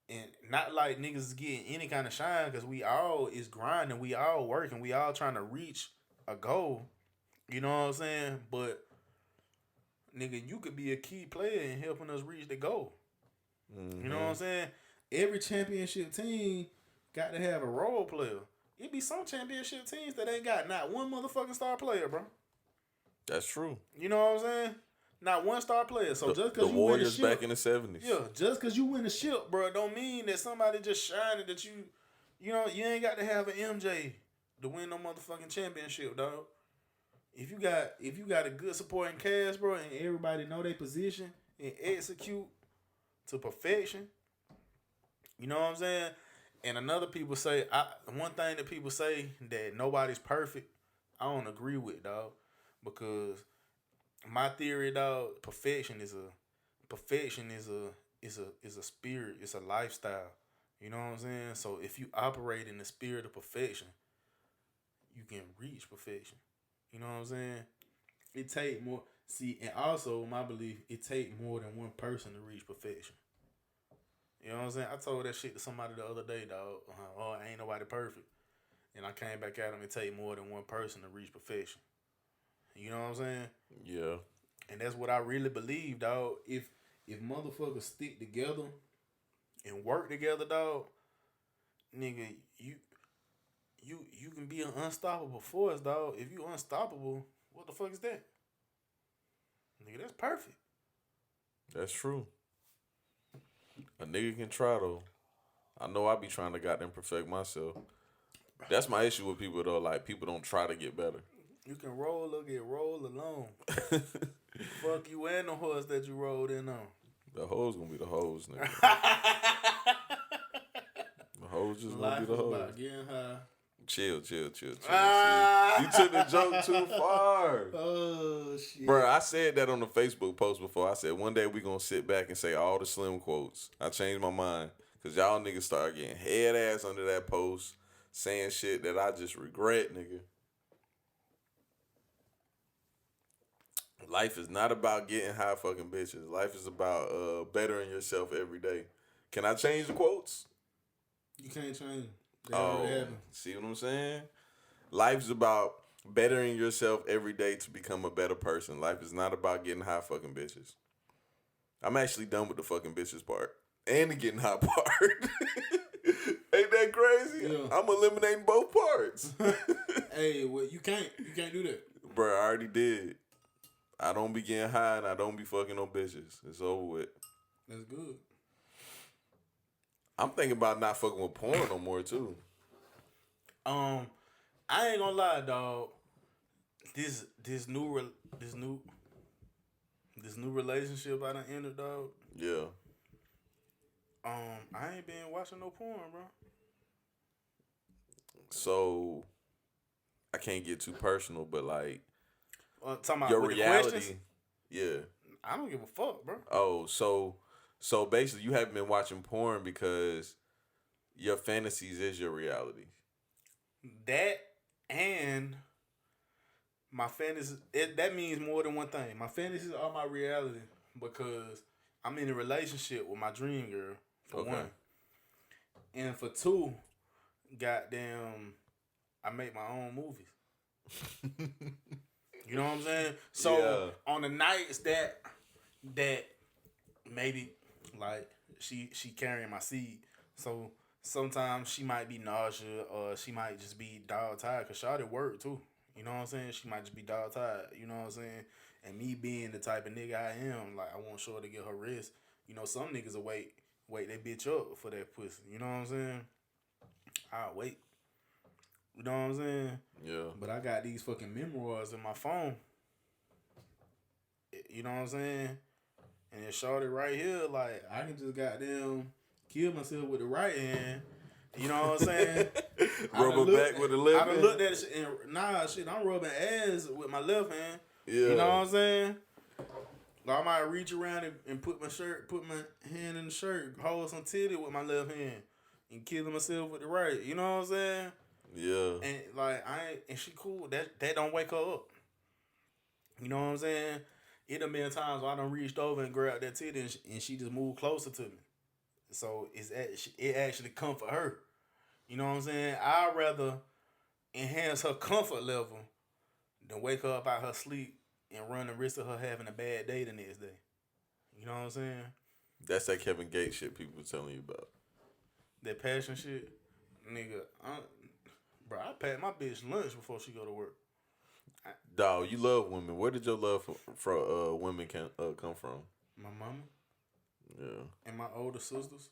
And not like niggas is getting any kind of shine, because we all is grinding, we all working, we all trying to reach a goal. You know what I'm saying? But, nigga, you could be a key player in helping us reach the goal. Mm-hmm. You know what I'm saying? Every championship team got to have a role player. It be some championship teams that ain't got not one motherfucking star player, bro. That's true. You know what I'm saying? Not one star player. So just because you Warriors win the ship, back in the 70s. Yeah, just because you win the ship, bro, don't mean that somebody just shining that you know, you ain't got to have an MJ to win no motherfucking championship, dog. If you got a good supporting cast, bro, and everybody know their position and execute to perfection, you know what I'm saying? And one thing that people say that nobody's perfect, I don't agree with, dog, because my theory, dog, perfection is a spirit, it's a lifestyle. You know what I'm saying? So if you operate in the spirit of perfection, you can reach perfection. You know what I'm saying? It take more. See, and also my belief, it take more than one person to reach perfection. You know what I'm saying? I told that shit to somebody the other day, dog. Oh, ain't nobody perfect. And I came back at them, it take more than one person to reach perfection. You know what I'm saying? Yeah. And that's what I really believe, dog. If motherfuckers stick together and work together, dog, nigga, you can be an unstoppable force, dog. If you unstoppable, what the fuck is that? Nigga, that's perfect. That's true. A nigga can try, though. I know I be trying to goddamn perfect myself. That's my issue with people, though. Like, people don't try to get better. You can roll or get rolled alone. Fuck you and the horse that you rolled in on. The hoes gonna be the hoes, nigga. The hoes just gonna be the hoes. About getting high. Chill. You took the joke too far. Oh, shit. Bro, I said that on the Facebook post before. I said one day we gonna sit back and say all the Slim quotes. I changed my mind. Because y'all niggas start getting head ass under that post, saying shit that I just regret, nigga. Life is not about getting high fucking bitches. Life is about bettering yourself every day. Can I change the quotes? You can't change them. They already happened. See what I'm saying? Life's about bettering yourself every day to become a better person. Life is not about getting high fucking bitches. I'm actually done with the fucking bitches part. And the getting high part. Ain't that crazy? Yeah. I'm eliminating both parts. Hey, well, you can't do that. Bro, I already did. I don't be getting high and I don't be fucking no bitches. It's over with. That's good. I'm thinking about not fucking with porn no more too. I ain't gonna lie, dog. This new relationship I done entered, dog. Yeah. I ain't been watching no porn, bro. So I can't get too personal, but like Talking about your with the reality. questions, Yeah. I don't give a fuck, bro. Oh, so basically you haven't been watching porn because your fantasies is your reality. That and my fantasies, that means more than one thing. My fantasies are my reality because I'm in a relationship with my dream girl, for one. And for two, goddamn, I make my own movies. You know what I'm saying? So on the nights that maybe like she carrying my seed, so sometimes she might be nauseous or she might just be dog tired because shawty work too. You know what I'm saying? She might just be dog tired. You know what I'm saying? And me being the type of nigga I am, like I want sure to get her rest. You know, some niggas will wait that bitch up for that pussy. You know what I'm saying? I'll wait. You know what I'm saying? Yeah. But I got these fucking memoirs in my phone. You know what I'm saying? And it's shorty right here, like I can just goddamn kill myself with the right hand. You know what I'm saying? Rub her back with the left I done hand. looked at it and I'm rubbing ass with my left hand. Yeah. You know what I'm saying? I might reach around and put my hand in the shirt, hold some titty with my left hand, and kill myself with the right. You know what I'm saying? Yeah. And like and she cool. That don't wake her up. You know what I'm saying? It done been times where I done reached over and grabbed that titty and she just moved closer to me. So it actually comfort her. You know what I'm saying? I'd rather enhance her comfort level than wake her up out her sleep and run the risk of her having a bad day the next day. You know what I'm saying? That's that Kevin Gates shit people were telling you about. That passion shit. Nigga, bro, I pack my bitch lunch before she go to work. Dawg, you love women. Where did your love for women come from? My mama. Yeah. And my older sisters.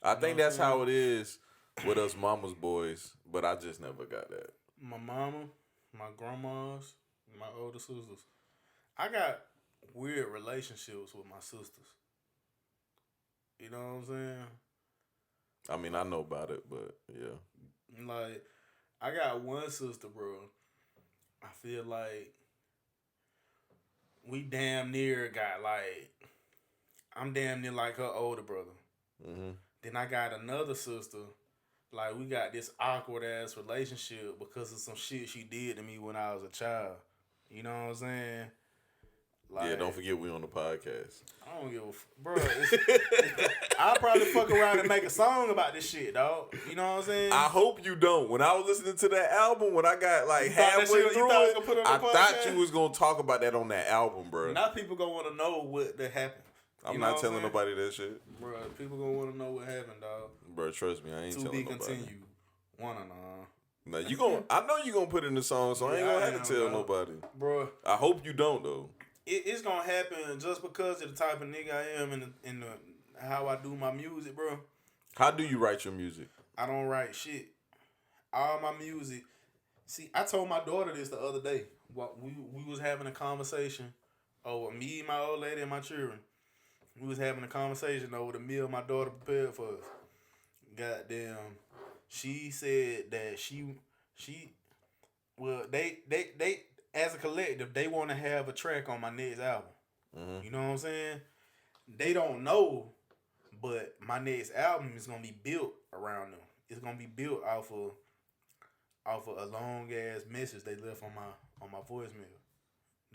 I think that's how it is with us mama's boys, but I just never got that. My mama, my grandmas, my older sisters. I got weird relationships with my sisters. You know what I'm saying? I mean, I know about it, but yeah. Like, I got one sister, bro. I feel like we damn near got like, I'm damn near like her older brother. Mm-hmm. Then I got another sister. Like, we got this awkward ass relationship because of some shit she did to me when I was a child. You know what I'm saying? Like, Yeah, don't forget we on the podcast. I don't give a bro. I'll probably fuck around and make a song about this shit, dog. You know what I'm saying? I hope you don't. When I was listening to that album, when I got like halfway through it, I thought you was gonna talk about that on that album, bro. Now people gonna want to know what that happened. I'm not telling nobody that shit, bro. People gonna want to know what happened, dog. Bro, trust me, I ain't telling nobody. To be continued. Now you gonna, I know you gonna put it in the song, so I ain't gonna have to tell nobody, bro. I hope you don't though. It's gonna happen just because of the type of nigga I am and how I do my music, bro. How do you write your music? I don't write shit. All my music. See, I told my daughter this the other day. We was having a conversation over me, my old lady, and my children. We was having a conversation over the meal my daughter prepared for us. Goddamn. She said that they as a collective, they want to have a track on my next album. Mm-hmm. You know what I'm saying? They don't know, but my next album is gonna be built around them. It's gonna be built off of a long ass message they left on my voicemail.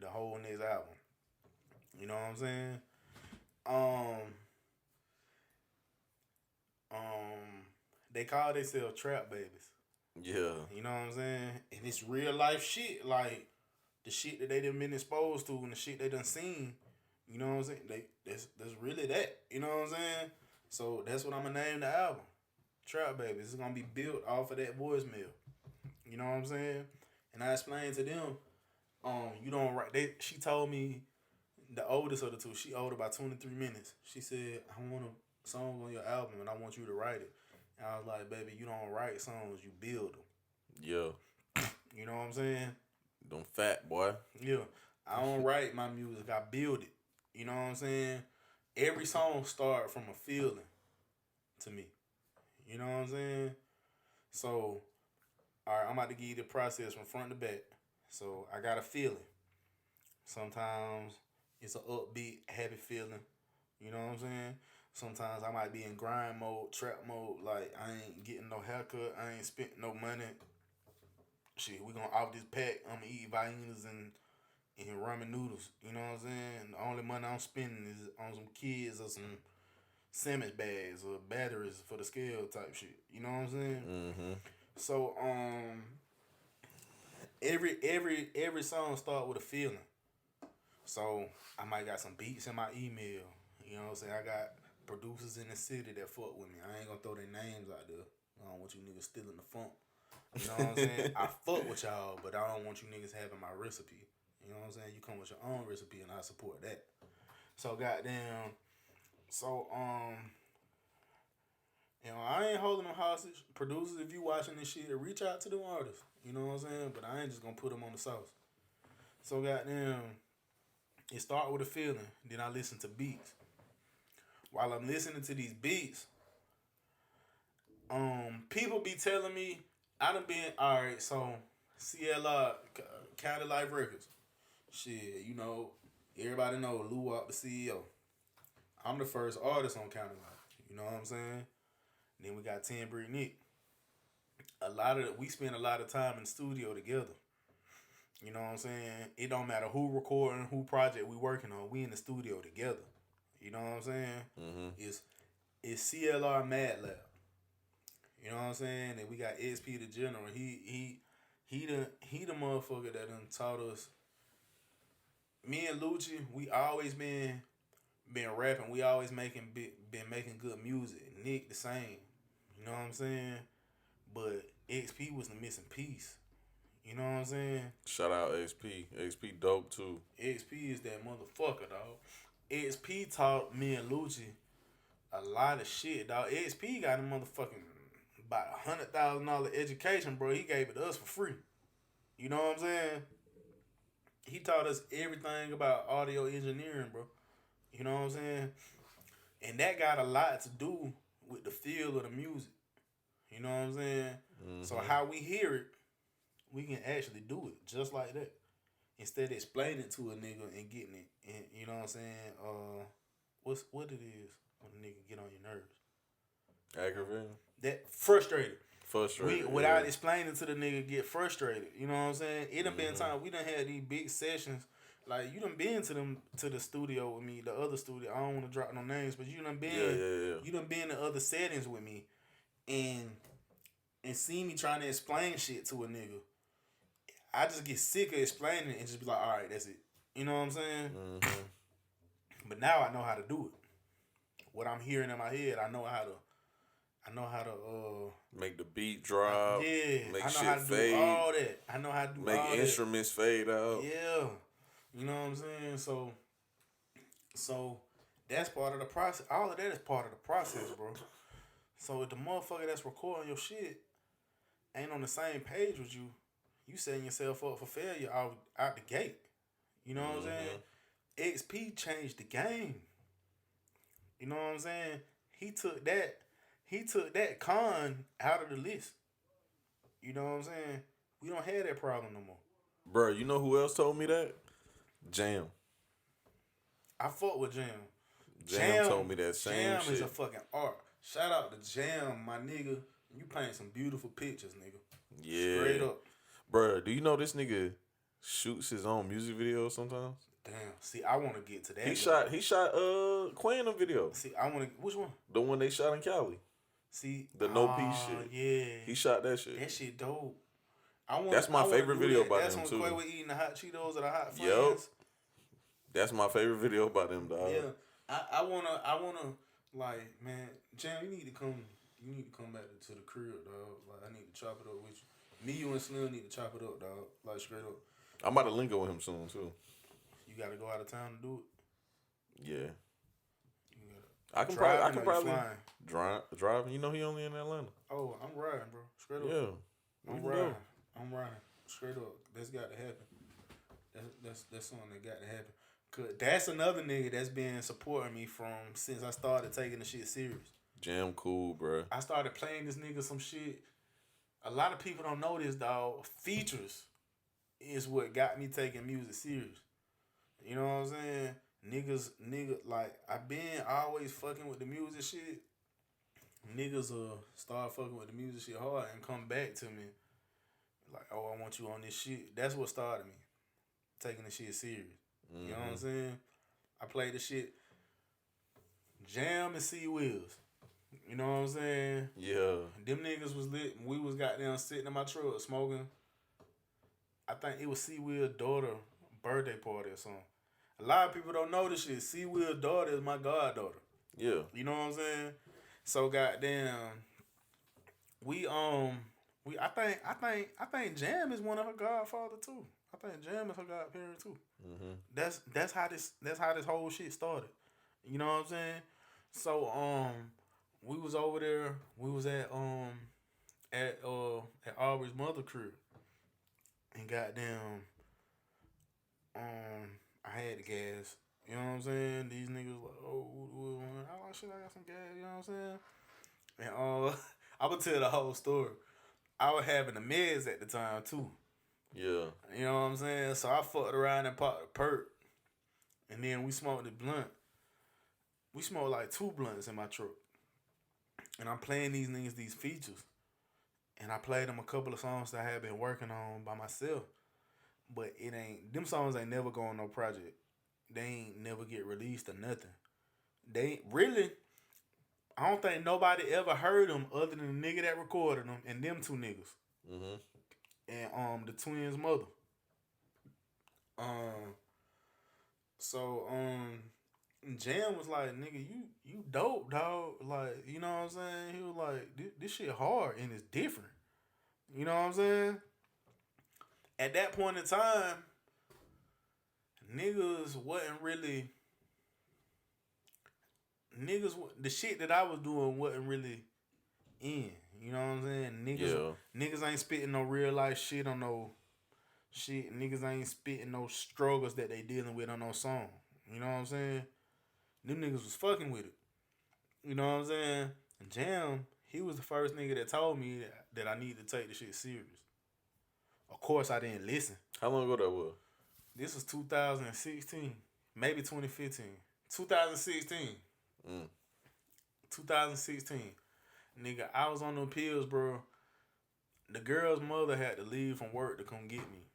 The whole next album. You know what I'm saying? They call themselves trap babies. Yeah. You know what I'm saying? And it's real life shit, like the shit that they done been exposed to and the shit they done seen. You know what I'm saying? That's really that. You know what I'm saying? So that's what I'm gonna name the album. Trap Babies. It's gonna be built off of that voicemail. You know what I'm saying? And I explained to them, You don't write. She told me the oldest of the two. She older by 23 minutes. She said, "I want a song on your album, and I want you to write it." And I was like, "Baby, you don't write songs. You build them." Yeah. You know what I'm saying? Them fat boy. Yeah. I don't write my music. I build it. You know what I'm saying? Every song start from a feeling to me. You know what I'm saying? So, all right, I'm about to give you the process from front to back. So, I got a feeling. Sometimes it's an upbeat, happy feeling. You know what I'm saying? Sometimes I might be in grind mode, trap mode. Like, I ain't getting no haircut. I ain't spent no money. Shit, we gonna off this pack. I'm gonna eat viennas and ramen noodles. You know what I'm saying? The only money I'm spending is on some kids or some sandwich bags or batteries for the scale type shit. You know what I'm saying? Mm-hmm. So every song start with a feeling. So I might got some beats in my email. You know what I'm saying? I got producers in the city that fuck with me. I ain't gonna throw their names out there. I don't want you niggas stealing the funk. You know what I'm saying? I fuck with y'all, but I don't want you niggas having my recipe. You know what I'm saying? You come with your own recipe and I support that. So goddamn. So you know, I ain't holding them hostage. Producers, if you watching this shit, reach out to them artists. You know what I'm saying? But I ain't just gonna put them on the sauce. So goddamn, it start with a feeling. Then I listen to beats. While I'm listening to these beats, people be telling me I done been alright. So CLR, Cheflife Records, shit, you know, everybody know Lou Wop, the CEO. I'm the first artist on Cheflife. You know what I'm saying? Then we got Ten Brick Nick. We spend a lot of time in the studio together. You know what I'm saying? It don't matter who recording, who project we working on. We in the studio together. You know what I'm saying? Mm-hmm. It's CLR Mad Lab. You know what I'm saying? And we got SP the General. He the motherfucker that done taught us. Me and Lucci, we always been rapping. We always been making good music. Nick the same. You know what I'm saying? But XP was the missing piece. You know what I'm saying? Shout out XP. XP dope too. XP is that motherfucker, dog. XP taught me and Lucci a lot of shit, dog. XP got a motherfucking about $100,000 education, bro. He gave it to us for free. You know what I'm saying? He taught us everything about audio engineering, bro. You know what I'm saying? And that got a lot to do with the feel of the music. You know what I'm saying? Mm-hmm. So how we hear it, we can actually do it just like that. Instead of explaining it to a nigga and getting it. And you know what I'm saying? What it is when a nigga get on your nerves? Aggravating? That frustrated. Frustrated. Without explaining to the nigga, get frustrated. You know what I'm saying? It done been time we done had these big sessions. Like you done been to the studio with me, the other studio. I don't want to drop no names, but you done been you done been in other settings with me, and see me trying to explain shit to a nigga. I just get sick of explaining it and just be like, all right, that's it. You know what I'm saying? Mm-hmm. But now I know how to do it. What I'm hearing in my head, I know how to make the beat drop. Make I know shit how to fade. do all that. I know how to do make all instruments that. fade out. Yeah. You know what I'm saying? So that's part of the process. All of that is part of the process, bro. So if the motherfucker that's recording your shit ain't on the same page with you, you setting yourself up for failure out the gate. You know what I'm saying? XP changed the game. You know what I'm saying? He took that con out of the list. You know what I'm saying? We don't have that problem no more. Bro, you know who else told me that? Jam. I fuck with Jam. Jam told me that same shit. Jam is a fucking art. Shout out to Jam, my nigga. You paint some beautiful pictures, nigga. Yeah. Straight up. Bro, do you know this nigga shoots his own music videos sometimes? Damn. See, I want to get to that. He shot Queen a video. See, I want to. Which one? The one they shot in Cali. See, the no peace shit. Yeah. He shot that shit. That shit dope. That's my favorite video by them too. That's when Quay was eating the hot Cheetos or the hot Friends. Yup. That's my favorite video by them, dog. Yeah. I wanna like, man, Jam, you need to come back to the crib, dog. Like, I need to chop it up with you. Me, you and Slim need to chop it up, dog. Like, straight up. I'm about to link up with him soon too. You got to go out of town to do it. Yeah. You I can Driving or you probably flying? driving. You know he only in Atlanta. Oh, I'm riding, bro. Straight up. Yeah. I'm riding. I'm riding. Straight up. That's got to happen. That's something that got to happen. Cause that's another nigga that's been supporting me from since I started taking the shit serious. Jam cool, bro. I started playing this nigga some shit. A lot of people don't know this, dog. Features is what got me taking music serious. You know what I'm saying? Nigga, like, I been always fucking with the music shit. Niggas start fucking with the music shit hard and come back to me. Like, oh, I want you on this shit. That's what started me. Taking the shit serious. You know what I'm saying? I played the shit Jam and C Wills. You know what I'm saying? Yeah. Them niggas was lit. We was goddamn sitting in my truck smoking. I think it was C Will's daughter birthday party or something. A lot of people don't know this shit. C Will's daughter is my goddaughter. Yeah. You know what I'm saying? So goddamn, I think Jam is one of her godfather too. I think Jam is her godparent too. That's how this whole shit started. You know what I'm saying? So we was over there. We was at Aubrey's mother crib, and goddamn, I had the gas. You know what I'm saying? These niggas like, oh, I like shit. I got some gas. You know what I'm saying? And I would tell the whole story. I was having the meds at the time too. Yeah. You know what I'm saying? So I fucked around and popped a perk, and then we smoked the blunt. We smoked like 2 blunts in my truck. And I'm playing these niggas these features. And I played them a couple of songs that I had been working on by myself. But them songs ain't never go on no project. They ain't never get released or nothing. They ain't really, I don't think nobody ever heard them other than the nigga that recorded them and them 2 niggas. And the twins' mother. Jam was like, nigga, you dope, dog. Like, you know what I'm saying? He was like, this shit hard and it's different. You know what I'm saying? At that point in time, niggas wasn't really... the shit that I was doing wasn't really in. You know what I'm saying? Niggas ain't spitting no real life shit on no shit. Niggas ain't spitting no struggles that they dealing with on no song. You know what I'm saying? Them niggas was fucking with it. You know what I'm saying? And Jam, he was the first nigga that told me that I need to take the shit serious. Of course, I didn't listen. How long ago that was? This was 2016, maybe 2015. 2016. 2016. Nigga, I was on them pills, bro. The girl's mother had to leave from work to come get me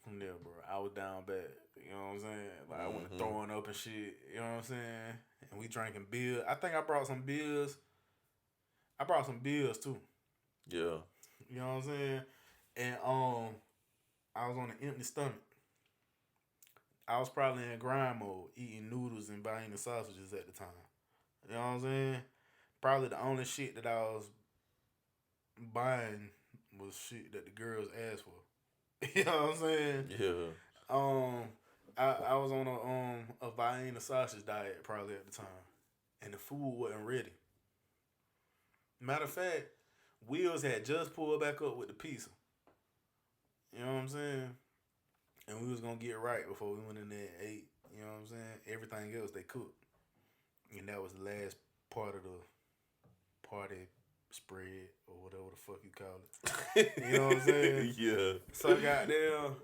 from there, bro. I was down bad. You know what I'm saying? Like, I went throwing up and shit. You know what I'm saying? And we drinking beer. I think I brought some beers. I brought some beers, too. Yeah. You know what I'm saying? And I was on an empty stomach. I was probably in grind mode, eating noodles and buying the sausages at the time. You know what I'm saying? Probably the only shit that I was buying was shit that the girls asked for. You know what I'm saying? Yeah. I was on a Vienna sausage diet probably at the time, and the food wasn't ready. Matter of fact, Wheels had just pulled back up with the pizza. You know what I'm saying? And we was gonna get right before we went in there and ate. You know what I'm saying? Everything else they cooked, and that was the last part of the party spread or whatever the fuck you call it. You know what I'm saying? Yeah. So goddamn,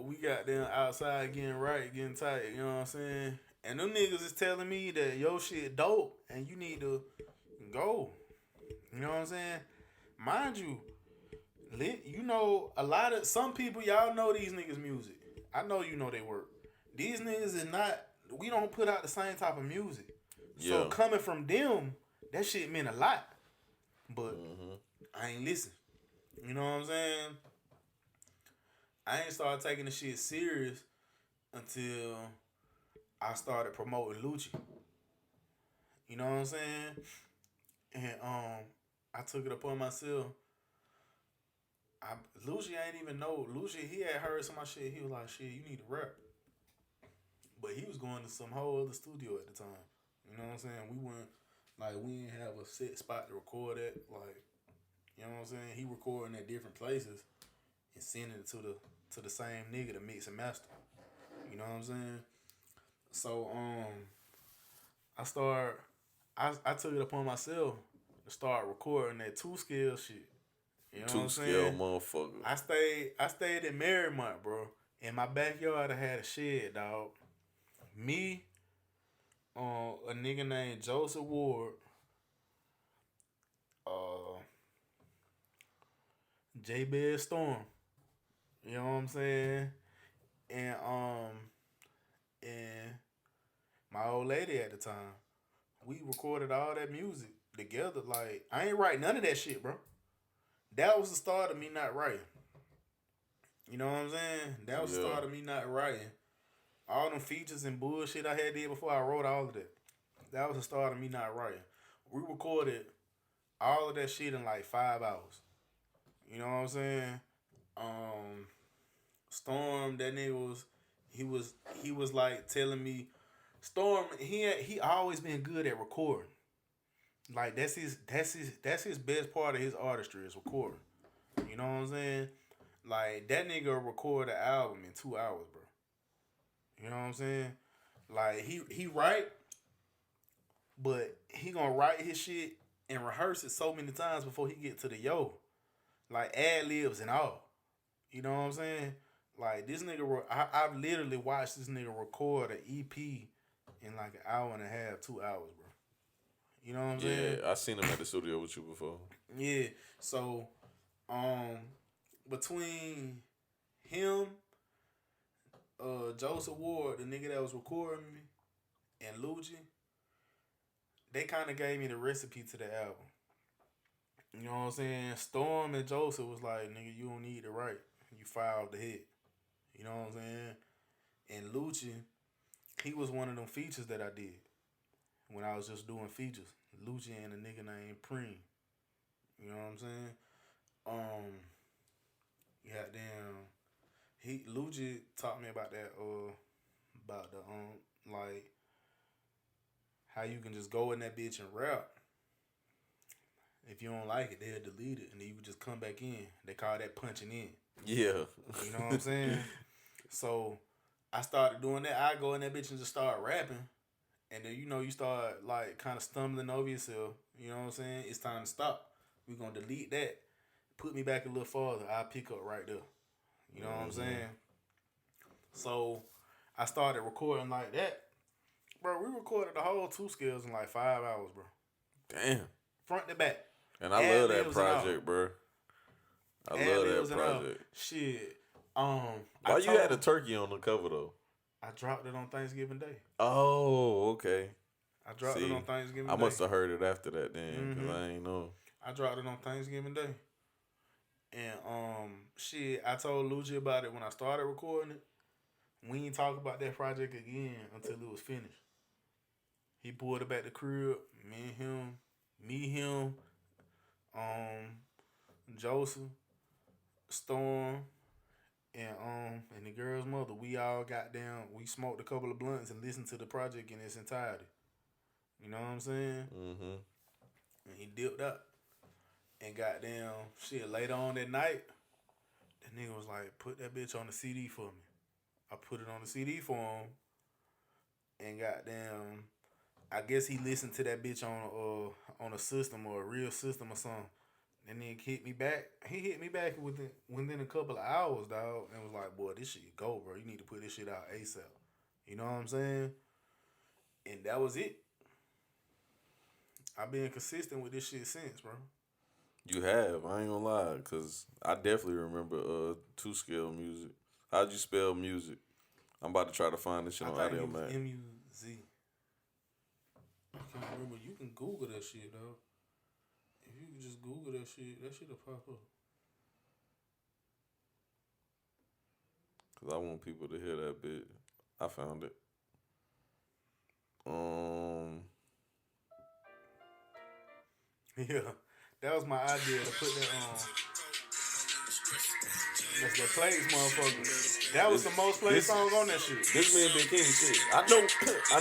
we got them outside getting right, getting tight. You know what I'm saying? And them niggas is telling me that your shit dope and you need to go. You know what I'm saying? Mind you, some people, y'all know these niggas' music. I know you know they work. These niggas is not, we don't put out the same type of music. So coming from them, that shit meant a lot. But I ain't listen. You know what I'm saying? I ain't started taking the shit serious until I started promoting Lucci. You know what I'm saying? And I took it upon myself. I Lucy ain't even know. Lucy, he had heard some of my shit. He was like, shit, you need to rap. But he was going to some whole other studio at the time. You know what I'm saying? We didn't have a set spot to record at. Like, you know what I'm saying? He recording at different places and sending it to the same nigga to mix and master. You know what I'm saying? So I took it upon myself to start recording that 2-scale shit. You know what I'm saying? 2-scale motherfucker. I stayed in Marymount, bro. In my backyard, I had a shed, dog. Me, a nigga named Joseph Ward, J-Bed Storm. You know what I'm saying? And my old lady at the time. We recorded all that music together. Like, I ain't write none of that shit, bro. That was the start of me not writing. You know what I'm saying? That was the start of me not writing. All them features and bullshit I had did before I wrote all of that. That was the start of me not writing. We recorded all of that shit in like 5 hours. You know what I'm saying? Storm, that nigga he was like telling me, Storm, he always been good at recording. Like that's his best part of his artistry is recording. You know what I'm saying? Like that nigga record an album in 2 hours, bro. You know what I'm saying? Like he write, but he gonna write his shit and rehearse it so many times before he get to the like ad libs and all. You know what I'm saying? Like this nigga, I've literally watched this nigga record an EP in like an hour and a half, 2 hours, bro. You know what I'm saying? Yeah, I seen him at the studio with you before. Yeah. So, between him, Joseph Ward, the nigga that was recording me, and Luigi, they kind of gave me the recipe to the album. You know what I'm saying? Storm and Joseph was like, nigga, you don't need to write. You filed the hit. You know what I'm saying? And Lucci, he was one of them features that I did when I was just doing features. Lucci and a nigga named Preem. You know what I'm saying? Lucci taught me about that, about the like how you can just go in that bitch and rap. If you don't like it, they'll delete it, and then you can just come back in. They call that punching in. Yeah. You know what I'm saying? So I started doing that. I go in that bitch and just start rapping. And then, you start like kind of stumbling over yourself. You know what I'm saying? It's time to stop. We're going to delete that. Put me back a little farther. I'll pick up right there. You know what I'm saying? So I started recording like that. Bro, we recorded the whole 2 scales in like 5 hours, bro. Damn. Front to back. And I love that project, bro. I love that project. Shit. Why you had a turkey on the cover though? I dropped it on Thanksgiving Day. Oh, okay. I dropped it on Thanksgiving Day. I must have heard it after that then, because I ain't know. I dropped it on Thanksgiving Day. And shit, I told Luigi about it when I started recording it. We ain't talk about that project again until it was finished. He pulled it back to crib. Me, him, Joseph, Storm, and the girl's mother. We all got down. We smoked a couple of blunts and listened to the project in its entirety. You know what I'm saying? Mm-hmm. And he dipped up. And goddamn, shit, later on that night, that nigga was like, put that bitch on the CD for me. I put it on the CD for him. And goddamn, I guess he listened to that bitch on a system or a real system or something. And then hit me back. He hit me back within a couple of hours, dog. And was like, boy, this shit go, bro. You need to put this shit out ASAP. You know what I'm saying? And that was it. I've been consistent with this shit since, bro. You have. I ain't gonna lie, because I definitely remember 2-scale music. How'd you spell music? I'm about to try to find this shit on Audio Mac. M-U-Z. I can't remember. You can Google that shit, dog. If you can just Google that shit'll pop up. Because I want people to hear that bit. I found it. Yeah. That was my idea to put that on. That's that plays, motherfucker. That was the most played song on that shit. This me and Big King shit. I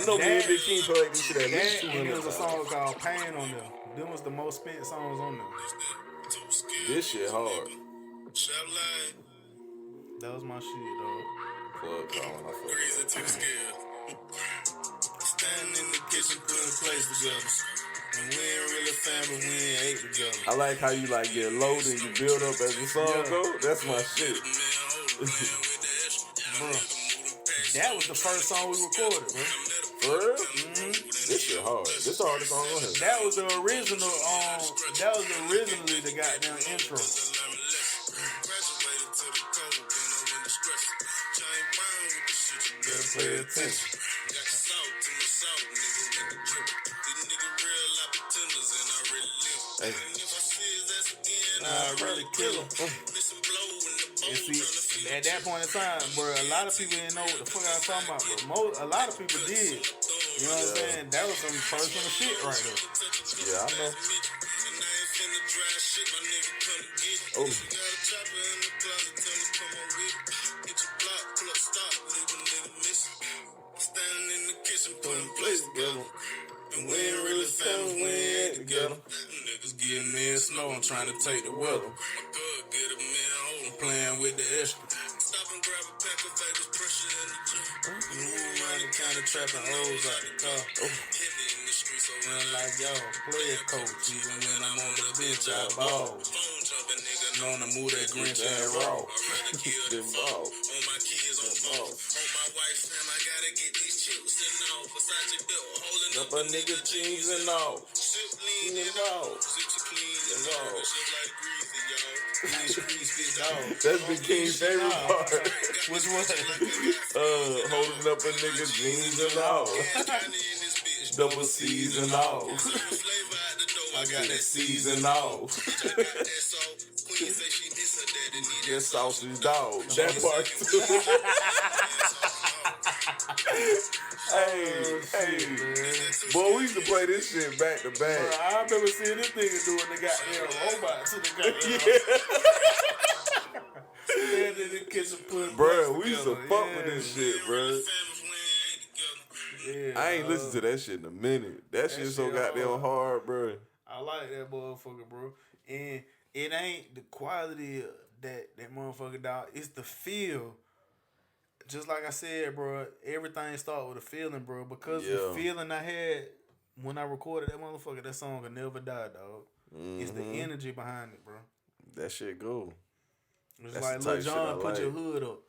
know me and Big King played this shit at least That 200 and there was a times. song called Pain on there. Them was the most spent songs on there. This shit hard. That was my shit, dog. Plug calling, I fuck with that. Standing in the kitchen, putting plates together. And we ain't really family, we ain't ate together. I like how you like get loaded and you build up as the song go. That's my shit. Bro, that was the first song we recorded, bro. For real? Mm-hmm. This shit hard. This the hardest song on here. That was the original, that was originally the goddamn intro. Better pay attention. Hey. I really kill him. And see, at that point in time, bro, a lot of people didn't know what the fuck I was talking about, bro. A lot of people did. You know what I'm saying? That was some personal shit right there. Yeah, I know. Oh. And we ain't really family, we ain't together. Niggas getting in snow, I'm trying to take the weather. I'm playing with the extra. Running, kind of trapping O's out the car. Run like y'all, play a coach. Even when I'm on the bench, I ball. Known to move that Grinch and raw. Then ball. On my kids, on ball. On my wife's time, I gotta get these chips and all. Versace belt, holding Up a nigga jeans and all. Sip lean And all. Zips clean And all. Cheflife Greaze, y'all. That's Big King's favorite part. Which one? Holding up a nigga jeans and all. Double C's and all. I got that C's and all. That sausage dog. That part too. Hey. Boy, we used to play this shit back to back. Bro, I remember seeing this nigga doing the goddamn robots in the goddamn. Yeah, in the kitchen putting Bro, plates we used to together. fuck with this shit, bro. Yeah, I ain't listened to that shit in a minute. That shit so shit goddamn hard, bro. I like that motherfucker, bro. And it ain't the quality that motherfucker, dog. It's the feel. Just like I said, bro, everything start with a feeling, bro. Because the feeling I had when I recorded that motherfucker, that song will never die, dog. Mm-hmm. It's the energy behind it, bro. That shit go. It's That's like the Lil type Jon, shit I put your like. hood up.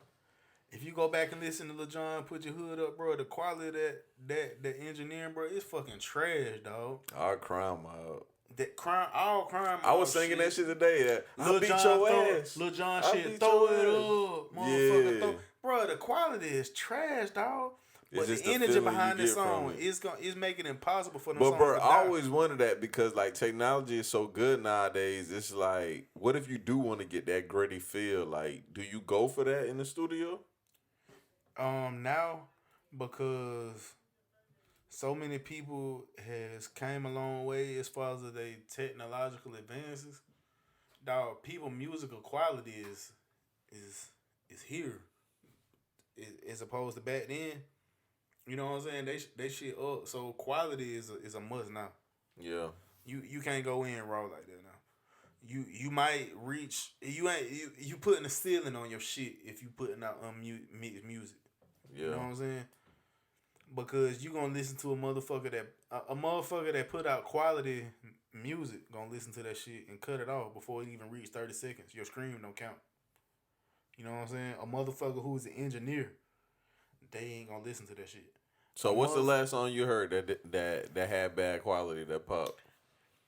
If you go back and listen to Lil Jon, put your hood up, bro, the quality of that engineering, bro, it's fucking trash, dog. I'll crime out. That crime, all crime. I was singing that shit today. I Lil beat Jon your ass. Lil Jon I shit, beat throw your it ass. up, motherfucker. Yeah. Throw. Bro, the quality is trash, dog. But It's just the the energy feeling behind you this get from song it. is making it impossible for them But songs bro, to I die. always wonder that because like technology is so good nowadays. It's like, what if you do want to get that gritty feel? Like, do you go for that in the studio? Now, because so many people has came a long way as far as they technological advances. Dog, people musical quality is here, as opposed to back then. You know what I'm saying? They shit up. So quality is a must now. Yeah. You can't go in raw like that now. You might reach you putting a ceiling on your shit if you putting out mixed music. Yeah. You know what I'm saying? Because you gonna listen to a motherfucker that put out quality music gonna listen to that shit and cut it off before it even reach 30 seconds. Your scream don't count. You know what I'm saying? A motherfucker who's an engineer, they ain't gonna listen to that shit. So what's the last song you heard that had bad quality that popped?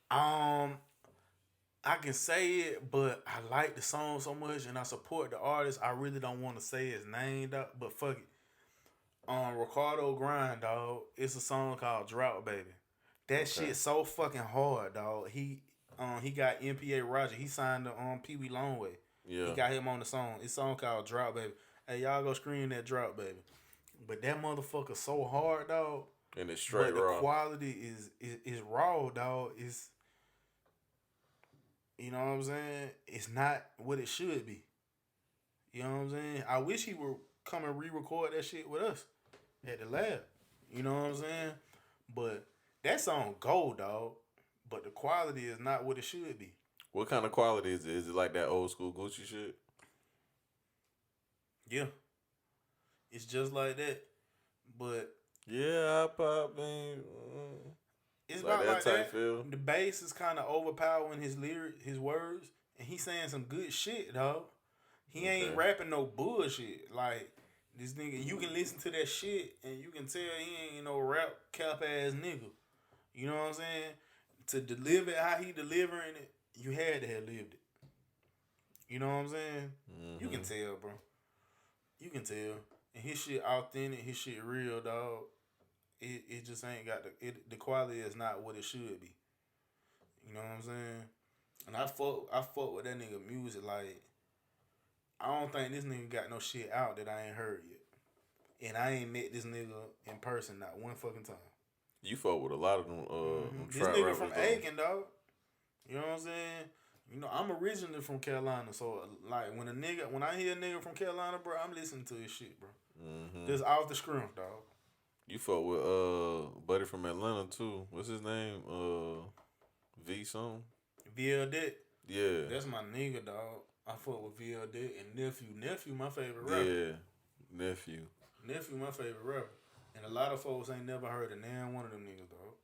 I can say it, but I like the song so much and I support the artist. I really don't want to say his name, dog, but fuck it. Ricardo Grind, dog. It's a song called Drought Baby. That shit so fucking hard, dog. He got MPA Roger. He signed to Pee Wee Longway. Yeah. He got him on the song. It's a song called Drought Baby. Hey, y'all go scream that Drought Baby. But that motherfucker so hard, dog. And it's straight but raw. the quality is raw, dog. It's, you know what I'm saying? It's not what it should be. You know what I'm saying? I wish he would come and re-record that shit with us at the lab. You know what I'm saying? But that song gold, dog. But the quality is not what it should be. What kind of quality is it? Is it like that old school Gucci shit? Yeah. It's just like that. But Yeah, I pop man. it's Like not that like type that. feel. The bass is kind of overpowering his lyric, his words, and he's saying some good shit, dog. He ain't rapping no bullshit. Like this nigga, you can listen to that shit and you can tell he ain't no rap cap ass nigga. You know what I'm saying? To deliver it how he delivering it, you had to have lived it. You know what I'm saying? You can tell, bro. You can tell. And his shit authentic, his shit real, dog. It just ain't got the quality is not what it should be. You know what I'm saying? And I fuck with that nigga music. Like, I don't think this nigga got no shit out that I ain't heard yet. And I ain't met this nigga in person not one fucking time. You fuck with a lot of them. This Trap nigga rappers, from though. Aiken, dog. You know what I'm saying? You know, I'm originally from Carolina, so like when I hear a nigga from Carolina, bro, I'm listening to his shit, bro. Just off the scrim, dog. You fuck with buddy from Atlanta too. What's his name? V something. VL Dick. Yeah. That's my nigga, dog. I fuck with VL Dick and Nephew, my favorite rapper. Yeah. Nephew, my favorite rapper. And a lot of folks ain't never heard of nan one of them niggas, dog.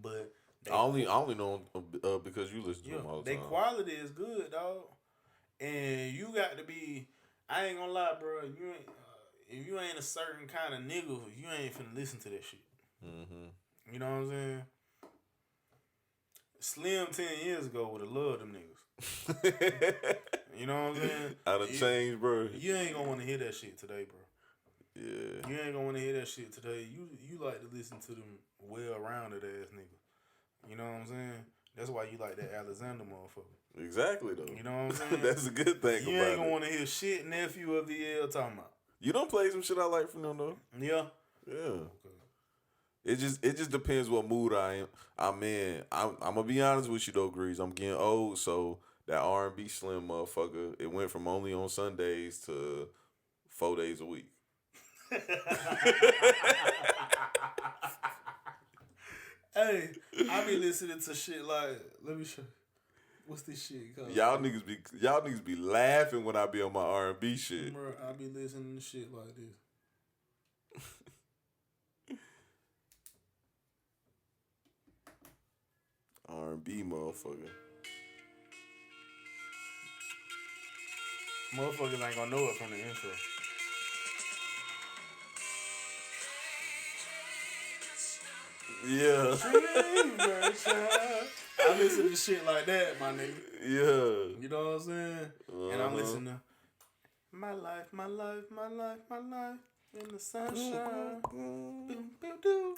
But I only know him because you listen to him all the time. Their quality is good, dog. And you got to be. I ain't gonna lie, bro. You ain't. If you ain't a certain kind of nigga, you ain't finna listen to that shit. You know what I'm saying? Slim 10 years ago would have loved them niggas. You know what I'm saying? I done changed, bro. You ain't gonna want to hear that shit today, bro. Yeah. You ain't gonna want to hear that shit today. You like to listen to them well-rounded ass niggas. You know what I'm saying? That's why you like that Alexander motherfucker. Exactly, though. You know what I'm saying? That's a good thing You about ain't gonna it. want to hear shit Nephew of VL talking about. You don't play some shit I like from them, though. Yeah. Yeah. It just depends what mood I'm in. I'm gonna be honest with you though, Grease. I'm getting old, so that R&B Slim motherfucker, it went from only on Sundays to 4 days a week. Hey, I be listening to shit like, let me show you. What's this shit called? Y'all niggas be laughing when I be on my R&B shit. Bro, I be listening to shit like this. R&B motherfucker. Motherfuckers ain't gonna know it from the intro. Yeah. I listen to shit like that, my nigga. Yeah. You know what I'm saying? And I'm listening to My Life, My Life, My Life, My Life in the sunshine.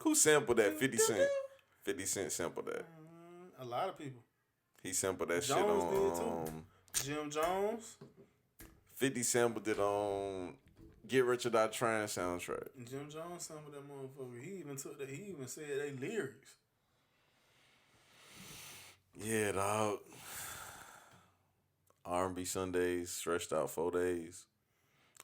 Who sampled that? 50 Cent. 50 Cent sampled that. A lot of people. He sampled that Jones shit did on too. Jim Jones. 50 sampled it on Get Rich or Die Trying soundtrack. Jim Jones sampled that motherfucker. He even took that. He even said they lyrics. Yeah, dog. R&B Sundays, stretched out 4 days.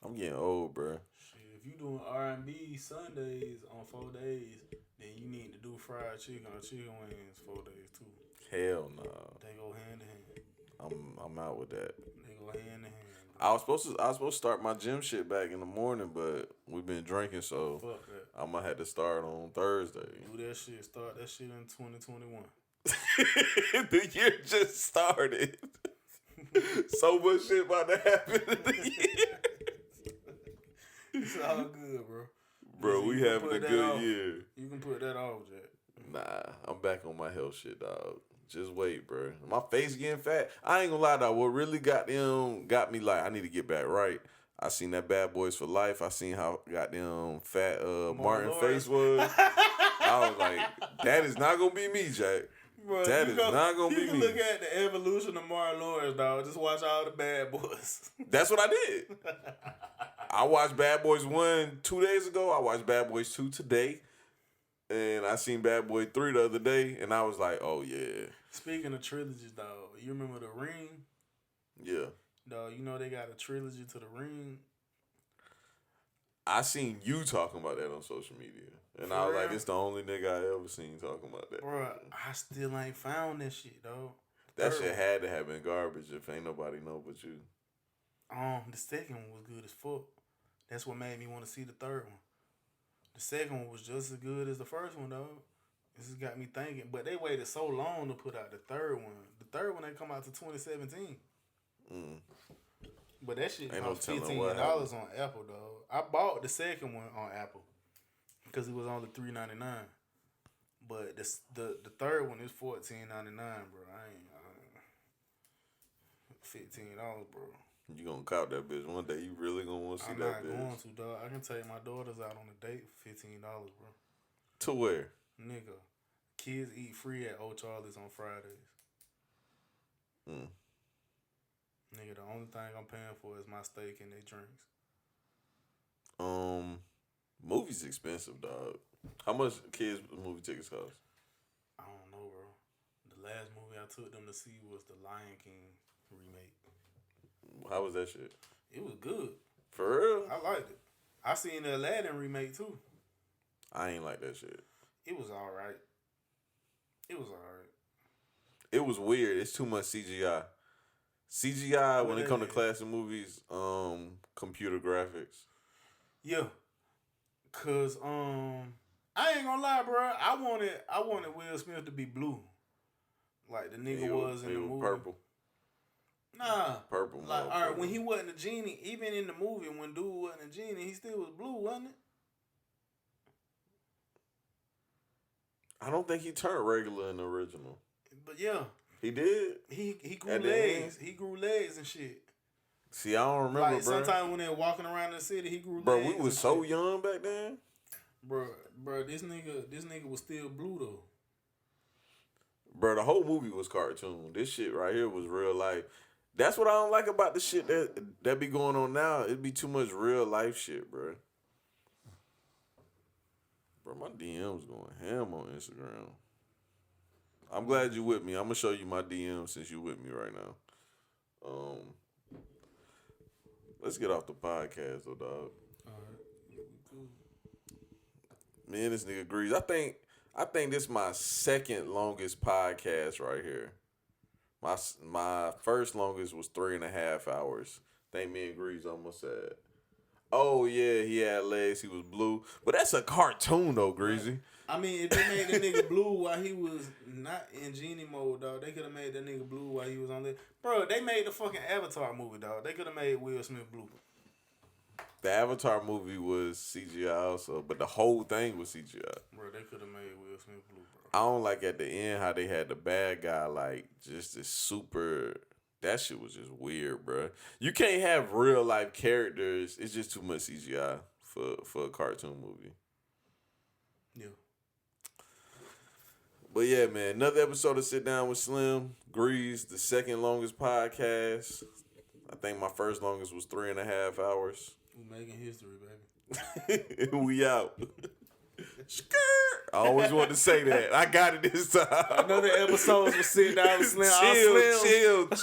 I'm getting old, bro. Shit, if you doing R&B Sundays on 4 days, then you need to do fried chicken or chicken wings 4 days too. Hell no. They go hand in hand. I'm out with that. They go hand in hand. I was supposed to start my gym shit back in the morning, but we've been drinking, so Fuck that. I'm gonna have to start on Thursday. Do that shit. Start that shit in 2021. The year just started. So much shit about to happen in the year. It's all good, bro. Bro, You we can having put a that good off. year. You can put that off, Jack. Nah, I'm back on my health shit, dog. Just wait, bro. My face getting fat. I ain't gonna lie, dog. What really got me like, I need to get back right. I seen that Bad Boys for Life. I seen how goddamn fat Martin face was. I was like, that is not gonna be me, Jack. Bro, That is not gonna be You can me. look at the evolution of Martin Lawrence, dog. Just watch all the Bad Boys. That's what I did. I watched Bad Boys 1 2 days ago. I watched Bad Boys 2 today. And I seen Bad Boy 3 the other day. And I was like, oh, yeah. Speaking of trilogies, dog, you remember The Ring? Yeah. Dog, you know they got a trilogy to the Ring. I seen you talking about that on social media. And For I was real? like, it's the only nigga I ever seen talking about that. Bro, I still ain't found that shit, dog. That Third shit one. had to have been garbage if ain't nobody know but you. The second one was good as fuck. That's what made me want to see the third one. The second one was just as good as the first one, dog. This has got me thinking. But they waited so long to put out the third one. The third one ain't come out to 2017. But that shit Ain't no cost telling $15 what on Apple, dog. I bought the second one on Apple because it was only $3.99. But the third one is $14.99, bro. I ain't $15, bro. You gonna cop that bitch one day. You really gonna want to see I'm that not bitch. going to, dog. I can take my daughters out on a date for $15, bro. To where? Nigga, kids eat free at Old Charlie's on Fridays. Nigga, the only thing I'm paying for is my steak and they drinks. Movies expensive, dog. How much kids movie tickets cost? I don't know, bro. The last movie I took them to see was the Lion King remake. How was that shit? It was good. For real? I liked it. I seen the Aladdin remake too. I ain't like that shit. It was alright. It was alright. It was weird. It's too much CGI. CGI when it come to is. classic movies, computer graphics. Yeah. Cause I ain't gonna lie, bro. I wanted Will Smith to be blue. Like the nigga was in the movie. Purple. Nah. Purple. Like, all right, purple. when he wasn't a genie, even in the movie, when dude wasn't a genie, he still was blue, wasn't it? I don't think he turned regular in the original. But yeah, He did? he grew At the legs. end? He grew legs and shit. See, I don't remember, Like bro. sometimes when they're walking around the city, he grew Bro, legs. we was and so shit. young back then. Bro, this nigga was still blue though. Bro, the whole movie was cartoon. This shit right here was real life. That's what I don't like about the shit that be going on now. It be too much real life shit, bro. Bro, my DM's going ham on Instagram. I'm glad you with me. I'm gonna show you my DM since you with me right now. Let's get off the podcast though, dog. Me and this nigga Greaze. I think this is my second longest podcast right here. My first longest was 3.5 hours. I think me and Greaze almost said. Oh yeah, he had legs. He was blue, but that's a cartoon though, Greasy. I mean, if they made that nigga blue while he was not in genie mode, dog, they could have made that nigga blue while he was on there. Bro, they made the fucking Avatar movie, dog. They could have made Will Smith blue. The Avatar movie was CGI also, but the whole thing was CGI. Bro, they could have made Will Smith blue, bro. I don't like at the end how they had the bad guy like just this super. That shit was just weird, bro. You can't have real life characters. It's just too much CGI for a cartoon movie. Yeah. But yeah, man, another episode of Sit Down with Slim. Greaze, the second longest podcast. I think my first longest was 3.5 hours. We making history, baby. We out. Skirt. I always wanted to say that. I got it this time. Another episode with Sit Down with Slim. Chill.